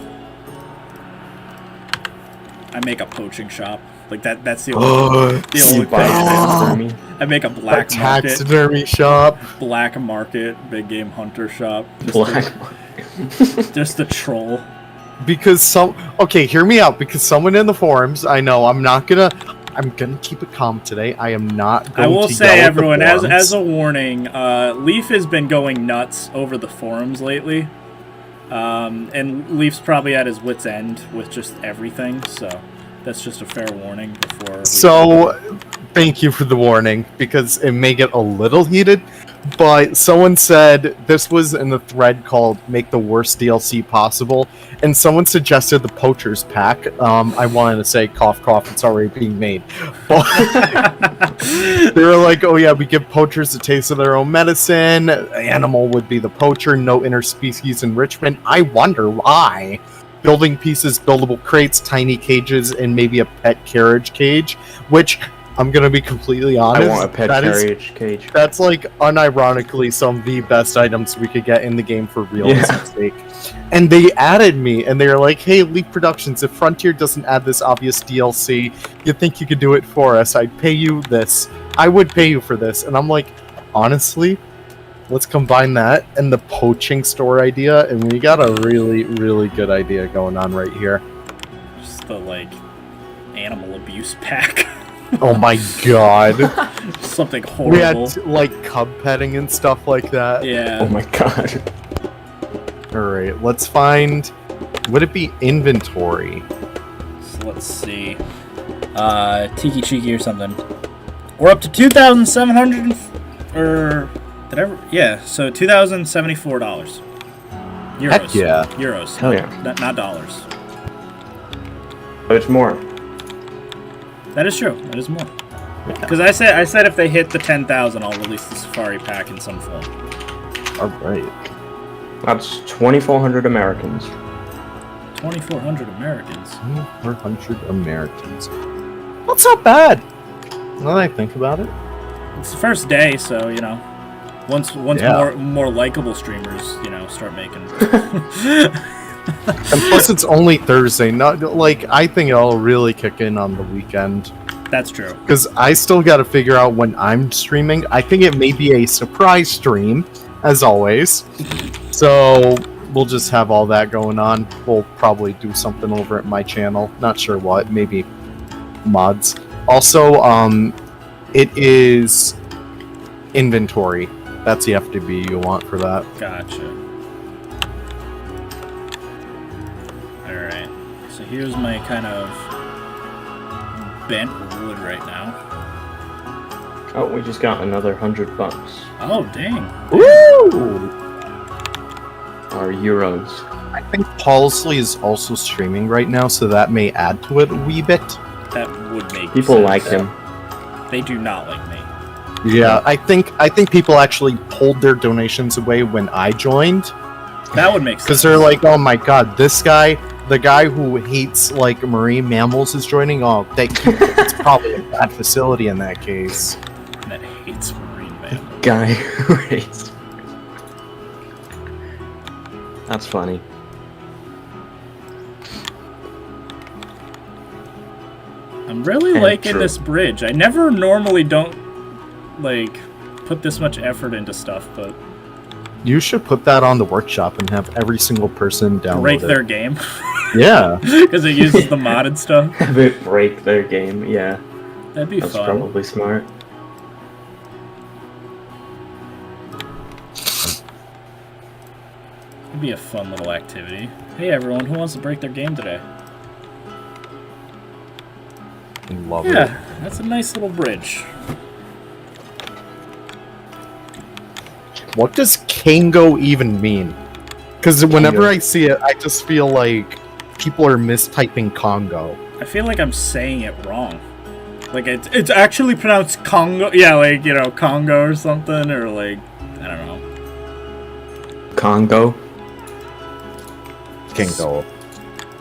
I make a poaching shop. Like that's the only, the You only buy thing. taxidermy. I make a A black market, taxidermy shop. black market, big game hunter shop. Just Black. just a troll. Because okay, hear me out. Because someone in the forums, I know I'm not gonna I'm gonna keep it calm today. I am not going I will to say, yell at the everyone, forums. as a warning, Leaf has been going nuts over the forums lately. And Leaf's probably at his wit's end with just everything, so that's just a fair warning before we... So, thank you for the warning, because it may get a little heated, but someone said this was in the thread called Make the Worst DLC Possible, and someone suggested the Poacher's Pack. I wanted to say, cough, cough, it's already being made. But they were like, oh yeah, we give poachers a taste of their own medicine, animal would be the poacher, no interspecies enrichment. I wonder why. Building pieces, buildable crates, tiny cages, and maybe a pet carriage cage, which... I'm gonna be completely honest. I want a pet carriage cage. That's like unironically some of the best items we could get in the game for realism's sake. And they added me, and they were like, "Hey, Leaf Productions, if Frontier doesn't add this obvious DLC, you think you could do it for us? I'd pay you this. I would pay you for this." And I'm like, honestly, let's combine that and the poaching store idea, and we got a really, really good idea going on right here. Just the like animal abuse pack. Oh my god. Something horrible. We had like cub petting and stuff like that. Yeah. Oh my god. Alright, let's find... Would it be inventory? So let's see. Tiki Cheeky or something. We're up to 2,700 or... Did I ever... Yeah, so $2,074. Euros. Heck yeah. Euros. Hell yeah. Not dollars. But it's more. That is true. That is more. Because I said if they hit the 10,000, I'll release the Safari Pack in some form. Alright. That's 2,400 Americans. 2,400 Americans. 2,400 Americans. That's not bad. Now that I think about it. It's the first day, so, you know, once Yeah. more likable streamers, you know, start making... And plus it's only Thursday, not like I think it'll really kick in on the weekend. That's true. Because I still gotta figure out when I'm streaming. I think it may be a surprise stream, as always. So we'll just have all that going on. We'll probably do something over at my channel. Not sure what, maybe mods. Also, it is inventory. That's the FTB you want for that. Gotcha. Alright. So here's my kind of bent wood right now. Oh, we just got another $100. Oh, dang. Woo! Our euros. I think Paulsley is also streaming right now, so that may add to it a wee bit. That would make People sense. like him. They do not like me. Yeah, I think people actually pulled their donations away when I joined. That would make sense. Because they're like, oh my god, this guy, the guy who hates, like, marine mammals is joining? Oh, it's probably a bad facility in that case. That hates marine mammals. Guy who hates. That's funny. I'm really And liking true. this bridge. I never normally don't, like, put this much effort into stuff, but You should put that on the workshop and have every single person download break it. their game. Yeah. Because it uses the modded stuff. Have it break their game, yeah. That'd be That's fun. probably smart. It'd be a fun little activity. Hey everyone, who wants to break their game today? Love it. Yeah, that's a nice little bridge. What does Cango even mean? Because whenever Congo. I see it, I just feel like people are mistyping Congo. I feel like I'm saying it wrong. Like, it's actually pronounced Congo. Yeah, like, you know, Congo or something, or like, I don't know. Congo. Cango.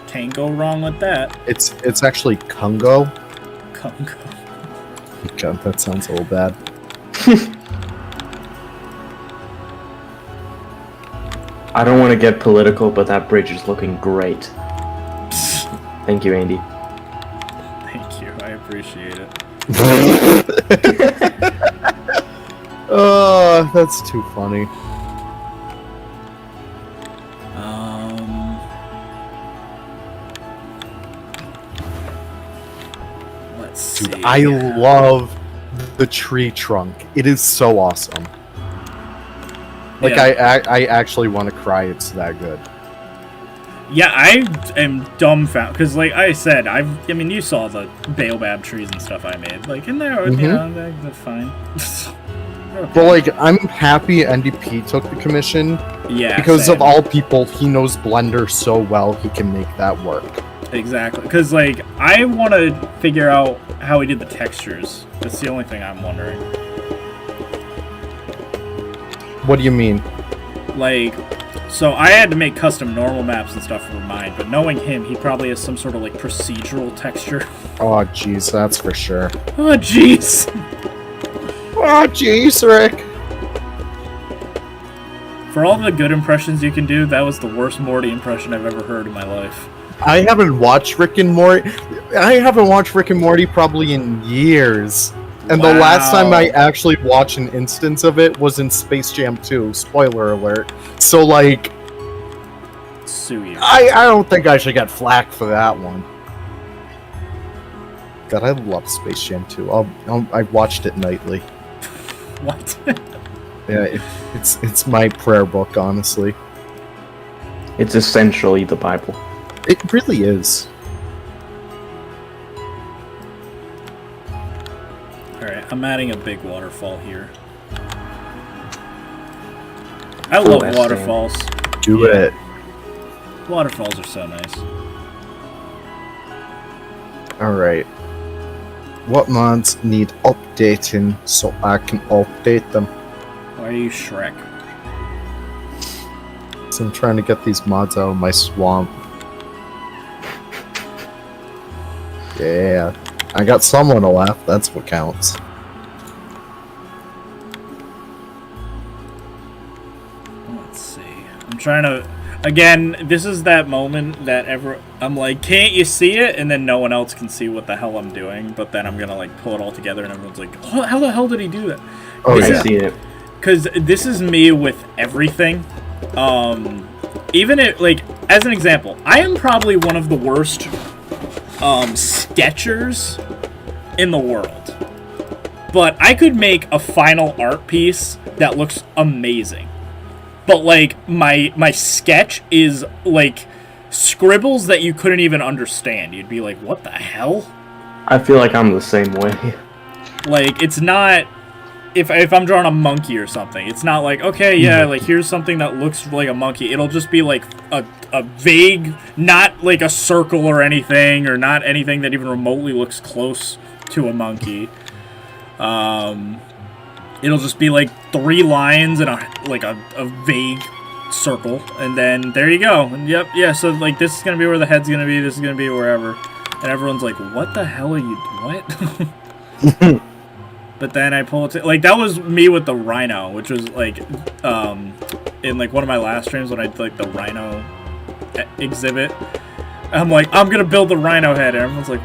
Can't go wrong with that. It's actually Congo. Congo. God, that sounds a little bad. I don't want to get political, but that bridge is looking great. Thank you, Andy. Thank you, I appreciate it. Oh, that's too funny. see. Dude, I love the tree trunk. It is so awesome. Like, Yeah. I actually want to cry. It's that good. Yeah, I am dumbfounded because, like I said, I mean, you saw the Baobab trees and stuff I made. Like, in there, you know, they're fine. But, like, I'm happy NDP took the commission. Yeah, Because same. of all people, he knows Blender so well, he can make that work. Exactly, because, like, I want to figure out how he did the textures. That's the only thing I'm wondering. What do you mean? Like, so I had to make custom normal maps and stuff for mine, but knowing him, he probably has some sort of, like, procedural texture. Oh, jeez, that's for sure. Oh, jeez! Oh, jeez, Rick. For all the good impressions you can do, that was the worst Morty impression I've ever heard in my life. I haven't watched Rick and Morty. I haven't watched Rick and Morty probably in years. And the last time I actually watched an instance of it was in Space Jam 2. Spoiler alert. So, like, Sue you. I don't think I should get flack for that one. God, I love Space Jam 2. I watched it nightly. What? Yeah, it's my prayer book, honestly. It's essentially the Bible. It really is. Alright, I'm adding a big waterfall here. I love that's waterfalls. Do it. Waterfalls are so nice. Alright. What mods need updating so I can update them? Why are you Shrek? So I'm trying to get these mods out of my swamp. Yeah. I got someone to laugh, that's what counts. Let's see. I'm trying to... Again, this is that moment that I'm like, can't you see it? And then no one else can see what the hell I'm doing. But then I'm gonna like pull it all together and everyone's like, oh, how the hell did he do that? Oh, I yeah. see it. Because this is me with everything. Even if, like, as an example, I am probably one of the worst sketchers in the world. But I could make a final art piece that looks amazing. But, like, my sketch is, like, scribbles that you couldn't even understand. You'd be like, what the hell? I feel like I'm the same way. Like, it's not... If I'm drawing a monkey or something, it's not like, okay, yeah, like, here's something that looks like a monkey. It'll just be, like, a vague, not, like, a circle or anything, or not anything that even remotely looks close to a monkey. It'll just be, like, 3 lines and a vague circle, and then there you go. And yep, yeah, so, like, this is gonna be where the head's gonna be, this is gonna be wherever. And everyone's like, what the hell are you... What? But then I pull it like, that was me with the Rhino, which was, like, in, like, one of my last streams when I did, like, the Rhino exhibit. I'm like, I'm gonna build the Rhino head, and everyone's like,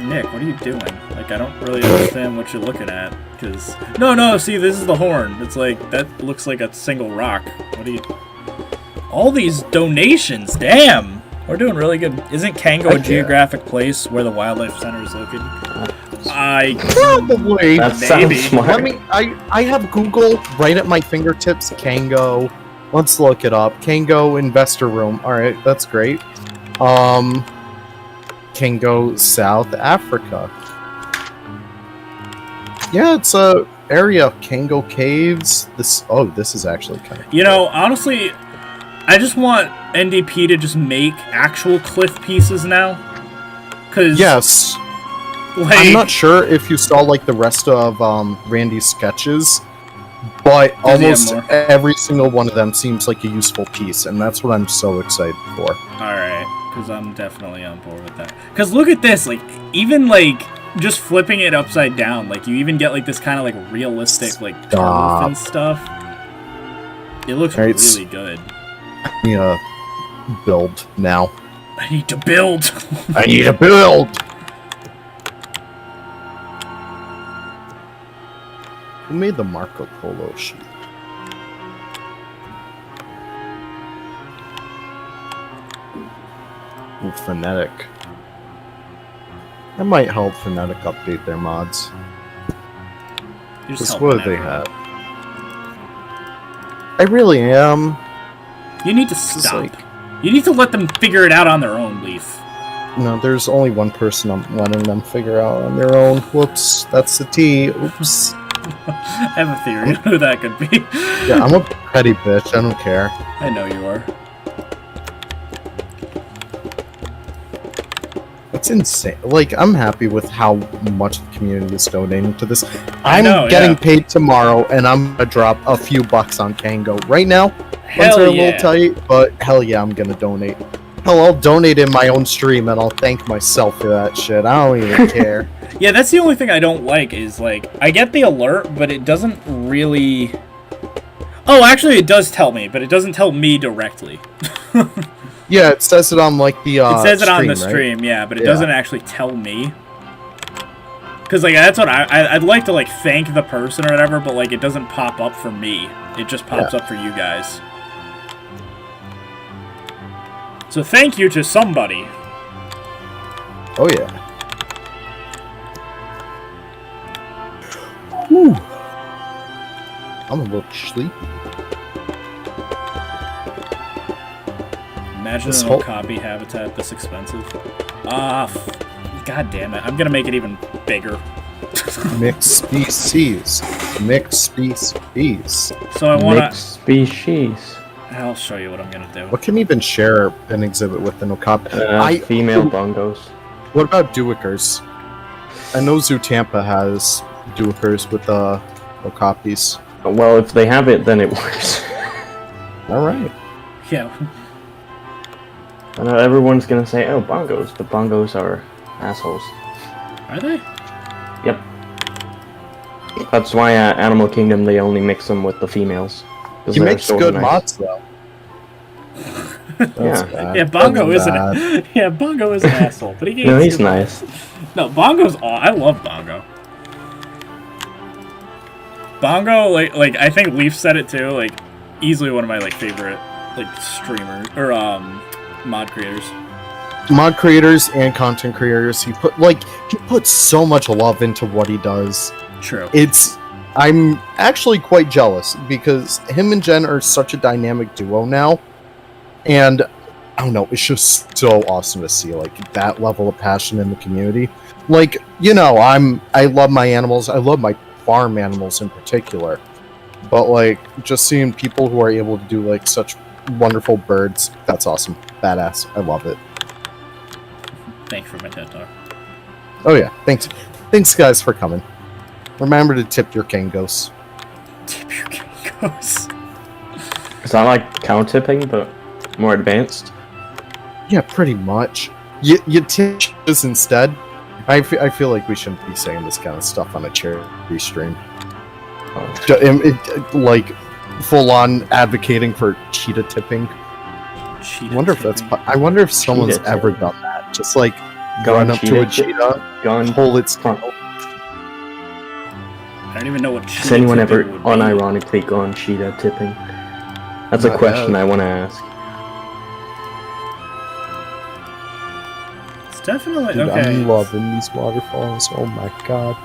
Nick, what are you doing? Like, I don't really understand what you're looking at, because... No, see, this is the horn. It's like, that looks like a single rock. What are you... All these donations, damn! We're doing really good. Isn't Cango a geographic place where the Wildlife Center is located? Probably. That Maybe. sounds smart. I mean, I have Google right at my fingertips. Cango. Let's look it up. Cango Investor Room. Alright, that's great. Cango, South Africa. Yeah, it's a area. Cango Caves. This is actually kind of... You know, honestly, I just want NDP to just make actual cliff pieces now. Cause Yes. like, I'm not sure if you saw, like, the rest of Randy's sketches, but Does he have almost more? every single one of them seems like a useful piece, and that's what I'm so excited for. Alright, because I'm definitely on board with that. Because look at this, like, even, like, just flipping it upside down, like, you even get, like, this kind of, like, realistic, like, turf Stop. and stuff. It looks Alright, really good. Yeah, build now. I need to build! I need a build! Who made the Marco Polo sheet? Ooh, phonetic. I might help Phonetic update their mods. You're just Just helping what do they everyone. have? I really am. You need to Just stop. like- You need to let them figure it out on their own, Leaf. No, there's only one person I'm letting them figure out on their own. Whoops, that's the T. Oops. I have a theory of who that could be. Yeah, I'm a petty bitch. I don't care. I know you are. It's insane. Like, I'm happy with how much the community is donating to this. I'm know, getting yeah. paid tomorrow, and I'm gonna drop a few bucks on Cango. Right now, Hell funds are a yeah. little tight, but hell yeah, I'm gonna donate. Hell, I'll donate in my own stream, and I'll thank myself for that shit. I don't even care. Yeah, that's the only thing I don't like is, like, I get the alert, but it doesn't really... Oh, actually, it does tell me, but it doesn't tell me directly. Yeah, it says it on, like, the, It says it on the stream, right? stream, yeah, but it Yeah. doesn't actually tell me. Because, like, that's what I'd like to, like, thank the person or whatever, but, like, it doesn't pop up for me. It just pops up for you guys. So thank you to somebody. Oh, yeah. Whew. I'm a little sleepy. Imagine This an whole- okapi habitat this expensive. God damn it. I'm gonna make it even bigger. Mixed species. Mixed species. So I wanna... Mixed species. I'll show you what I'm gonna do. What can even share an exhibit with an okapi? Female bongos. What about duickers? I know Zoo Tampa has duickers with okapis. Well, if they have it, then it works. Alright. Yeah. I know everyone's gonna say, "Oh, bongos," but bongos are assholes. Are they? Yep. That's why Animal Kingdom they only mix them with the females. 'Cause He they're makes so good nice. mods, though. That's Yeah. bad. Yeah, Bongo That's isn't bad. Yeah, Bongo is an asshole, but he gets No, he's nice. No, Bongo's I love Bongo. Bongo, like I think Leaf said it too, like easily one of my like favorite like streamers or mod creators. Mod creators and content creators, he puts so much love into what he does. True. I'm actually quite jealous because him and Jen are such a dynamic duo now, and I don't know, it's just so awesome to see like that level of passion in the community. Like, you know, I love my animals, I love my farm animals in particular, but like just seeing people who are able to do like such wonderful birds, that's awesome, badass. I love it. Thank you for my TED talk. Oh yeah, thanks guys for coming. Remember to tip your Kangos. Tip your Kangos. Is that like cow tipping, but more advanced? Yeah, pretty much. You tip this instead. I feel like we shouldn't be saying this kind of stuff on a charity stream. Like full on advocating for cheetah tipping. Cheetah I wonder if that's. I wonder if someone's Cheetah ever tipping. done that. Just like Gone run up to a cheetah cheetah, Gone. pull its tail. I don't even know what cheetah Has anyone ever tipping would be. unironically gone cheetah tipping? That's a Not question yet. I want to ask. It's definitely Dude, okay. I'm loving these waterfalls. Oh my god.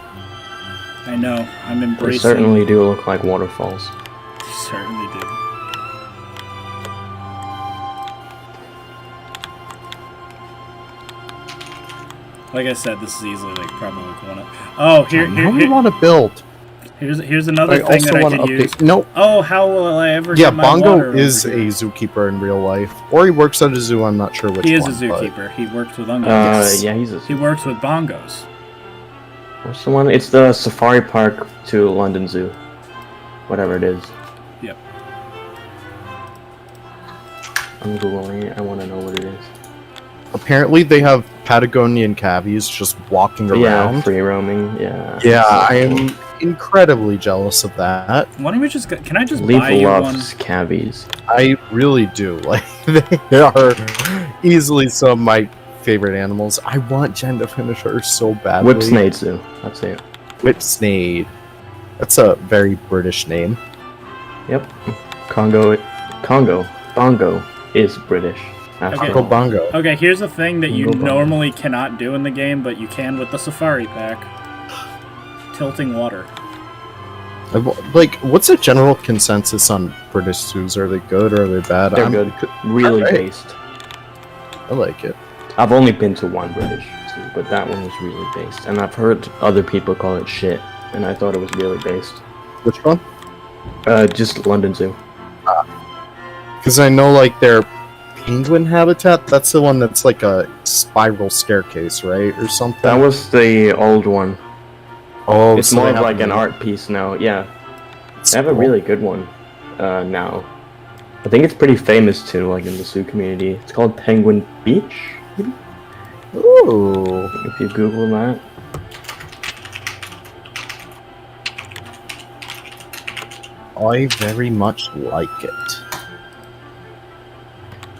I know. I'm They embracing. certainly do look like waterfalls. They certainly do. Like I said, this is easily like probably like one of. Oh, How do you want to build? here's another I thing also that I want to could use. update. No, Oh, how will I ever yeah, get my Bongo water is over a here? zookeeper in real life, or he works at a zoo. I'm not sure which He is one. a zookeeper. He works with ungos. Yes. Yeah, he's He works with bongos. What's the one? It's the Safari Park to London Zoo. Whatever it is. Yep. I'm googling it. I want to know what it is. Apparently, they have Patagonian cavies just walking Yeah, around. free roaming. Yeah. Yeah, I am incredibly jealous of that. Why don't we just? Can I just Leaf buy you one? loves cavies. I really do. Like, they are easily some of my favorite animals. I want Jen to finish her so badly. Whipsnade Zoo. That's it. Whipsnade. That's a very British name. Yep. Congo. Bongo is British. After Okay. Go all. bongo. Okay, here's a thing that you Go bongo. normally cannot do in the game, but you can with the Safari Pack. Tilting water. Like, what's the general consensus on British zoos? Are they good or are they bad? They're good. Really Alright. based. I like it. I've only been to one British zoo, but that one was really based. And I've heard other people call it shit, and I thought it was really based. Which one? Just London Zoo. Because I know, like, their penguin habitat, that's the one that's like a spiral staircase, right? Or something? That was the old one. Oh, It's so more they of have like an a- art piece now, yeah. It's They have a cool. really good one now. I think it's pretty famous too, like in the zoo community. It's called Penguin Beach, maybe? Ooh. If you Google that. I very much like it.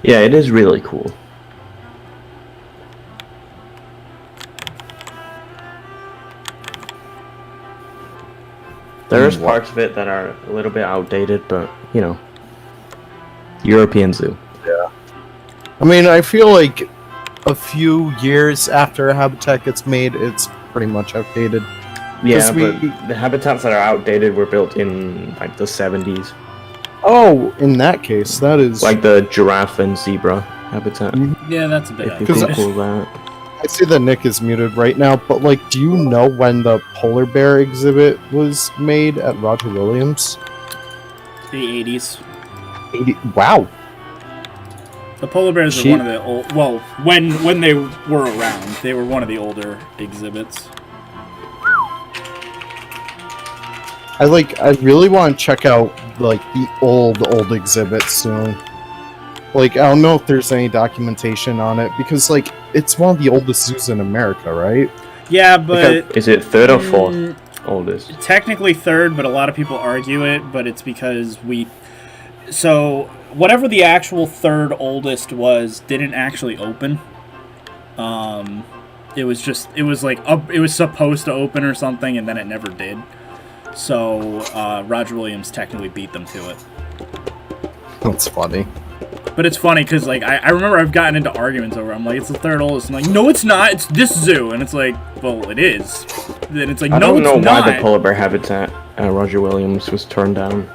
Yeah, it is really cool. There's parts of it that are a little bit outdated, but, you know. European zoo. I mean, I feel like a few years after a habitat gets made, it's pretty much outdated. Yeah, 'Cause we- but the habitats that are outdated were built in, like, the 70s. Oh, in that case, that is... Like the giraffe and zebra habitat. Yeah, that's a bit If you Because outdated. Google that. I see that Nick is muted right now, but, like, do you know when the polar bear exhibit was made at Roger Williams? The 80s. 80... Wow. The polar bears are She- one of the old... Well, when they were around, they were one of the older exhibits. I really want to check out, like, the old exhibits soon. Like, I don't know if there's any documentation on it, because, like, it's one of the oldest zoos in America, right? Yeah, but... Is it third or fourth Mm, oldest? technically third, but a lot of people argue it, but it's because we... So, whatever the actual third oldest was, didn't actually open. It was just... It was like... It was supposed to open or something, and then it never did. So, Roger Williams technically beat them to it. That's funny. But it's funny because, like, I remember I've gotten into arguments over it. I'm like, it's the third oldest. I'm like, no, it's not. It's this zoo. And it's like, well, it is. Then it's like, I no, don't know it's why not. the polar bear habitat at Roger Williams was torn down.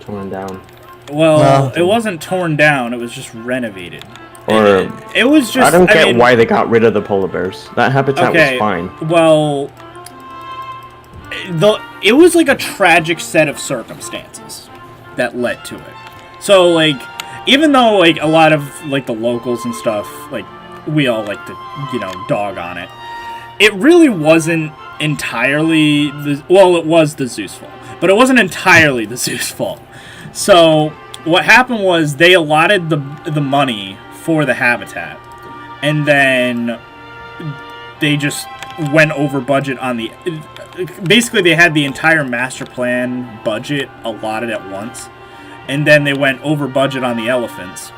Well, No. it wasn't torn down. It was just renovated. Or It was just... I don't get mean, why they got rid of the polar bears. That habitat Okay. was fine. Well, it was like a tragic set of circumstances that led to it. So, like, even though, like, a lot of, like, the locals and stuff, like, we all like to, you know, dog on it, it really wasn't entirely... Well, it was the zoo's fault. But it wasn't entirely the zoo's fault. So, what happened was they allotted the money for the habitat, and then they just went over budget on the... Basically, they had the entire master plan budget allotted at once, and then they went over budget on the elephants,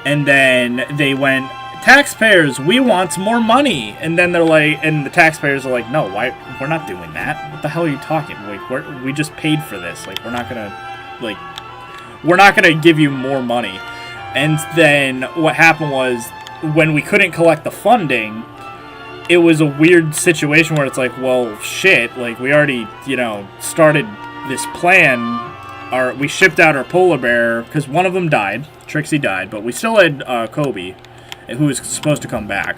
and then they went, taxpayers, we want more money, and then they're like, and the taxpayers are like, no, why, we're not doing that. What the hell are you talking? Like, we just paid for this. Like, we're not gonna give you more money. And then what happened was, when we couldn't collect the funding, it was a weird situation where it's like, well, shit, like, we already, you know, started this plan. We shipped out our polar bear, because one of them died. Trixie died, but we still had Kobe, who was supposed to come back.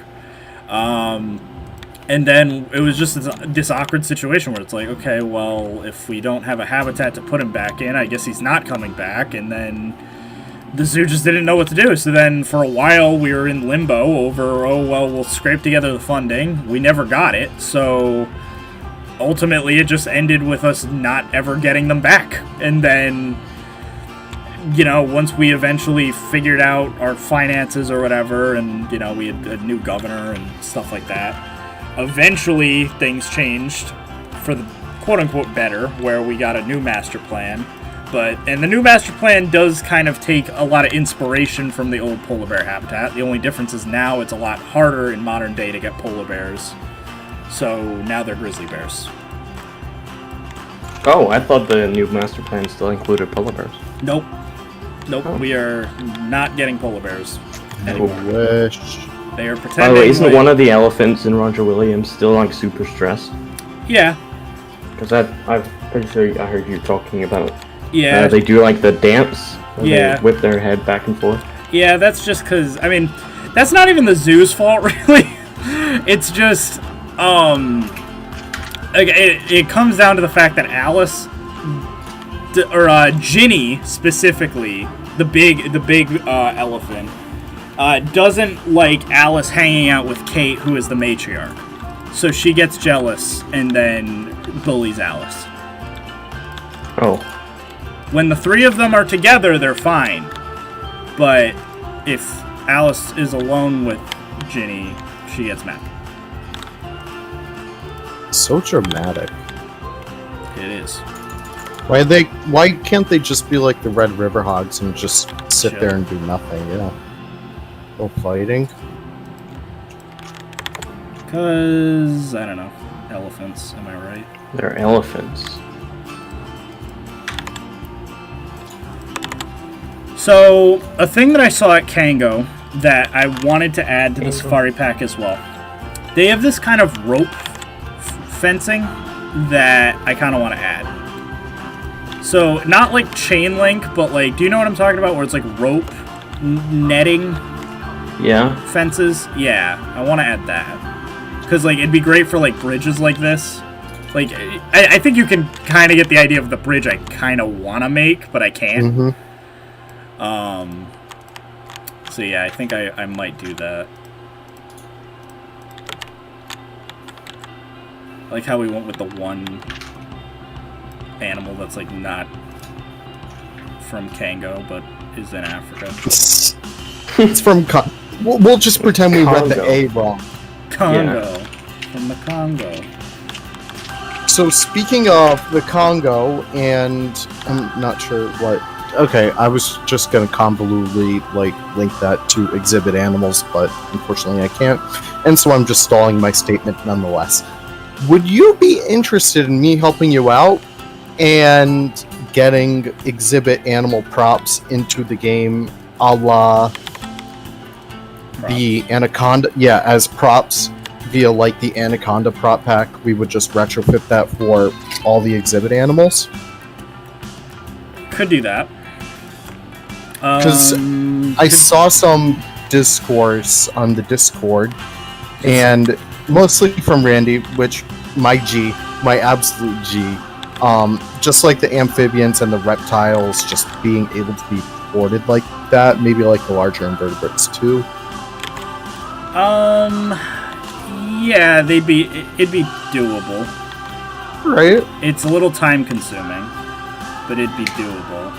And then it was just this awkward situation where it's like, okay, well, if we don't have a habitat to put him back in, I guess he's not coming back. And then the zoo just didn't know what to do. So then for a while we were in limbo over, oh, well, we'll scrape together the funding. We never got it. So ultimately it just ended with us not ever getting them back. And then, you know, once we eventually figured out our finances or whatever, and, you know, we had a new governor and stuff like that, eventually things changed for the quote-unquote better, where we got a new master plan. And the new master plan does kind of take a lot of inspiration from the old polar bear habitat. The only difference is now it's a lot harder in modern day to get polar bears. So now they're grizzly bears. Oh, I thought the new master plan still included polar bears. Nope. Nope, we are not getting polar bears I anymore. wish. They are By pretending. the way, isn't like, one of the elephants in Roger Williams still like super stressed? Yeah, Because I'm pretty sure I heard you talking about. yeah, They do like the dance. Where Yeah. They whip their head back and forth. yeah. That's just because. I mean, that's not even the zoo's fault, really. It's just, like, it comes down to the fact that Alice, or Ginny specifically, the big elephant, doesn't like Alice hanging out with Kate, who is the matriarch. So she gets jealous and then bullies Alice. Oh. When the three of them are together, they're fine. But if Alice is alone with Ginny, she gets mad. So dramatic. It is. Why can't they just be like the Red River Hogs and just sit Chill. there and do nothing? Yeah. No fighting. Because, I don't know. Elephants, am I right? They're elephants. So, a thing that I saw at Cango that I wanted to add to the Safari Pack as well. They have this kind of rope fencing that I kind of want to add. So, not like chain link, but like, do you know what I'm talking about? Where it's like rope netting Yeah. fences? Yeah, I want to add that. Because, like, it'd be great for, like, bridges like this. Like, I think you can kind of get the idea of the bridge I kind of want to make, but I can't. Mm-hmm. So yeah, I think I might do that. I like how we went with the one animal that's like not from Cango, but is in Africa. It's from we'll just pretend we read the Congo. A wrong. Congo. From the Congo. So speaking of the Congo, and I'm not sure what. Okay, I was just gonna convolutely like link that to exhibit animals, but unfortunately I can't, and so I'm just stalling my statement nonetheless. Would you be interested in me helping you out and getting exhibit animal props into the game, a la the Anaconda? Yeah, as props via like the Anaconda prop pack. We would just retrofit that for all the exhibit animals. Could do that. Because I saw some discourse on the Discord, and mostly from Randy, which my absolute G, just like the amphibians and the reptiles just being able to be ported like that, maybe like the larger invertebrates too. Yeah, it'd be doable. Right. It's a little time consuming, but it'd be doable.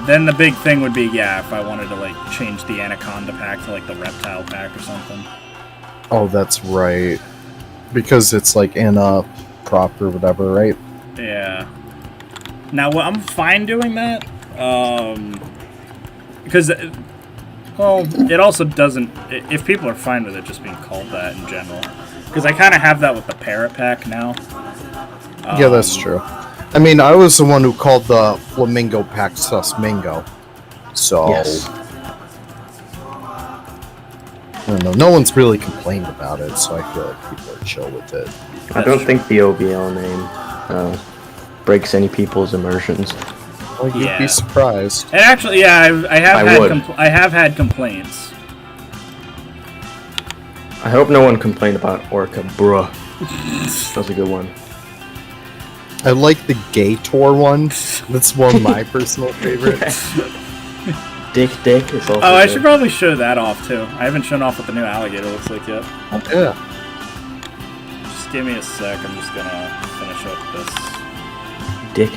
Then the big thing would be, yeah, if I wanted to like change the Anaconda pack to like the reptile pack or something. Oh, that's right. Because it's like in a prop or whatever, right? Yeah. Now, I'm fine doing that. Because, well, it also doesn't. If people are fine with it just being called that in general, because I kind of have that with the parrot pack now. Yeah, that's true. I mean, I was the one who called the Flamingo pack Susmingo. So, Yes. I don't know. No one's really complained about it, so I feel like people are chill with it. I don't think the OBL name breaks any people's immersions. Well, you'd Yeah. be surprised. And actually, yeah, I would. have had complaints. I hope no one complained about Orca, bruh. That's a good one. I like the Gator one. That's one of my personal favorites. Dick is also Oh, I good. should probably show that off too. I haven't shown off what the new alligator looks like yet. Yeah. Just give me a sec. I'm just gonna finish up this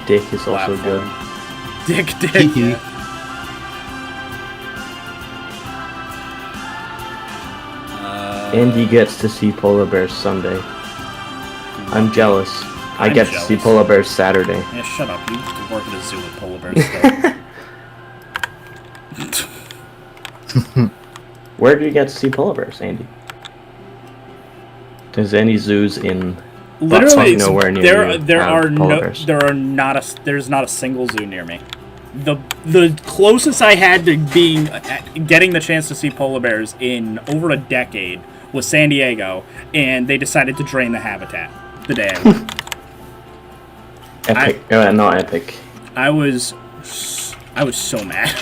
Dick is also good. platform. Dick. Hee-hee. Andy gets to see polar bears Sunday. I'm jealous. I I'm get to see jealous. polar bears Saturday. Yeah, shut up. You work at a zoo with polar bears still. Where do you get to see polar bears, Andy? There's any zoos in Literally, nowhere near there's not a single zoo near me. The closest I had to getting the chance to see polar bears in over a decade was San Diego, and they decided to drain the habitat the day I went. Epic. Not epic. I was so mad.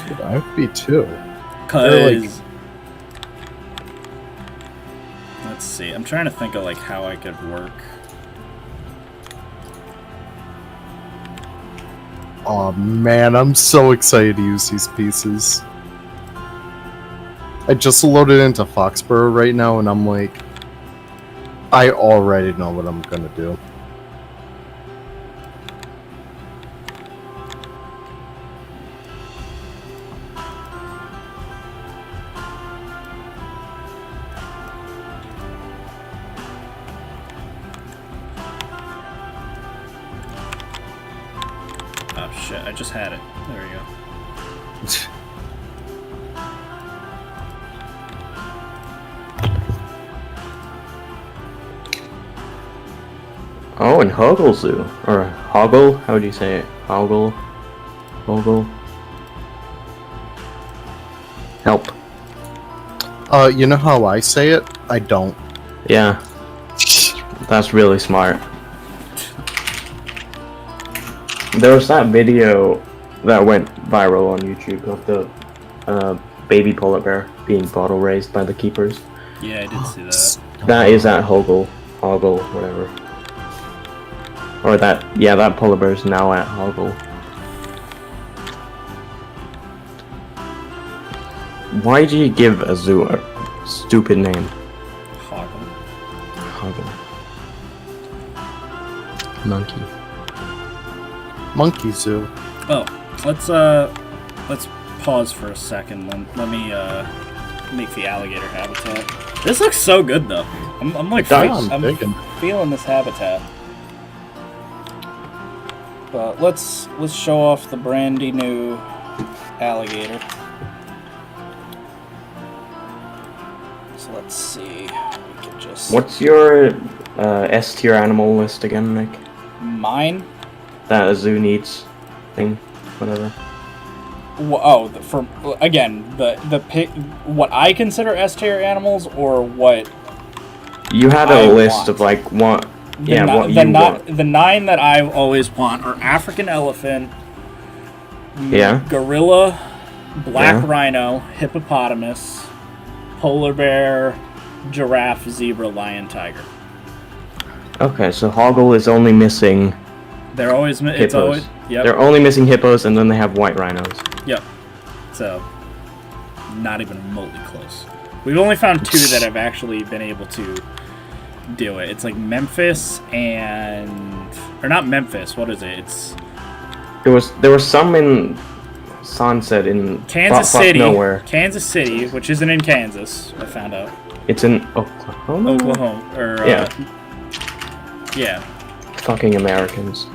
Dude, I would be too. Cause let's see, I'm trying to think of like how I could work. Oh man, I'm so excited to use these pieces. I just loaded into Foxborough right now, and I'm like, I already know what I'm gonna do. Oh shit, I just had it. There we go. Oh, and Hoggle Zoo. Or Hoggle? How would you say it? Hoggle? Hoggle? Help. You know how I say it? I don't. Yeah. That's really smart. There was that video that went viral on YouTube of the baby polar bear being bottle raised by the keepers. Yeah, I did see that. That is at Hoggle, whatever. Or that polar bear is now at Hoggle. Why do you give a zoo a stupid name? Hoggle. Hoggle. Monkey. Monkey Zoo. Oh, let's pause for a second. Let me make the alligator habitat. This looks so good though. I'm like I'm feeling this habitat. But let's show off the brandy new alligator. So let's see. We can just. What's your S tier animal list again, Nick? Mine? That a zoo needs thing, whatever. For again what I consider S tier animals, or what you had a list of like what. The 9 that I always want are African elephant, gorilla, black rhino, hippopotamus, polar bear, giraffe, zebra, lion, tiger. Okay, so Hoggle is only missing. They're always hippos. Yep. They're only missing hippos, and then they have white rhinos. Yep. So, not even remotely close. We've only found 2 that have actually been able to do it. It's like Memphis or not Memphis. What is it? It's there was some in Sunset in Kansas City. Nowhere. Kansas City, which isn't in Kansas. I found out. It's in Oklahoma. Yeah. Fucking Americans.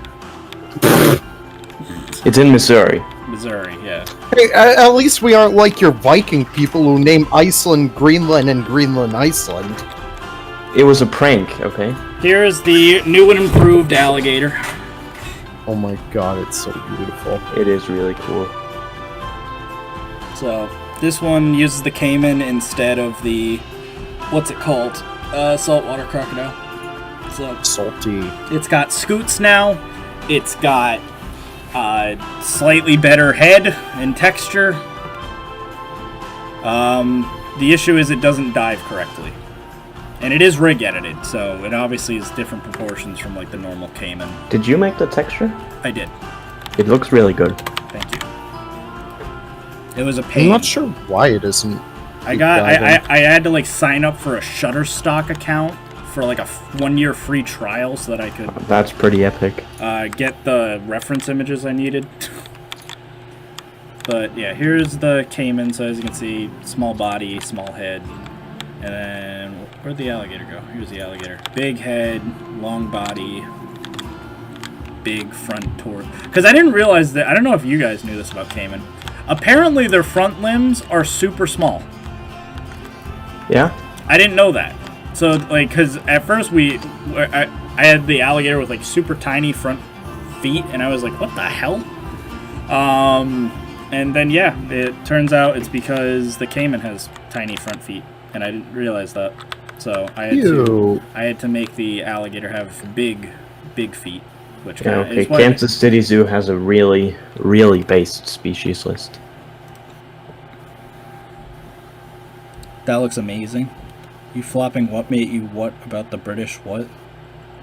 It's in Missouri. Missouri, yeah. Hey, at least we aren't like your Viking people who name Iceland Greenland and Greenland Iceland. It was a prank, okay? Here is the new and improved alligator. Oh my god, it's so beautiful. It is really cool. So, this one uses the caiman instead of the, what's it called? Saltwater crocodile. So, salty. It's got scoots now. It's got slightly better head and texture. The issue is it doesn't dive correctly. And it is rig edited, so it obviously is different proportions from like the normal caiman. Did you make the texture? I did. It looks really good. Thank you. It was a pain. I'm not sure why it isn't. I had to like sign up for a Shutterstock account for like a 1-year free trial so that I could. That's pretty epic. Get the reference images I needed. But yeah, here's the caiman. So as you can see, small body, small head, and then where'd the alligator go? Here's the alligator. Big head, long body, big front torso. Because I didn't realize that. I don't know if you guys knew this about caiman. Apparently, their front limbs are super small. Yeah? I didn't know that. So, like, because at first I had the alligator with, like, super tiny front feet, and I was like, what the hell? And then, yeah, it turns out it's because the caiman has tiny front feet, and I didn't realize that. So I had to make the alligator have big feet, which kind of is what Kansas City Zoo has a really, really based species list. That looks amazing. You flopping what, mate? You what about the British? What?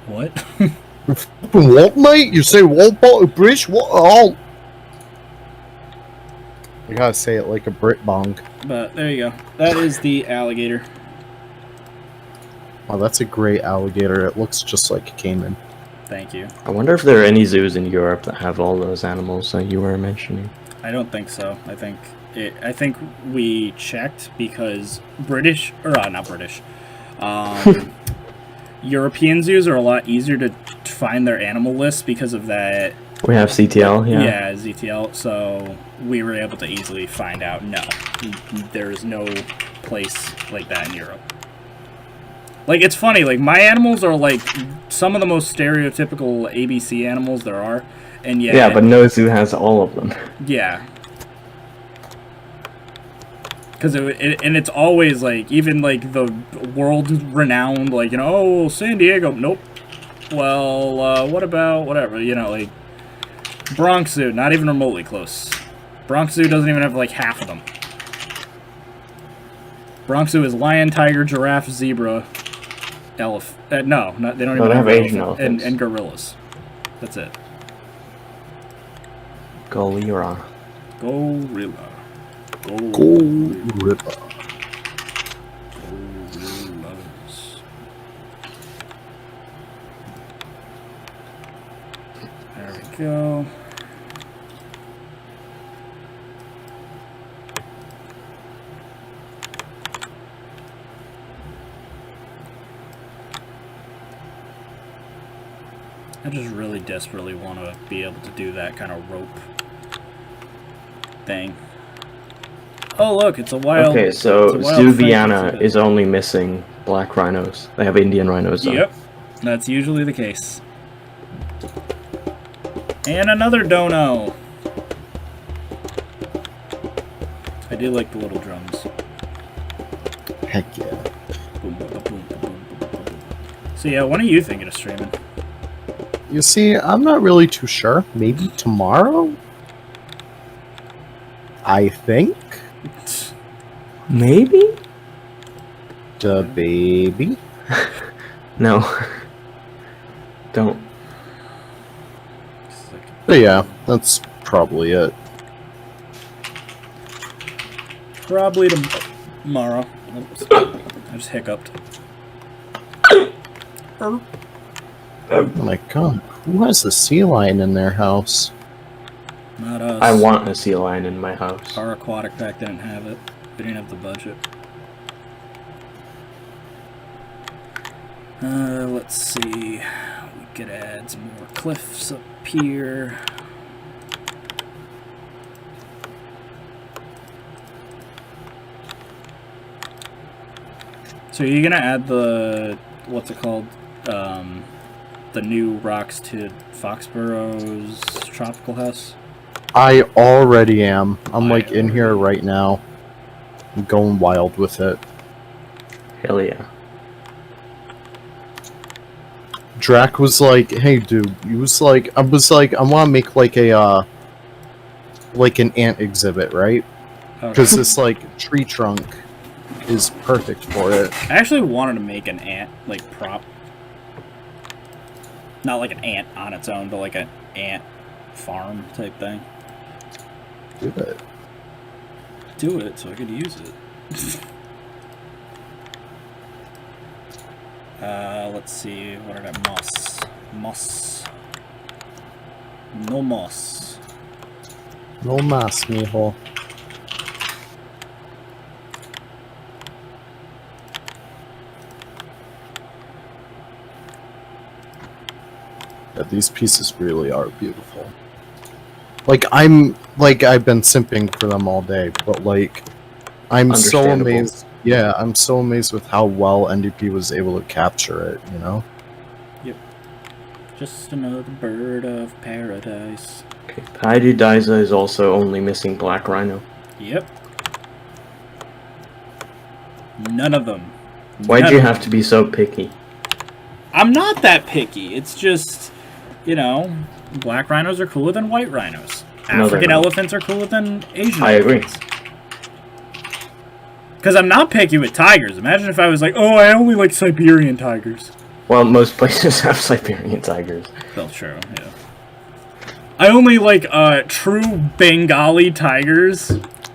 What? What, mate? You say what about the British? What? Oh. You gotta say it like a Brit bong. But there you go. That is the alligator. Oh, that's a great alligator. It looks just like a caiman. Thank you. I wonder if there are any zoos in Europe that have all those animals that you were mentioning. I don't think so. I think we checked because not British. European zoos are a lot easier to find their animal lists because of that. We have CTL, yeah. Yeah, ZTL. So we were able to easily find out. No, there is no place like that in Europe. Like, it's funny. Like, my animals are like some of the most stereotypical ABC animals there are, and yet. Yeah, but no zoo has all of them. Yeah. Because it's always like, even like the world-renowned, like, you know, oh, San Diego, nope. Well, what about whatever, you know, like Bronx Zoo, not even remotely close. Bronx Zoo doesn't even have like half of them. Bronx Zoo is lion, tiger, giraffe, zebra, elephant. No, they don't even have Asian elephant, elephants. and gorillas. That's it. Gorilla. Gorilla. Gorillas. There we go. I just really desperately want to be able to do that kind of rope thing. Oh, look, it's a wild... Okay, so Zoo Vienna is only missing black rhinos. They have Indian rhinos, though. Yep, that's usually the case. And another dono! I do like the little drums. Heck yeah. Boom, boom, boom, boom, boom, boom, boom. So yeah, when are you thinking of streaming? You see, I'm not really too sure. Maybe tomorrow? I think? Maybe? The baby? No. Don't. But yeah, that's probably it. Probably tomorrow. Oops. I just hiccuped. Oh my god, who has a sea lion in their house? Not us. I want a sea lion in my house. Our aquatic pack didn't have it. We didn't have the budget. Let's see. We could add some more cliffs up here. So you're gonna add the, what's it called? The new rocks to Foxborough's tropical house? I already am. I'm like in here right now. I'm going wild with it. Hell yeah. Drac was like, hey dude, he was like, I was like, I want to make like a, like an ant exhibit, right? Because this like tree trunk is perfect for it. I actually wanted to make an ant, like, prop. Not like an ant on its own, but like an ant farm type thing. Do it. Do it so I could use it. Let's see, what are that? Moss. Moss. No moss. No mas, mijo. Yeah, these pieces really are beautiful. Like, I've been simping for them all day, but like, I'm so amazed. Yeah, I'm so amazed with how well NDP was able to capture it, you know? Yep. Just another bird of paradise. Okay. Paradisa is also only missing Black Rhino. Yep. None of them. Why'd you have to be so picky? I'm not that picky. It's just, you know, black rhinos are cooler than white rhinos. No, African they're not. elephants are cooler than Asian I agree. elephants. Because I'm not picky with tigers. Imagine if I was like, oh, I only like Siberian tigers. Well, most places have Siberian tigers. Well, true, yeah. I only like true Bengali tigers.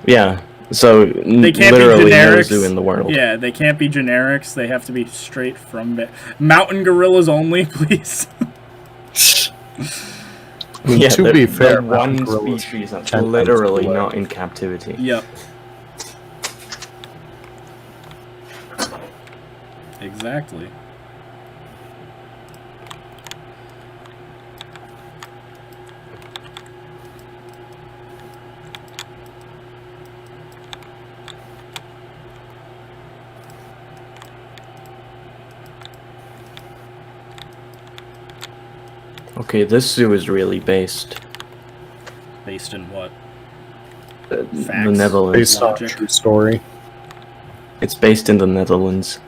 Yeah, so They can't literally be no generics. zoo in the world. Yeah, they can't be generics. They have to be straight from mountain gorillas only, please. I mean, to they're be fair, the one mountain gorillas species that's 10 times literally cooler. not in captivity. Yep. Exactly. Okay, this zoo is really based. Based in what? The Facts. Netherlands. Based on a Logic. true story. It's based in the Netherlands.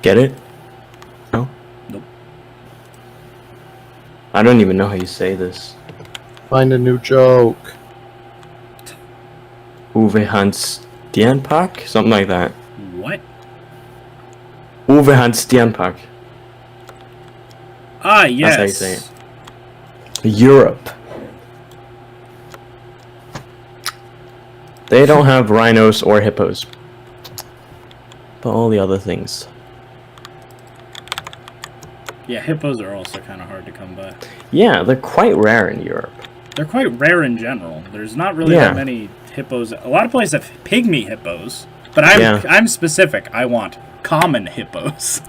Get it? No? Nope. I don't even know how you say this. Find a new joke. Uwe Hans Steenpak? Something like that. What? Uwe Hans Steenpak. Ah, yes. That's how you say it. Europe. They don't have rhinos or hippos. But all the other things. Yeah, hippos are also kind of hard to come by. Yeah, they're quite rare in Europe. They're quite rare in general. There's not really Yeah. that many hippos. A lot of places have pygmy hippos, but I'm specific. I want common hippos.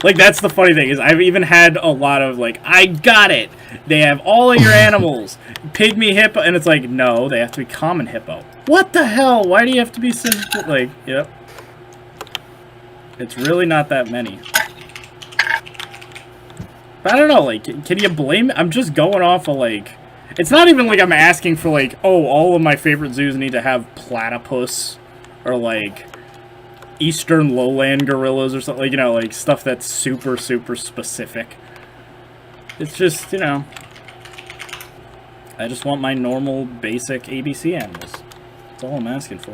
Like, that's the funny thing, is I've even had a lot of, like, I got it! They have all of your animals! Pygmy hippo, and it's like, no, they have to be common hippo. What the hell? Why do you have to be sensitive? Like, yep. It's really not that many. But I don't know, like, can you blame it? I'm just going off of, like... It's not even like I'm asking for, like, oh, all of my favorite zoos need to have platypus, or, like... Eastern lowland gorillas or something, like, you know, like stuff that's super, super specific. It's just, you know, I just want my normal, basic ABC animals. That's all I'm asking for.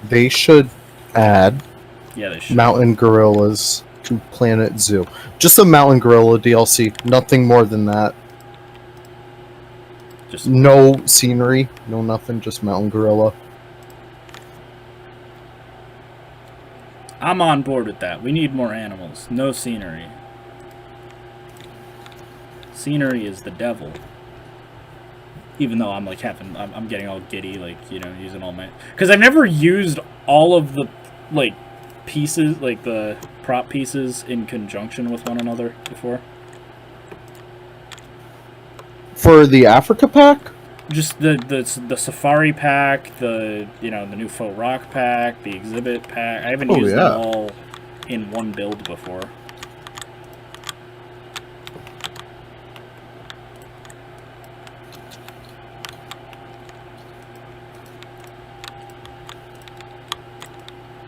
They should add Yeah, they should. mountain gorillas to Planet Zoo. Just a mountain gorilla DLC, nothing more than that. Just No scenery, no nothing, just mountain gorilla. I'm on board with that. We need more animals. No scenery. Scenery is the devil. Even though I'm like I'm getting all giddy, like, you know, using all my... Because I've never used all of the, like, pieces, like the prop pieces in conjunction with one another before. For the Africa pack? Just the safari pack, the new faux rock pack, the exhibit pack. I haven't used them all in one build before.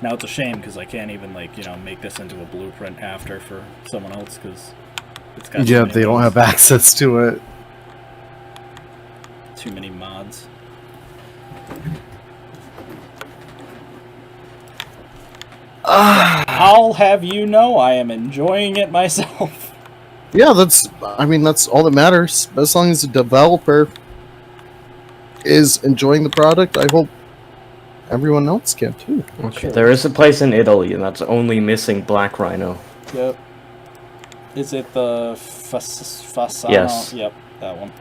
Now it's a shame because I can't even, like, you know, make this into a blueprint after for someone else because it's got Yeah, they don't have access to it. too many mods. I'll have you know I am enjoying it myself. Yeah, that's all that matters. As long as the developer is enjoying the product, I hope everyone else can too. Okay, there is a place in Italy that's only missing black rhino. Yep. Is it the Fasano? Yes. Yep, that one.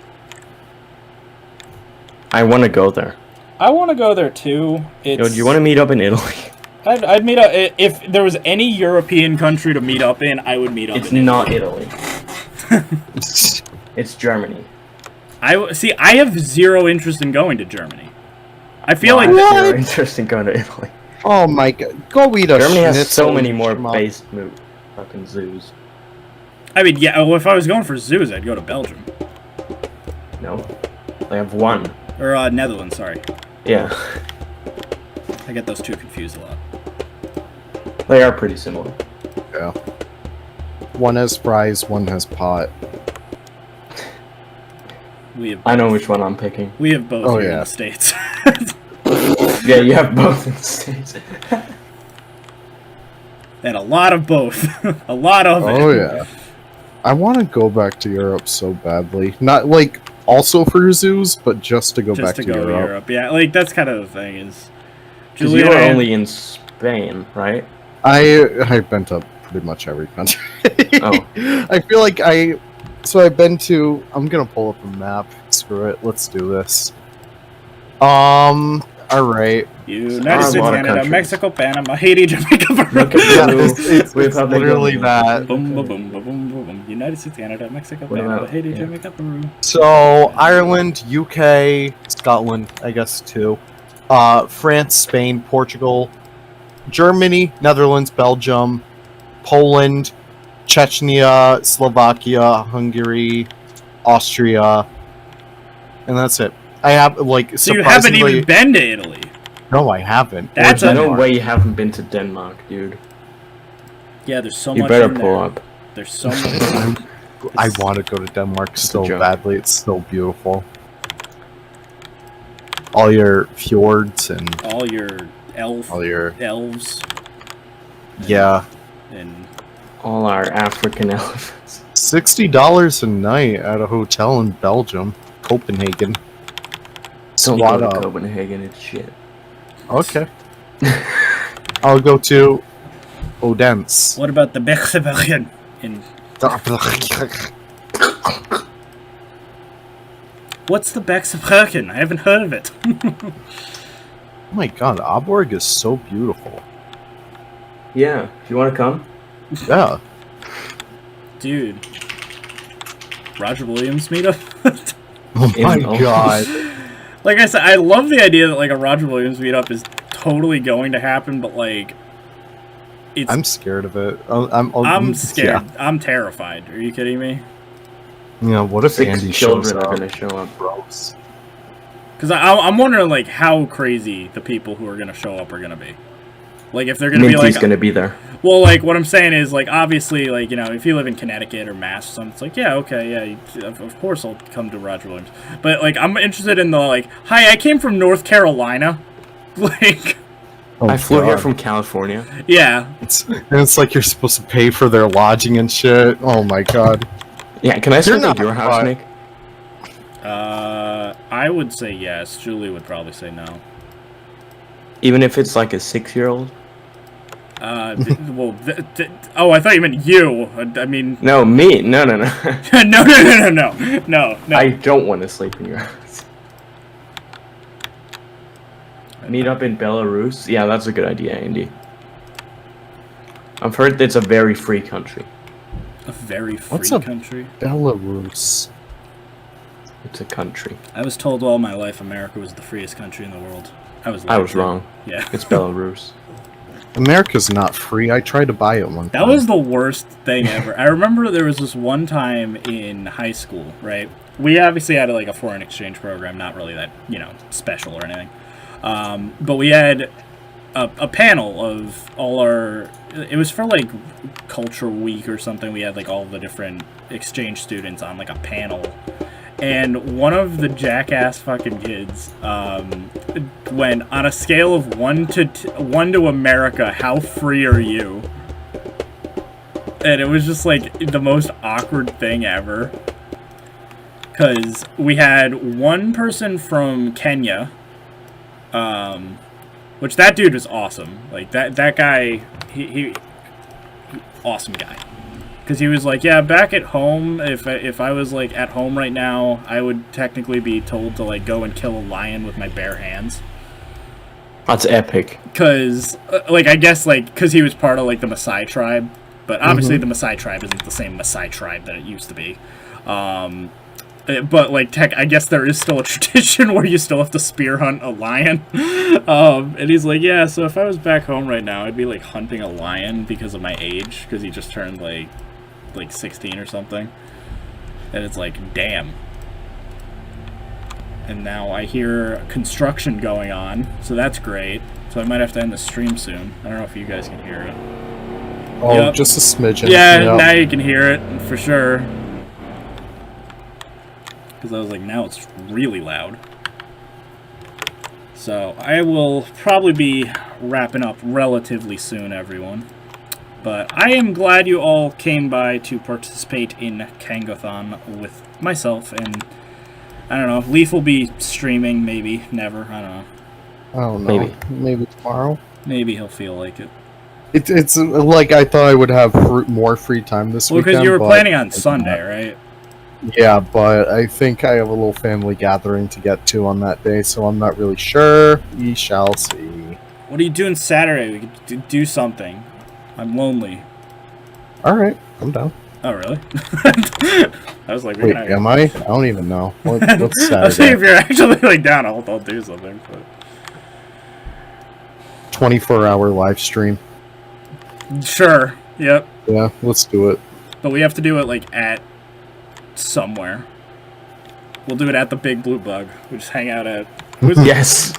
I want to go there. I want to go there too. Yo, do you want to meet up in Italy? I'd meet up if there was any European country to meet up in. I would meet up. It's in not Italy. It's Germany. I have zero interest in going to Germany. I feel Why like is there interest in going to Italy? Oh my god, go eat a Germany has schnitzel, so many more schmuck. base fucking zoos. I mean, yeah. Well, if I was going for zoos, I'd go to Belgium No, they have one. or Netherlands. Sorry, Yeah, I get those two confused a lot. they are pretty similar. Yeah. One has fries, one has pot. We have I know which one I'm picking. we have both Oh, here in yeah. the States. Yeah, you have both in the States. And a lot of both. A lot of it. Oh yeah. I want to go back to Europe so badly. Not like also for zoos, but just to go Just back to to go Europe. to Europe. Yeah, like that's kind of the thing is. Because you were only in Spain, right? I've been to pretty much every country. Oh. I feel like I've been to. I'm gonna pull up a map. Screw it. Let's do this. All right. United There are a States, lot of Canada, countries. Mexico, Panama, Haiti, Jamaica, Look Peru. at Yeah, Peru. it's Republic literally of- that. Boom, boom, boom, boom, boom, boom, boom. United States, Canada, Mexico, What Panama, about- Haiti, yeah. Jamaica, Peru. So Ireland, UK, Scotland, I guess too. France, Spain, Portugal, Germany, Netherlands, Belgium, Poland, Chechnya, Slovakia, Hungary, Austria, and that's it. I have like So you haven't surprisingly- even been to Italy. No, I haven't. That's Or a- No Denmark. way you haven't been to Denmark, dude. Yeah, there's so You much better in pull there. up. There's so much. I want to go to Denmark so joke. badly. It's so beautiful. All your fjords and All your all your elves yeah. and All our African elephants. $60 a night at a hotel in Belgium, Copenhagen. Don't Squad go to up. Copenhagen, it's shit. Okay. I'll go to Odense. what about the Berchtesgaden in what's the Berchtesgaden? I haven't heard of it. Oh my god, Aalborg is so beautiful. Yeah, if you want to come? Yeah. Dude. Roger Williams meetup? Oh my In- god. Like I said, I love the idea that like a Roger Williams meetup is totally going to happen, but like it's I'm scared of it. I'm scared. Yeah. I'm terrified. Are you kidding me? You know, what if 6 Andy shows children are up? going to show up. Gross. Because I'm wondering like how crazy the people who are gonna show up are gonna be. Like if they're gonna be Minty's like, going to be there. well, like what I'm saying is like obviously like you know if you live in Connecticut or Mass or something, it's like yeah okay yeah of course I'll come to Roger Williams. But like I'm interested in the like hi I came from North Carolina, like Oh, I flew here God. from California. yeah. It's like you're supposed to pay for their lodging and shit. Oh my god. Yeah, can I sleep not at your house, fun. Nick? I would say yes. Julie would probably say no. Even if it's like a 6-year-old? Well, oh, I thought you meant you. I mean, No, me. No. no. I don't want to sleep in your house. Meet up in Belarus? Yeah, that's a good idea, Andy. I've heard it's a very free country. A very What's free a- country. Belarus. It's a country. I was told all my life America was the freest country in the world. I was wrong. Yeah. It's Belarus. America's not free. I tried to buy it one That time. was the worst thing ever. I remember there was this one time in high school, right? We obviously had like a foreign exchange program, not really that, you know, special or anything. But we had a panel of all our, it was for like Culture Week or something. We had like all the different exchange students on like a panel. And one of the jackass fucking kids went on a scale of 1 to America, how free are you? And it was just like the most awkward thing ever. Because we had one person from Kenya, Which that dude was awesome. Like that guy, he awesome guy. Because he was like, yeah, back at home, if I was like at home right now, I would technically be told to like go and kill a lion with my bare hands. That's epic. Because, like, I guess, like, because he was part of, like, the Maasai tribe. But obviously the Maasai tribe isn't the same Maasai tribe that it used to be. But, like, I guess there is still a tradition where you still have to spear hunt a lion. And he's like, yeah, so if I was back home right now, I'd be, like, hunting a lion because of my age. Because he just turned, like 16 or something. And it's like, damn. And now I hear construction going on, so that's great. So I might have to end the stream soon. I don't know if you guys can hear it. Oh, yep. Just a smidgen. Yeah, yep. Now you can hear it, for sure. Because I was like, now it's really loud. So I will probably be wrapping up relatively soon, everyone. But I am glad you all came by to participate in Cangothon with myself, and I don't know. Leaf will be streaming, maybe. Never. I don't know. I don't know. Maybe tomorrow. Maybe he'll feel like it. It's like I thought I would have more free time this weekend. Well, because you were planning on Sunday, right? Yeah, but I think I have a little family gathering to get to on that day, so I'm not really sure. We shall see. What are you doing Saturday? We could do something. I'm lonely. Alright, I'm down. Oh, really? I was like, wait, am I? I don't even know. What's Saturday? I'll see if you're actually like down. I'll do something. But 24-hour live stream. Sure. Yep. Yeah, let's do it. But we have to do it like at somewhere. We'll do it at the Big Blue Bug. We just hang out at. Yes.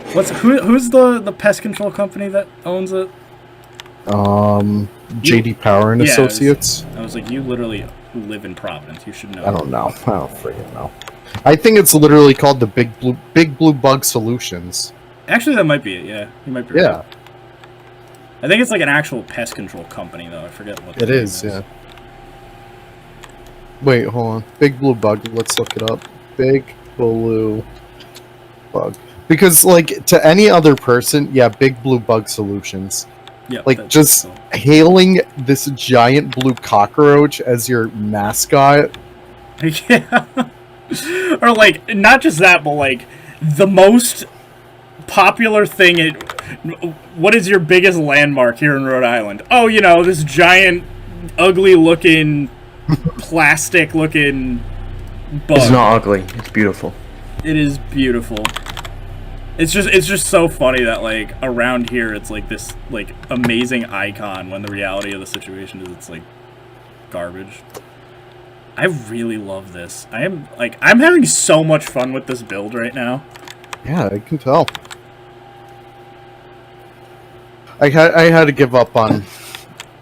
Who's the pest control company that owns it? JD Power and Associates. I was like, you literally live in Providence. You should know. I don't know. I don't freaking know. I think it's literally called the Big Blue Bug Solutions. Actually, that might be it. Yeah, you might be. Yeah. Right. I think it's like an actual pest control company, though. I forget what it is. Yeah. Wait, hold on. Big Blue Bug. Let's look it up. Big Blue Bug. Because, like, to any other person, yeah, Big Blue Bug Solutions. Yeah, like, just cool. Hailing this giant blue cockroach as your mascot. Yeah. Or, like, not just that, but, like, the most popular thing. What is your biggest landmark here in Rhode Island? Oh, you know, this giant, ugly-looking, plastic-looking bug. It's not ugly. It's beautiful. It is beautiful. It's just so funny that, like, around here it's like this, like, amazing icon when the reality of the situation is it's, like, garbage. I really love this. I'm having so much fun with this build right now. Yeah, I can tell. I had to give up on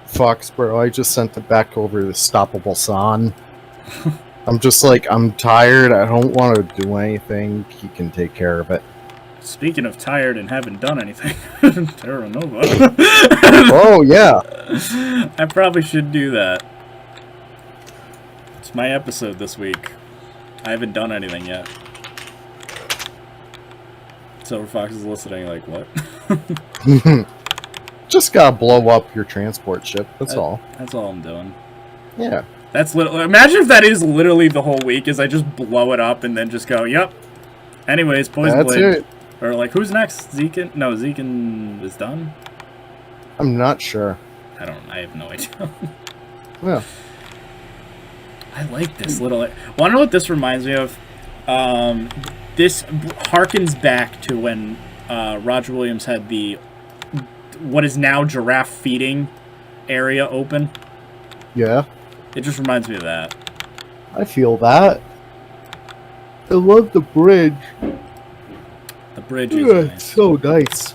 Foxborough. I just sent it back over to Stoppable San. I'm just like, I'm tired. I don't want to do anything. He can take care of it. Speaking of tired and haven't done anything, Terra Nova. Oh, yeah. I probably should do that. It's my episode this week. I haven't done anything yet. Silver Fox is listening like, what? Just gotta blow up your transport ship. That's all. That's all I'm doing. Yeah. That's imagine if that is literally the whole week, is I just blow it up and then just go, yep. Anyways, Poison That's Blade. it. Or, like, who's next? Zekin? No, Zekin is done? I'm not sure. I have no idea. Yeah. I like this little... Want to know what this reminds me of? This harkens back to when Roger Williams had the... what is now giraffe feeding area open. Yeah. It just reminds me of that. I feel that. I love the bridge. The bridge is nice. It's so nice.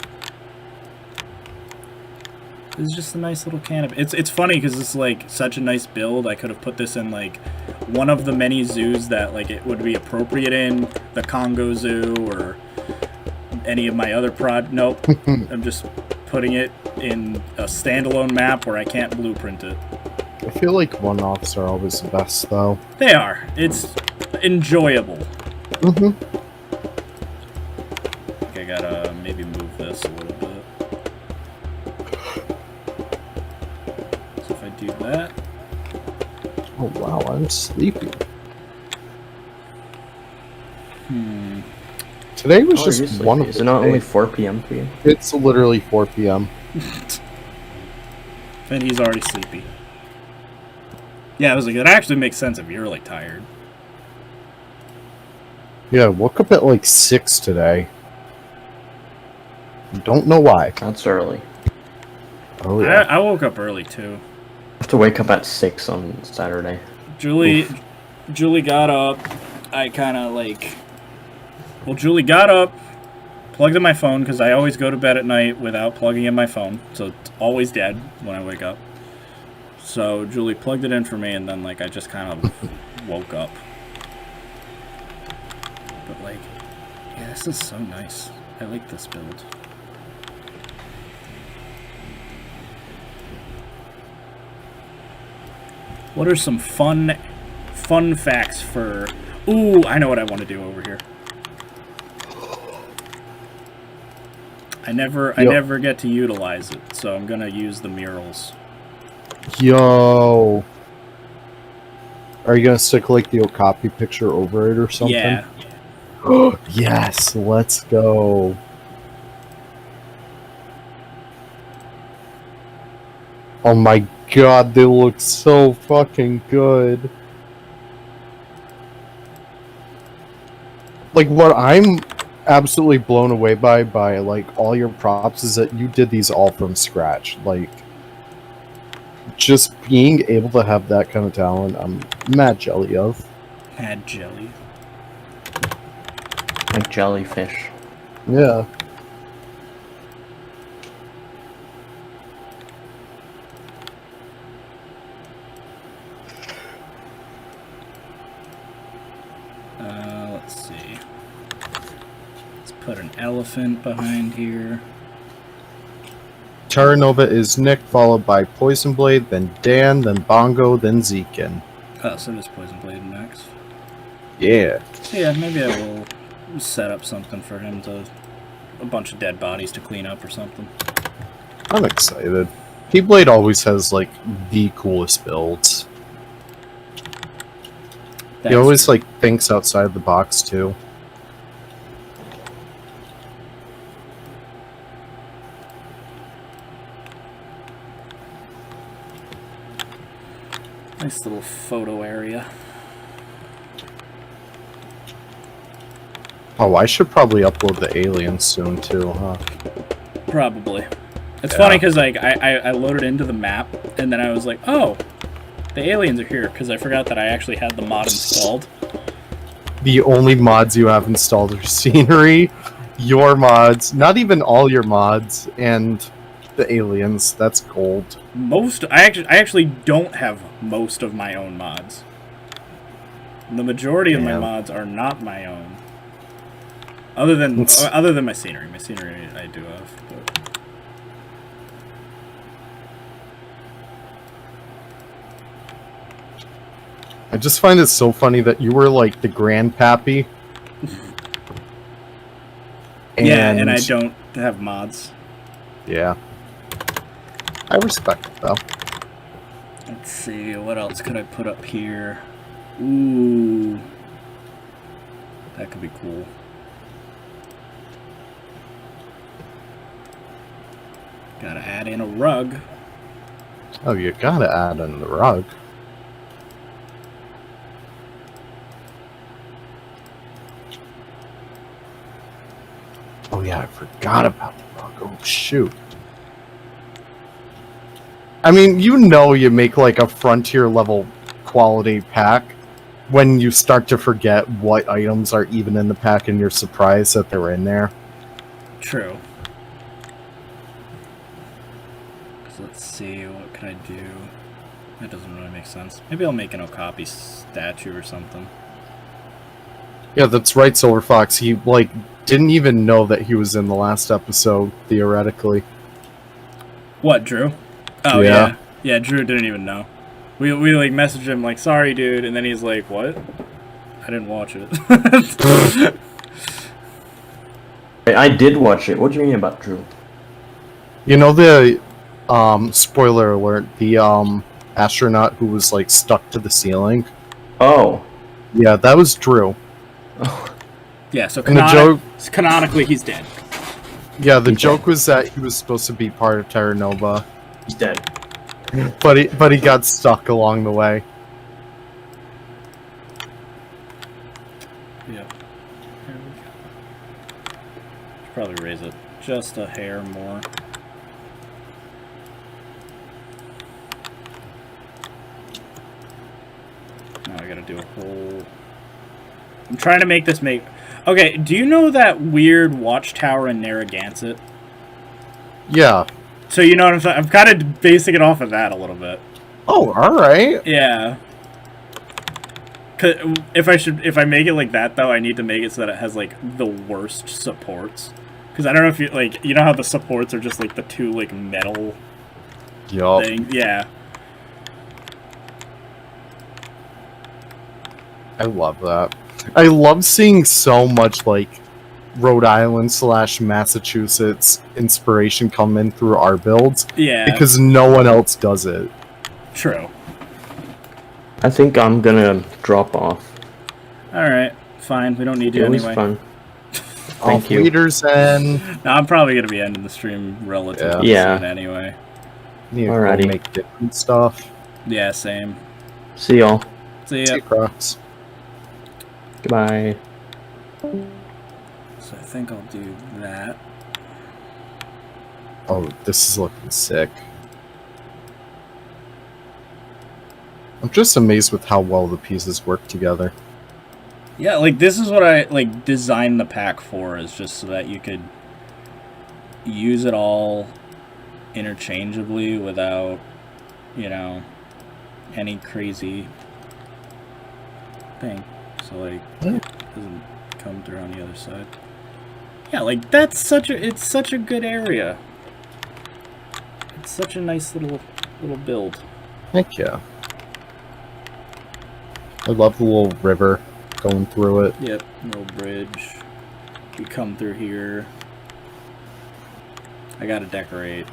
It's just a nice little canopy. It's funny because it's like such a nice build. I could have put this in like one of the many zoos that like it would be appropriate in, the Congo Zoo or any of my other Nope. I'm just putting it in a standalone map where I can't blueprint it. I feel like one-offs are always the best, though. They are. It's enjoyable. Mm-hmm. I got a little bit. So if I do that. Oh wow, I'm sleepy. Today was just one of the Is it not only 4 p.m. for you? It's literally 4 p.m. And he's already sleepy. Yeah, I was like, it actually makes sense if you're like tired. Yeah, I woke up at like 6 today. Don't know why. That's early. Oh yeah. I woke up early too. I have to wake up at 6 on Saturday. Julie got up. I kind of like... Well, Julie got up, plugged in my phone, because I always go to bed at night without plugging in my phone, so it's always dead when I wake up. So Julie plugged it in for me, and then like I just kind of woke up. But like, yeah, this is so nice. I like this build. What are some fun facts for... Ooh, I know what I want to do over here. I never get to utilize it, so I'm gonna use the murals. Yo. Are you gonna stick like the Okapi picture over it or something? Yeah. Yes, let's go. Oh my god, they look so fucking good. Like, what I'm absolutely blown away by like all your props is that you did these all from scratch. Like, just being able to have that kind of talent, I'm mad jelly of. Mad jelly. Like jellyfish. Yeah. Let's see. Let's put an elephant behind here. Terranova is Nick, followed by Poison Blade, then Dan, then Bongo, then Zekin. Oh, so does Poison Blade next. Yeah. Yeah, maybe I will set up something for him to... A bunch of dead bodies to clean up or something. I'm excited. Keyblade always has, like, the coolest builds. He always, like, thinks outside the box, too. Nice little photo area. Oh, I should probably upload the aliens soon, too, huh? Probably. It's Yeah. funny because like I loaded into the map and then I was like, oh, the aliens are here because I forgot that I actually had the mod installed. The only mods you have installed are scenery, your mods, not even all your mods, and the aliens. That's gold. I actually don't have most of my own mods. The majority of my Damn. mods are not my own. Other than my scenery. My scenery I do have. But... I just find it so funny that you were like the grandpappy. Yeah, and I don't have mods. Yeah. I respect it, though. Let's see, what else could I put up here? Ooh. That could be cool. Gotta add in a rug. Oh, you gotta add in the rug. Oh yeah, I forgot about the rug. Oh shoot. I mean, you know you make like a frontier level quality pack when you start to forget what items are even in the pack and you're surprised that they're in there. True. So let's see, what can I do? That doesn't really make sense. Maybe I'll make an Okapi statue or something. Yeah, that's right, Silver Fox. He, like, didn't even know that he was in the last episode, theoretically. What, Drew? Oh, Yeah. yeah. Yeah, Drew didn't even know. We like, messaged him, like, sorry, dude, and then he's like, what? I didn't watch it. I did watch it. What do you mean about Drew? You know the spoiler alert, the astronaut who was like stuck to the ceiling? Oh. Yeah, that was Drew. Yeah, so And the joke, canonically he's dead. yeah, the joke was that he was supposed to be part of Terra Nova, He's dead. but he got stuck along the way. Yeah. Here we go. Should probably raise it just a hair more. Now I gotta do a whole... I'm trying to make this make... Okay, do you know that weird watchtower in Narragansett? Yeah. So you know what I'm saying? I'm kind of basing it off of that a little bit. Oh, alright. Yeah. If I make it like that though, I need to make it so that it has like the worst supports. Because I don't know if you like, you know how the supports are just like the two like metal Yup. things? Yeah. I love that. I love seeing so much like Rhode Island / Massachusetts inspiration come in through our builds. Yeah. Because no one else does it. True. I think I'm gonna drop off. Alright, fine. We don't need you It was anyway. fun. Thank you. Leaders and No, I'm probably going to be ending the stream relatively Yeah. soon anyway. need to go Alrighty. make different stuff. Yeah, same. See y'all. See ya. See you, Crocs. Goodbye. So I think I'll do that. Oh, this is looking sick. I'm just amazed with how well the pieces work together. Yeah, like this is what I like designed the pack for, is just so that you could use it all interchangeably without, you know, any crazy thing. So like it doesn't come through on the other side. Yeah, like that's it's such a good area. It's such a nice little build. Heck yeah. I love the little river going through it. Yep, little bridge. We come through here. I gotta decorate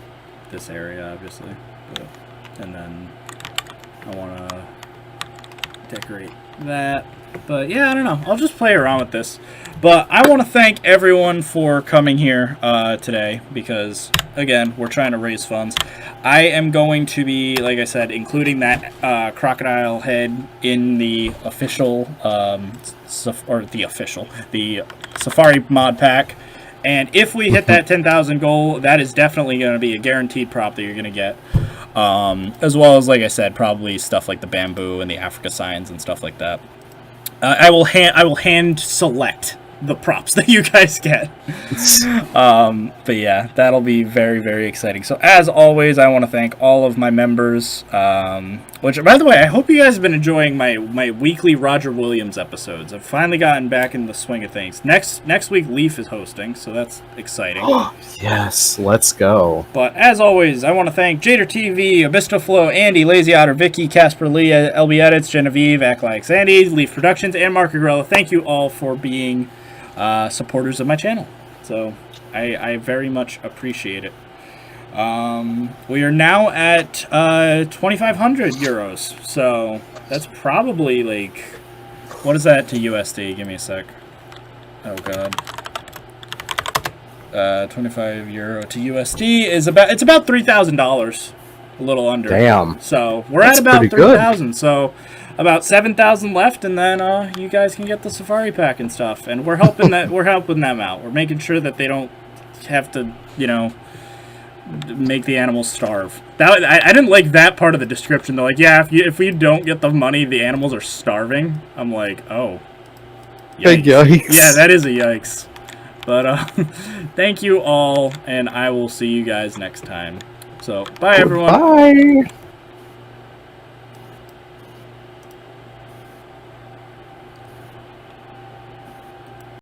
this area, obviously. But, and then I wanna decorate that. But yeah, I don't know. I'll just play around with this. But I want to thank everyone for coming here today because, again, we're trying to raise funds. I am going to be, like I said, including that crocodile head in the official, the Safari mod pack. And if we hit that 10,000 goal, that is definitely going to be a guaranteed prop that you're going to get. As well as, like I said, probably stuff like the bamboo and the Africa signs and stuff like that. I will hand select the props that you guys get. But yeah, that'll be very, very exciting. So as always, I want to thank all of my members. Which, by the way, I hope you guys have been enjoying my weekly Roger Williams episodes. I've finally gotten back in the swing of things. Next week, Leaf is hosting, so that's exciting. Yes, let's go. But as always, I want to thank Jader TV, Abysto Flow, Andy, Lazy Otter, Vicky, Casper Lee, LB Edits, Genevieve, Act Like Sandy, Leaf Productions, and Mark Agrella. Thank you all for being supporters of my channel. So I very much appreciate it. We are now at 2,500 euros. So that's probably like, what is that to USD? Give me a sec. Oh god. 25 euro to USD is about $3,000, a little under. Damn. So we're That's at about pretty good. 3,000. So about 7,000 left, and then you guys can get the safari pack and stuff. And we're helping we're helping them out. We're making sure that they don't have to, you know, make the animals starve. I didn't like that part of the description. They're like, yeah, if we don't get the money, the animals are starving. I'm like, oh, yikes. Yikes. Yeah, that is a yikes. But thank you all, and I will see you guys next time. So bye, everyone. Bye.